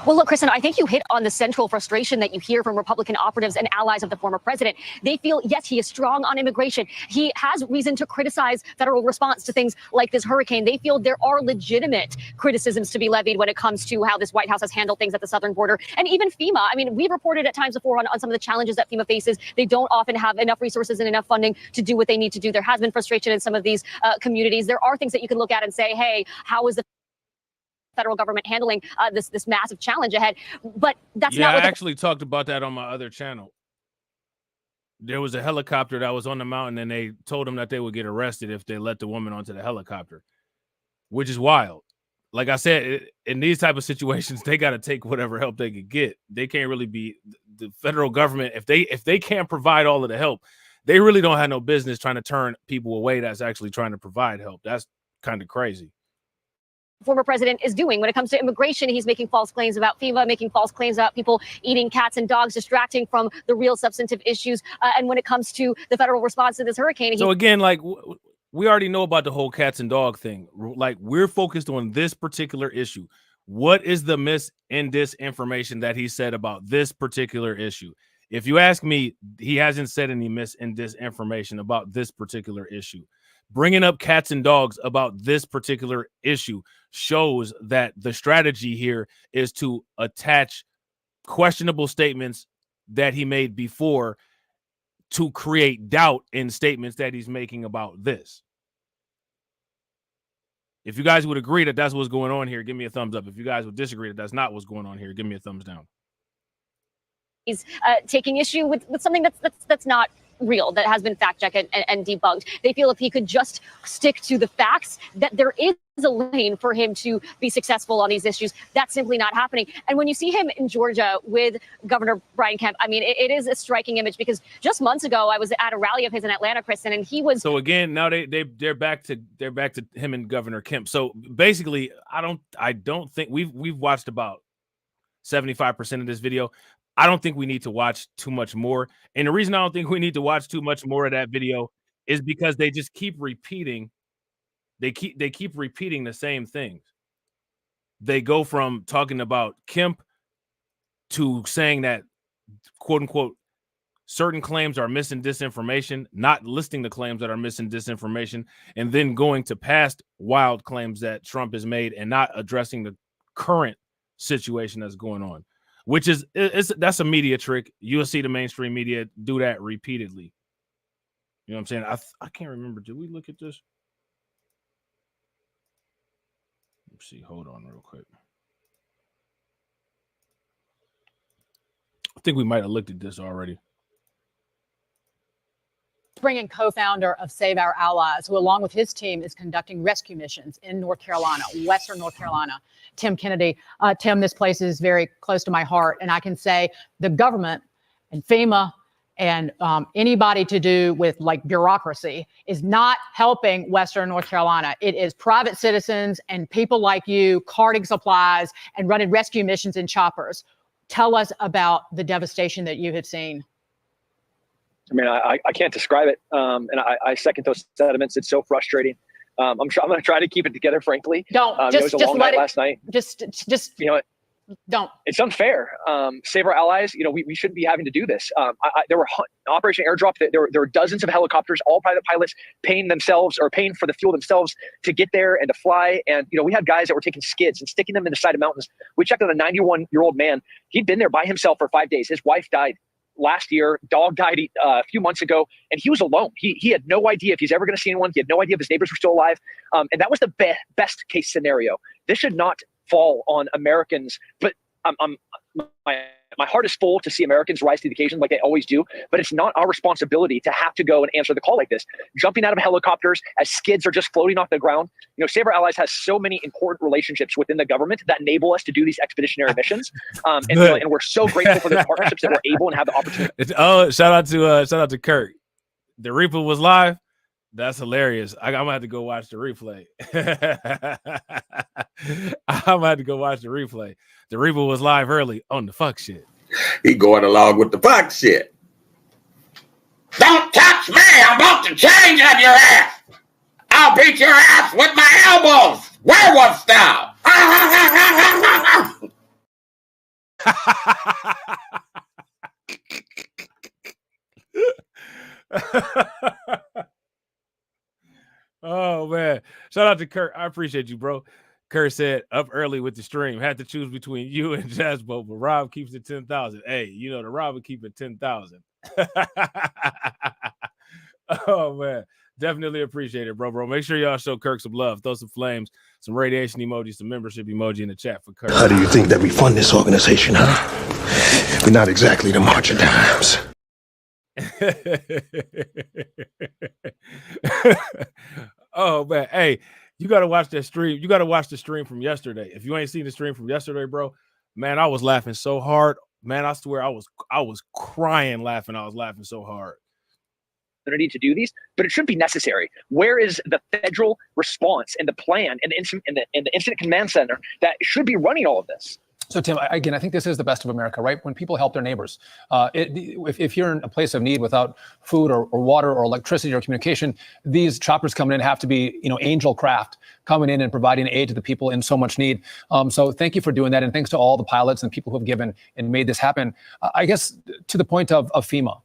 Well, look, Kristen, I think you hit on the central frustration that you hear from Republican operatives and allies of the former president. They feel, yes, he is strong on immigration. He has reason to criticize federal response to things like this hurricane. They feel there are legitimate criticisms to be levied when it comes to how this White House has handled things at the southern border. And even FEMA. I mean, we've reported at times before on some of the challenges that FEMA faces. They don't often have enough resources and enough funding to do what they need to do. There has been frustration in some of these communities. There are things that you can look at and say, hey, how is the federal government handling this massive challenge ahead? But that's not what I actually talked about that on my other channel. There was a helicopter that was on the mountain, and they told them that they would get arrested if they let the woman onto the helicopter, which is wild. Like I said, in these type of situations, they got to take whatever help they could get. They can't really be the federal government. If they can't provide all of the help, they really don't have no business trying to turn people away that's actually trying to provide help. That's kind of crazy. Former president is doing when it comes to immigration. He's making false claims about FEMA, making false claims about people eating cats and dogs, distracting from the real substantive issues. And when it comes to the federal response to this hurricane, so again, like we already know about the whole cats and dog thing. Like we're focused on this particular issue. What is the mis and disinformation that he said about this particular issue? If you ask me, he hasn't said any mis and disinformation about this particular issue. Bringing up cats and dogs about this particular issue shows that the strategy here is to attach questionable statements that he made before to create doubt in statements that he's making about this. If you guys would agree that that's what's going on here, give me a thumbs up. If you guys would disagree that that's not what's going on here, give me a thumbs down. He's taking issue with something that's not real, that has been fact-checked and debunked. They feel if he could just stick to the facts, that there is a lane for him to be successful on these issues. That's simply not happening. And when you see him in Georgia with Governor Brian Kemp, I mean, it is a striking image, because just months ago I was at a rally of his in Atlanta, Kristen, and he was. So again, now they're back to him and Governor Kemp. So basically, I don't think we've watched about 75% of this video. I don't think we need to watch too much more. And the reason I don't think we need to watch too much more of that video is because they just keep repeating. They keep repeating the same things. They go from talking about Kemp to saying that, quote unquote, certain claims are mis and disinformation, not listing the claims that are mis and disinformation, and then going to past wild claims that Trump has made and not addressing the current situation that's going on. Which is that's a media trick. You'll see the mainstream media do that repeatedly. You know what I'm saying? I can't remember. Did we look at this? Let's see. Hold on real quick. I think we might have looked at this already. Spring and co-founder of Save Our Allies, who along with his team is conducting rescue missions in North Carolina, Western North Carolina. Tim Kennedy. Tim, this place is very close to my heart, and I can say the government and FEMA and anybody to do with like bureaucracy is not helping Western North Carolina. It is private citizens and people like you carting supplies and running rescue missions in choppers. Tell us about the devastation that you have seen. I mean, I can't describe it. And I second those sentiments. It's so frustrating. I'm going to try to keep it together, frankly. Don't it was a long night last night. Just you know, don't. It's unfair. Save Our Allies. You know, we shouldn't be having to do this. There were Operation Airdrop. There were dozens of helicopters, all private pilots, paying themselves or paying for the fuel themselves to get there and to fly. And you know, we had guys that were taking skids and sticking them in the side of mountains. We checked on a 91-year-old man. He'd been there by himself for 5 days. His wife died last year, dog died a few months ago, and he was alone. He had no idea if he's ever going to see anyone. He had no idea if his neighbors were still alive. And that was the best case scenario. This should not fall on Americans, but my heart is full to see Americans rise to the occasion like they always do, but it's not our responsibility to have to go and answer the call like this. Jumping out of helicopters as skids are just floating off the ground. You know, Save Our Allies has so many important relationships within the government that enable us to do these expeditionary missions. And we're so grateful for the partnerships that we're able and have the opportunity. Shout out to Kirk. The replay was live. That's hilarious. I'm gonna have to go watch the replay. I'm gonna have to go watch the replay. The replay was live early on the fuck shit. He going along with the fuck shit. Don't touch me! I'm about to change on your ass! I'll beat your ass with my elbows! Werewolf style! Oh man, shout out to Kurt. I appreciate you, bro. Kurt said up early with the stream. Had to choose between you and Jasbo, but Rob keeps it 10,000. Hey, you know the Rob would keep it 10,000. Oh man, definitely appreciate it, bro. Make sure y'all show Kirk some love. Throw some flames, some radiation emojis, some membership emoji in the chat for Kirk. How do you think that we fund this organization, huh? We're not exactly the March of Dimes. Oh man, hey, you gotta watch that stream. You gotta watch the stream from yesterday. If you ain't seen the stream from yesterday, bro, man, I was laughing so hard. Man, I swear I was crying laughing. I was laughing so hard. To do these, but it shouldn't be necessary. Where is the federal response and the plan and the incident command center that should be running all of this? So, Tim, again, I think this is the best of America, right? When people help their neighbors. If you're in a place of need without food or water or electricity or communication, these choppers coming in have to be, angel craft coming in and providing aid to the people in so much need. So thank you for doing that. And thanks to all the pilots and people who have given and made this happen. I guess to the point of FEMA,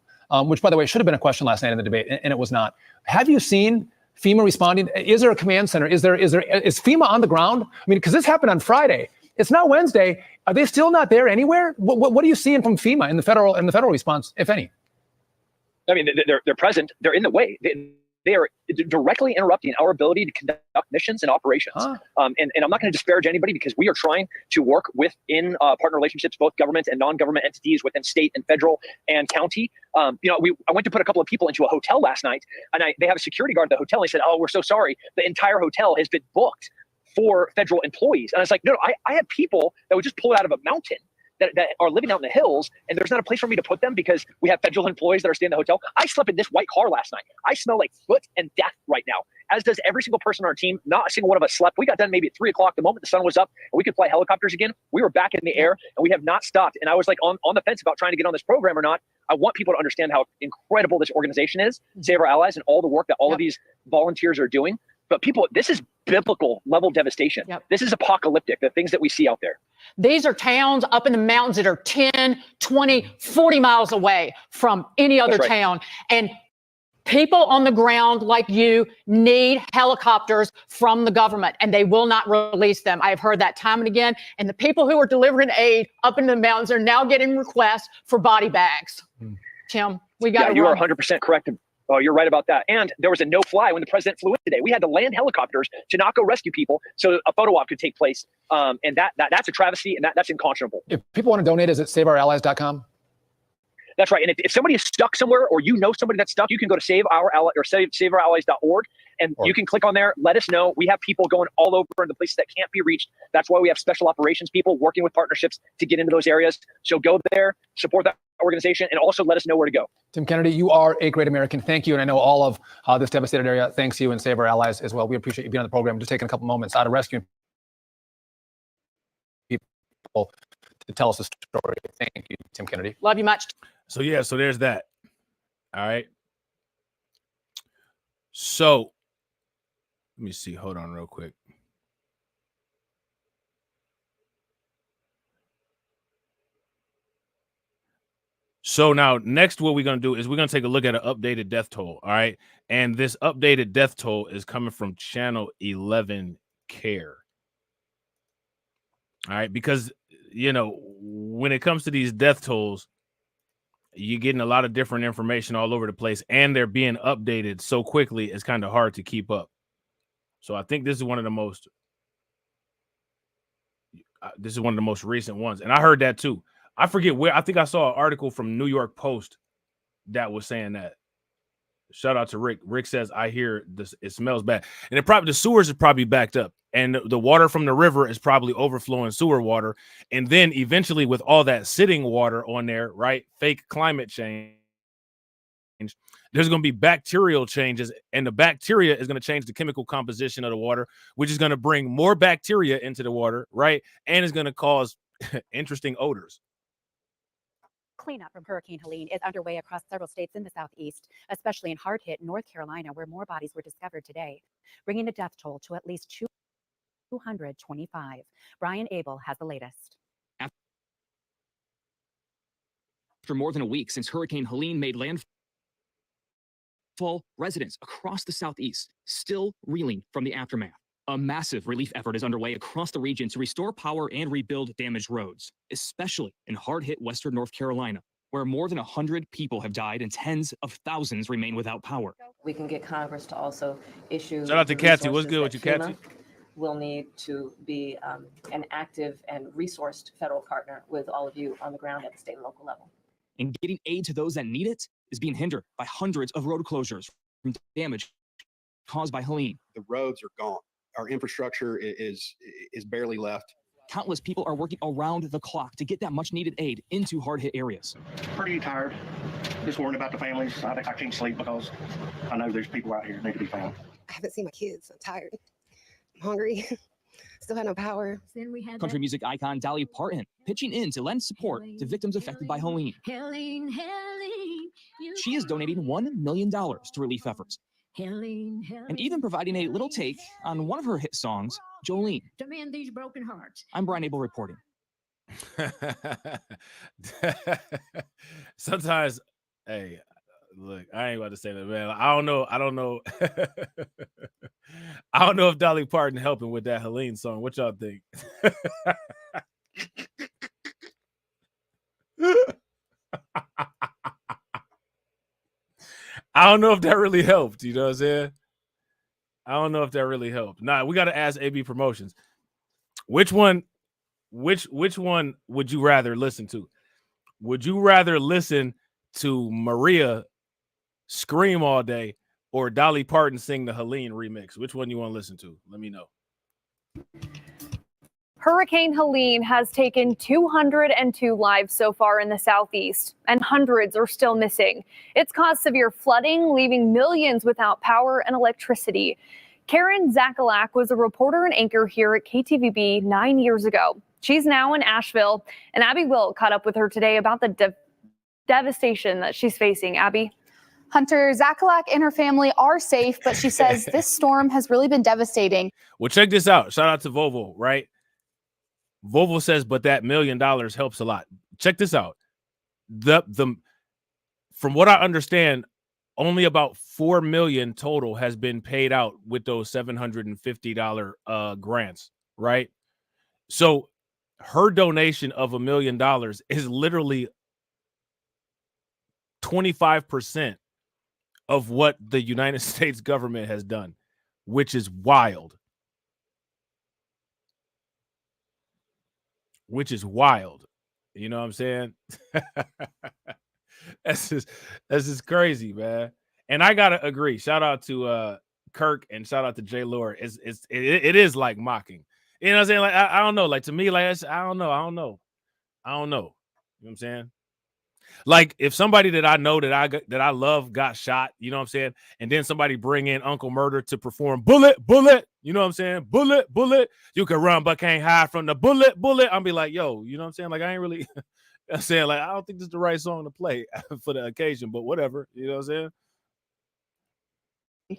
which, by the way, should have been a question last night in the debate, and it was not. Have you seen FEMA responding? Is there a command center? Is FEMA on the ground? I mean, because this happened on Friday. It's not Wednesday. Are they still not there anywhere? What are you seeing from FEMA in the federal response, if any? I mean, they're present. They're in the way. They are directly interrupting our ability to conduct missions and operations. And I'm not going to disparage anybody, because we are trying to work within partner relationships, both government and non-government entities within state and federal and county. I went to put a couple of people into a hotel last night, and they have a security guard at the hotel. And he said, "Oh, we're so sorry. The entire hotel has been booked for federal employees." And I was like, no, I have people that would just pull it out of a mountain that are living out in the hills, and there's not a place for me to put them because we have federal employees that are staying in the hotel. I slept in this white car last night. I smell like foot and death right now, as does every single person on our team. Not a single one of us slept. We got done maybe at 3 o'clock. The moment the sun was up and we could fly helicopters again, we were back in the air, and we have not stopped. And I was like on the fence about trying to get on this program or not. I want people to understand how incredible this organization is, Save Our Allies, and all the work that all of these volunteers are doing. But people, this is biblical level devastation. This is apocalyptic, the things that we see out there. These are towns up in the mountains that are 10, 20, 40 miles away from any other town. And people on the ground like you need helicopters from the government, and they will not release them. I have heard that time and again. And the people who are delivering aid up in the mountains are now getting requests for body bags. Tim, we got to you are 100% correct. Oh, you're right about that. And there was a no-fly when the president flew in today. We had to land helicopters to not go rescue people so a photo op could take place. And that's a travesty, and that's unconscionable. If people want to donate, is it saveourallies.com? That's right. And if somebody is stuck somewhere, or you know somebody that's stuck, you can go to saveourallies.org, and you can click on there. Let us know. We have people going all over in the places that can't be reached. That's why we have special operations people working with partnerships to get into those areas. So go there, support that organization, and also let us know where to go. Tim Kennedy, you are a great American. Thank you. And I know all of this devastated area thanks you and Save Our Allies as well. We appreciate you being on the program, just taking a couple moments out of rescuing people to tell us the story. Thank you, Tim Kennedy. Love you much. So yeah, so there's that. All right. So let me see. Hold on real quick. So now next, what we're going to do is we're going to take a look at an updated death toll. All right. And this updated death toll is coming from Channel 11 Care. All right. Because, you know, when it comes to these death tolls, you're getting a lot of different information all over the place, and they're being updated so quickly, it's kind of hard to keep up. So I think this is one of the most recent ones. And I heard that too. I forget where. I think I saw an article from New York Post that was saying that. Shout out to Rick. Rick says, I hear this, it smells bad. And the sewers is probably backed up. And the water from the river is probably overflowing sewer water. And then eventually, with all that sitting water on there, right? Fake climate change. There's going to be bacterial changes, and the bacteria is going to change the chemical composition of the water, which is going to bring more bacteria into the water, right? And is going to cause interesting odors. Cleanup from Hurricane Helene is underway across several states in the southeast, especially in hard-hit North Carolina, where more bodies were discovered today, bringing the death toll to at least 225. Brian Abel has the latest. After more than a week since Hurricane Helene made landfall, residents across the southeast still reeling from the aftermath. A massive relief effort is underway across the region to restore power and rebuild damaged roads, especially in hard-hit western North Carolina, where more than 100 people have died and tens of thousands remain without power. We can get Congress to also issue. Shout out to Kathy. What's good with you, Kathy? We'll need to be an active and resourced federal partner with all of you on the ground at the state and local level. And getting aid to those that need it is being hindered by hundreds of road closures from damage caused by Helene. The roads are gone. Our infrastructure is barely left. Countless people are working around the clock to get that much needed aid into hard-hit areas. Pretty tired. Just worrying about the families. I can't sleep because I know there's people out here that need to be found. I haven't seen my kids. I'm tired. I'm hungry. Still have no power. Country music icon Dolly Parton pitching in to lend support to victims affected by Helene. She is donating $1 million to relief efforts. And even providing a little take on one of her hit songs, Jolene. To mend these broken hearts. I'm Brian Abel reporting. Sometimes, hey, look, I ain't about to say that, man. I don't know. I don't know if Dolly Parton helping with that Helene song. What y'all think? I don't know if that really helped. You know what I'm saying? I don't know if that really helped. Nah, we got to ask AB Promotions. Which one would you rather listen to? Would you rather listen to Maria scream all day or Dolly Parton sing the Helene remix? Which one you want to listen to? Let me know. Hurricane Helene has taken 202 lives so far in the Southeast, and hundreds are still missing. It's caused severe flooding, leaving millions without power and electricity. Karen Zakalak was a reporter and anchor here at KTVB 9 years ago. She's now in Asheville, and Abby Will caught up with her today about the devastation that she's facing. Abby? Hunter, Zakalak and her family are safe, but she says this storm has really been devastating. Well, check this out. Shout out to Volvo, right? Volvo says, but that $1 million helps a lot. Check this out. From what I understand, only about $4 million total has been paid out with those $750 grants, right? So her donation of $1 million is literally 25% of what the United States government has done, which is wild. You know what I'm saying? That's just crazy, man. And I gotta agree. Shout out to Kirk and shout out to Jay Lord. It is like mocking. You know what I'm saying? Like I don't know. Like to me, like I don't know. You know what I'm saying? Like if somebody that I know that I love got shot, you know what I'm saying? And then somebody bring in Uncle Murder to perform bullet, you know what I'm saying? Bullet, you can run but can't hide from the bullet. I'll be like, yo, you know what I'm saying? Like I ain't really I'm saying, like, I don't think this is the right song to play for the occasion, but whatever, you know what I'm saying?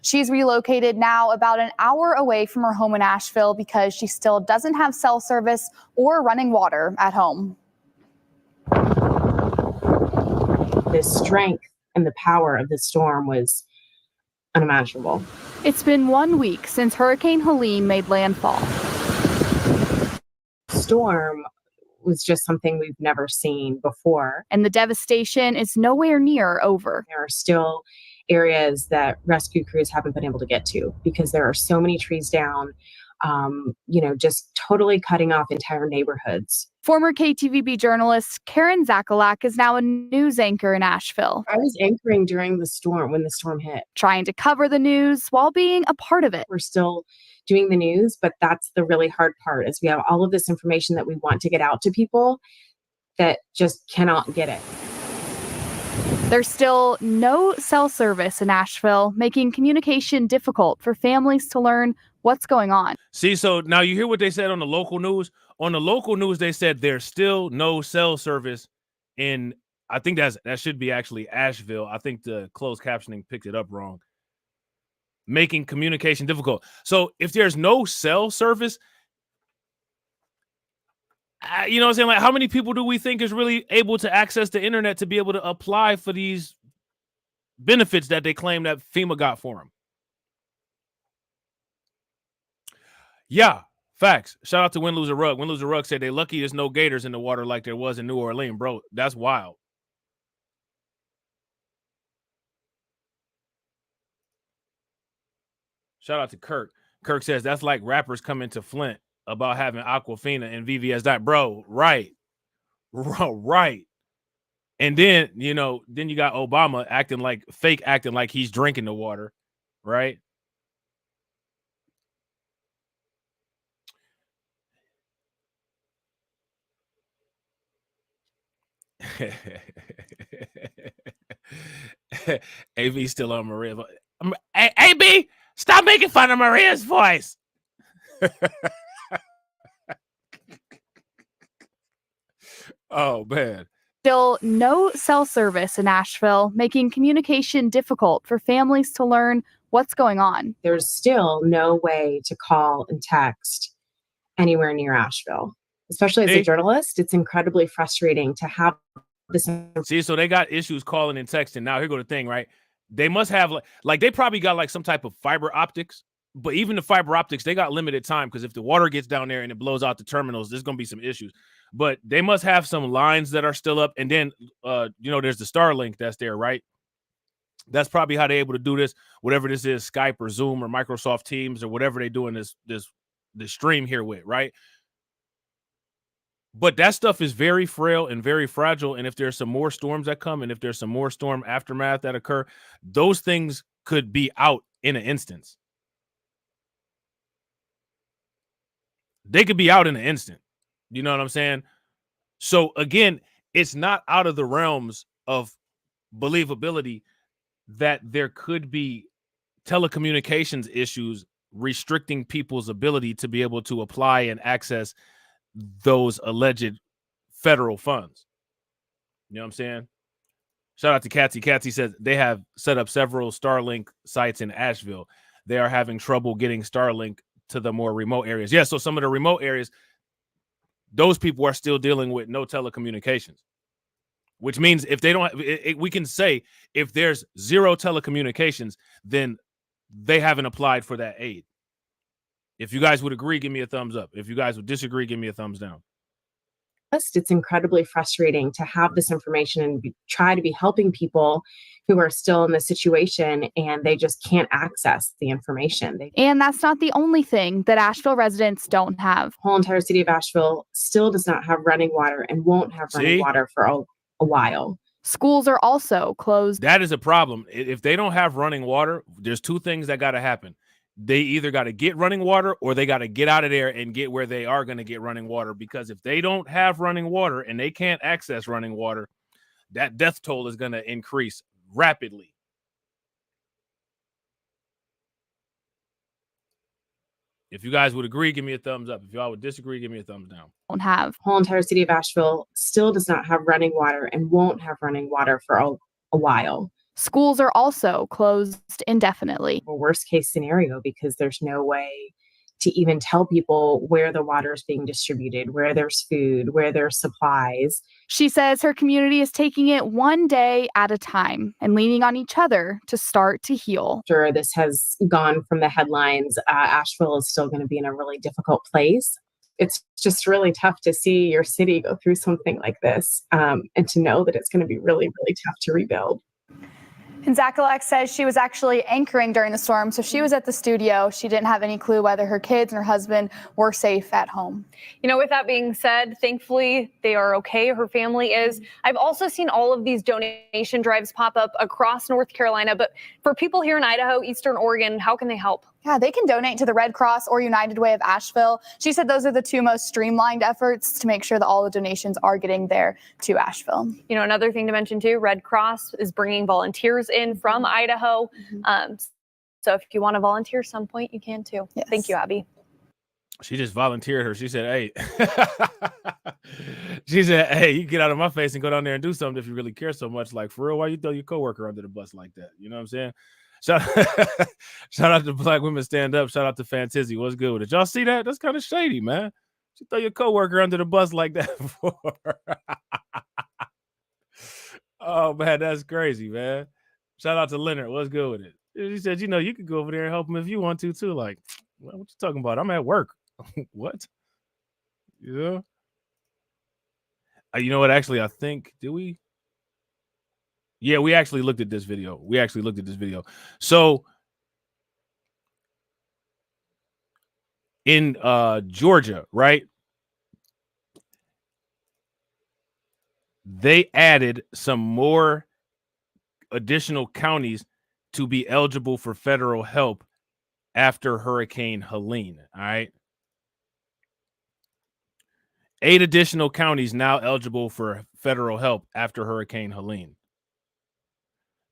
She's relocated now about an hour away from her home in Asheville because she still doesn't have cell service or running water at home. The strength and the power of the storm was unimaginable. It's been 1 week since Hurricane Helene made landfall. Storm was just something we've never seen before. And the devastation is nowhere near over. There are still areas that rescue crews haven't been able to get to because there are so many trees down, just totally cutting off entire neighborhoods. Former KTVB journalist Karen Zakalak is now a news anchor in Asheville. I was anchoring during the storm when the storm hit. Trying to cover the news while being a part of it. We're still doing the news, but that's the really hard part is we have all of this information that we want to get out to people that just cannot get it. There's still no cell service in Asheville, making communication difficult for families to learn what's going on. See, so now you hear what they said on the local news. On the local news, they said there's still no cell service in, I think that should be actually Asheville. I think the closed captioning picked it up wrong. Making communication difficult. So if there's no cell service, you know what I'm saying? Like, how many people do we think is really able to access the internet to be able to apply for these benefits that they claim that FEMA got for them? Yeah, facts. Shout out to Win Lose a Rug. Win Lose a Rug said they lucky there's no gators in the water like there was in New Orleans, bro. That's wild. Shout out to Kirk. Kirk says that's like rappers coming to Flint about having Aquafina and VVS diet. Bro, right. And then, then you got Obama acting like he's drinking the water, right? AV still on Maria. AB, stop making fun of Maria's voice. Oh, man. Still no cell service in Asheville, making communication difficult for families to learn what's going on. There's still no way to call and text anywhere near Asheville. Especially as a journalist, it's incredibly frustrating to have this. See, so they got issues calling and texting. Now, here go the thing, right? They must have, like they probably got like some type of fiber optics. But even the fiber optics, they got limited time because if the water gets down there and it blows out the terminals, there's going to be some issues. But they must have some lines that are still up. And then, there's the Starlink that's there, right? That's probably how they're able to do this, whatever this is, Skype or Zoom or Microsoft Teams or whatever they're doing this stream here with, right? But that stuff is very frail and very fragile. And if there's some more storms that come, and if there's some more storm aftermath that occur, those things could be out in an instance. They could be out in an instant. You know what I'm saying? So again, it's not out of the realms of believability that there could be telecommunications issues restricting people's ability to be able to apply and access those alleged federal funds. You know what I'm saying? Shout out to Katsy. Katsy says they have set up several Starlink sites in Asheville. They are having trouble getting Starlink to the more remote areas. Yeah, so some of the remote areas, those people are still dealing with no telecommunications, which means if they don't, we can say if there's zero telecommunications, then they haven't applied for that aid. If you guys would agree, give me a thumbs up. If you guys would disagree, give me a thumbs down. It's incredibly frustrating to have this information and try to be helping people who are still in this situation and they just can't access the information. And that's not the only thing that Asheville residents don't have. The whole entire city of Asheville still does not have running water and won't have running water for a while. Schools are also closed. That is a problem. If they don't have running water, there's two things that got to happen. They either got to get running water or they got to get out of there and get where they are going to get running water. Because if they don't have running water and they can't access running water, that death toll is going to increase rapidly. If you guys would agree, give me a thumbs up. If y'all would disagree, give me a thumbs down. Don't have. The whole entire city of Asheville still does not have running water and won't have running water for a while. Schools are also closed indefinitely. A worst case scenario because there's no way to even tell people where the water is being distributed, where there's food, where there's supplies. She says her community is taking it one day at a time and leaning on each other to start to heal. Sure, this has gone from the headlines. Asheville is still going to be in a really difficult place. It's just really tough to see your city go through something like this and to know that it's going to be really, really tough to rebuild. And Zachalak says she was actually anchoring during the storm, so she was at the studio. She didn't have any clue whether her kids and her husband were safe at home. You know, with that being said, thankfully they are okay. Her family is. I've also seen all of these donation drives pop up across North Carolina, but for people here in Idaho, Eastern Oregon, how can they help? Yeah, they can donate to the Red Cross or United Way of Asheville. She said those are the two most streamlined efforts to make sure that all the donations are getting there to Asheville. You know, another thing to mention too, Red Cross is bringing volunteers in from Idaho. So if you want to volunteer some point, you can too. Yes. Thank you, Abby. She just volunteered her. She said, hey, she said, hey, you get out of my face and go down there and do something if you really care so much. Like, for real, why you throw your coworker under the bus like that? You know what I'm saying? Shout out to Black Women Stand Up. Shout out to Fantizzy. What's good with it? Y'all see that? That's kind of shady, man. You throw your coworker under the bus like that for. Oh, man, that's crazy, man. Shout out to Leonard. What's good with it? He said, you know, you could go over there and help him if you want to, too. Like, what you talking about? I'm at work. What? Yeah. You know what? Actually, I think, did we? Yeah, we actually looked at this video. So in Georgia, right? They added some more additional counties to be eligible for federal help after Hurricane Helene. All right. 8 additional counties now eligible for federal help after Hurricane Helene.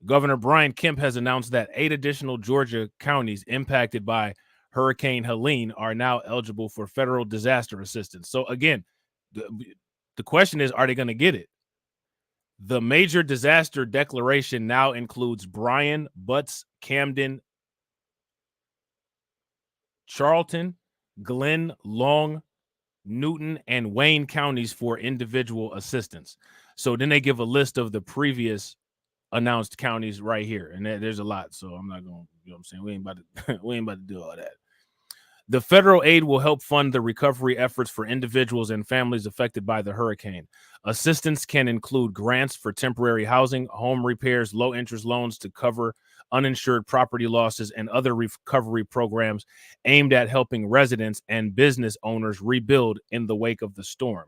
Governor Brian Kemp has announced that 8 additional Georgia counties impacted by Hurricane Helene are now eligible for federal disaster assistance. So again, the question is, are they going to get it? The major disaster declaration now includes Bryan, Butts, Camden, Charlton, Glenn, Long, Newton, and Wayne counties for individual assistance. So then they give a list of the previous announced counties right here, and there's a lot. So I'm not going. You know what I'm saying? We ain't about to do all that. The federal aid will help fund the recovery efforts for individuals and families affected by the hurricane. Assistance can include grants for temporary housing, home repairs, low-interest loans to cover uninsured property losses, and other recovery programs aimed at helping residents and business owners rebuild in the wake of the storm.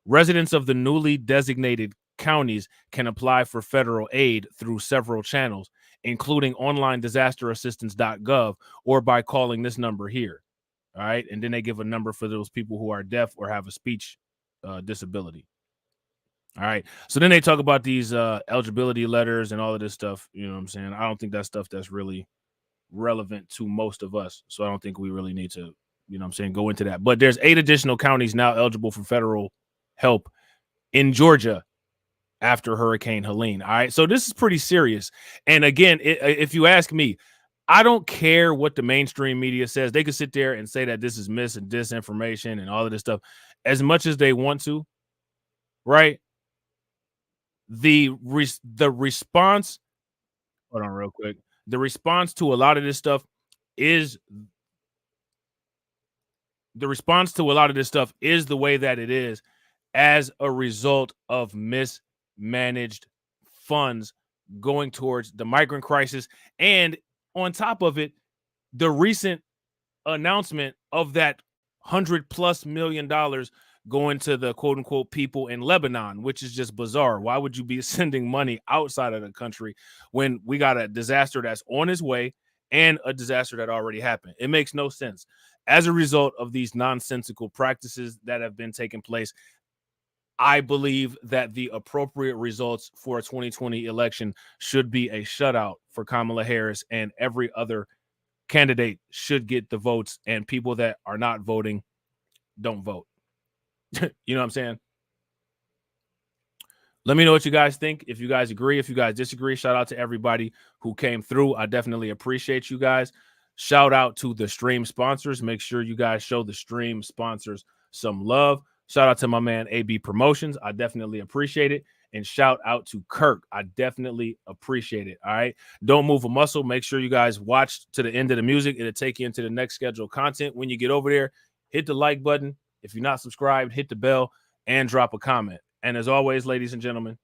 Residents of the newly designated counties can apply for federal aid through several channels, including online disasterassistance.gov or by calling this number here. All right. And then they give a number for those people who are deaf or have a speech disability. All right. So then they talk about these eligibility letters and all of this stuff. You know what I'm saying? I don't think that's stuff that's really relevant to most of us. So I don't think we really need to, you know what I'm saying, go into that. But there's 8 additional counties now eligible for federal help in Georgia after Hurricane Helene. All right. So this is pretty serious. And again, if you ask me, I don't care what the mainstream media says. They could sit there and say that this is mis and disinformation and all of this stuff as much as they want to. Right. The response, hold on real quick. The response to a lot of this stuff is the way that it is as a result of mismanaged funds going towards the migrant crisis. And on top of it, the recent announcement of that $100+ million going to the quote unquote people in Lebanon, which is just bizarre. Why would you be sending money outside of the country when we got a disaster that's on its way and a disaster that already happened? It makes no sense. As a result of these nonsensical practices that have been taking place, I believe that the appropriate results for a 2020 election should be a shutout for Kamala Harris, and every other candidate should get the votes, and people that are not voting don't vote. You know what I'm saying? Let me know what you guys think. If you guys agree, if you guys disagree, shout out to everybody who came through. I definitely appreciate you guys. Shout out to the stream sponsors. Make sure you guys show the stream sponsors some love. Shout out to my man AB Promotions. I definitely appreciate it. And shout out to Kirk. I definitely appreciate it. All right. Don't move a muscle. Make sure you guys watch to the end of the music. It'll take you into the next scheduled content. When you get over there, hit the like button. If you're not subscribed, hit the bell and drop a comment. And as always, ladies and gentlemen,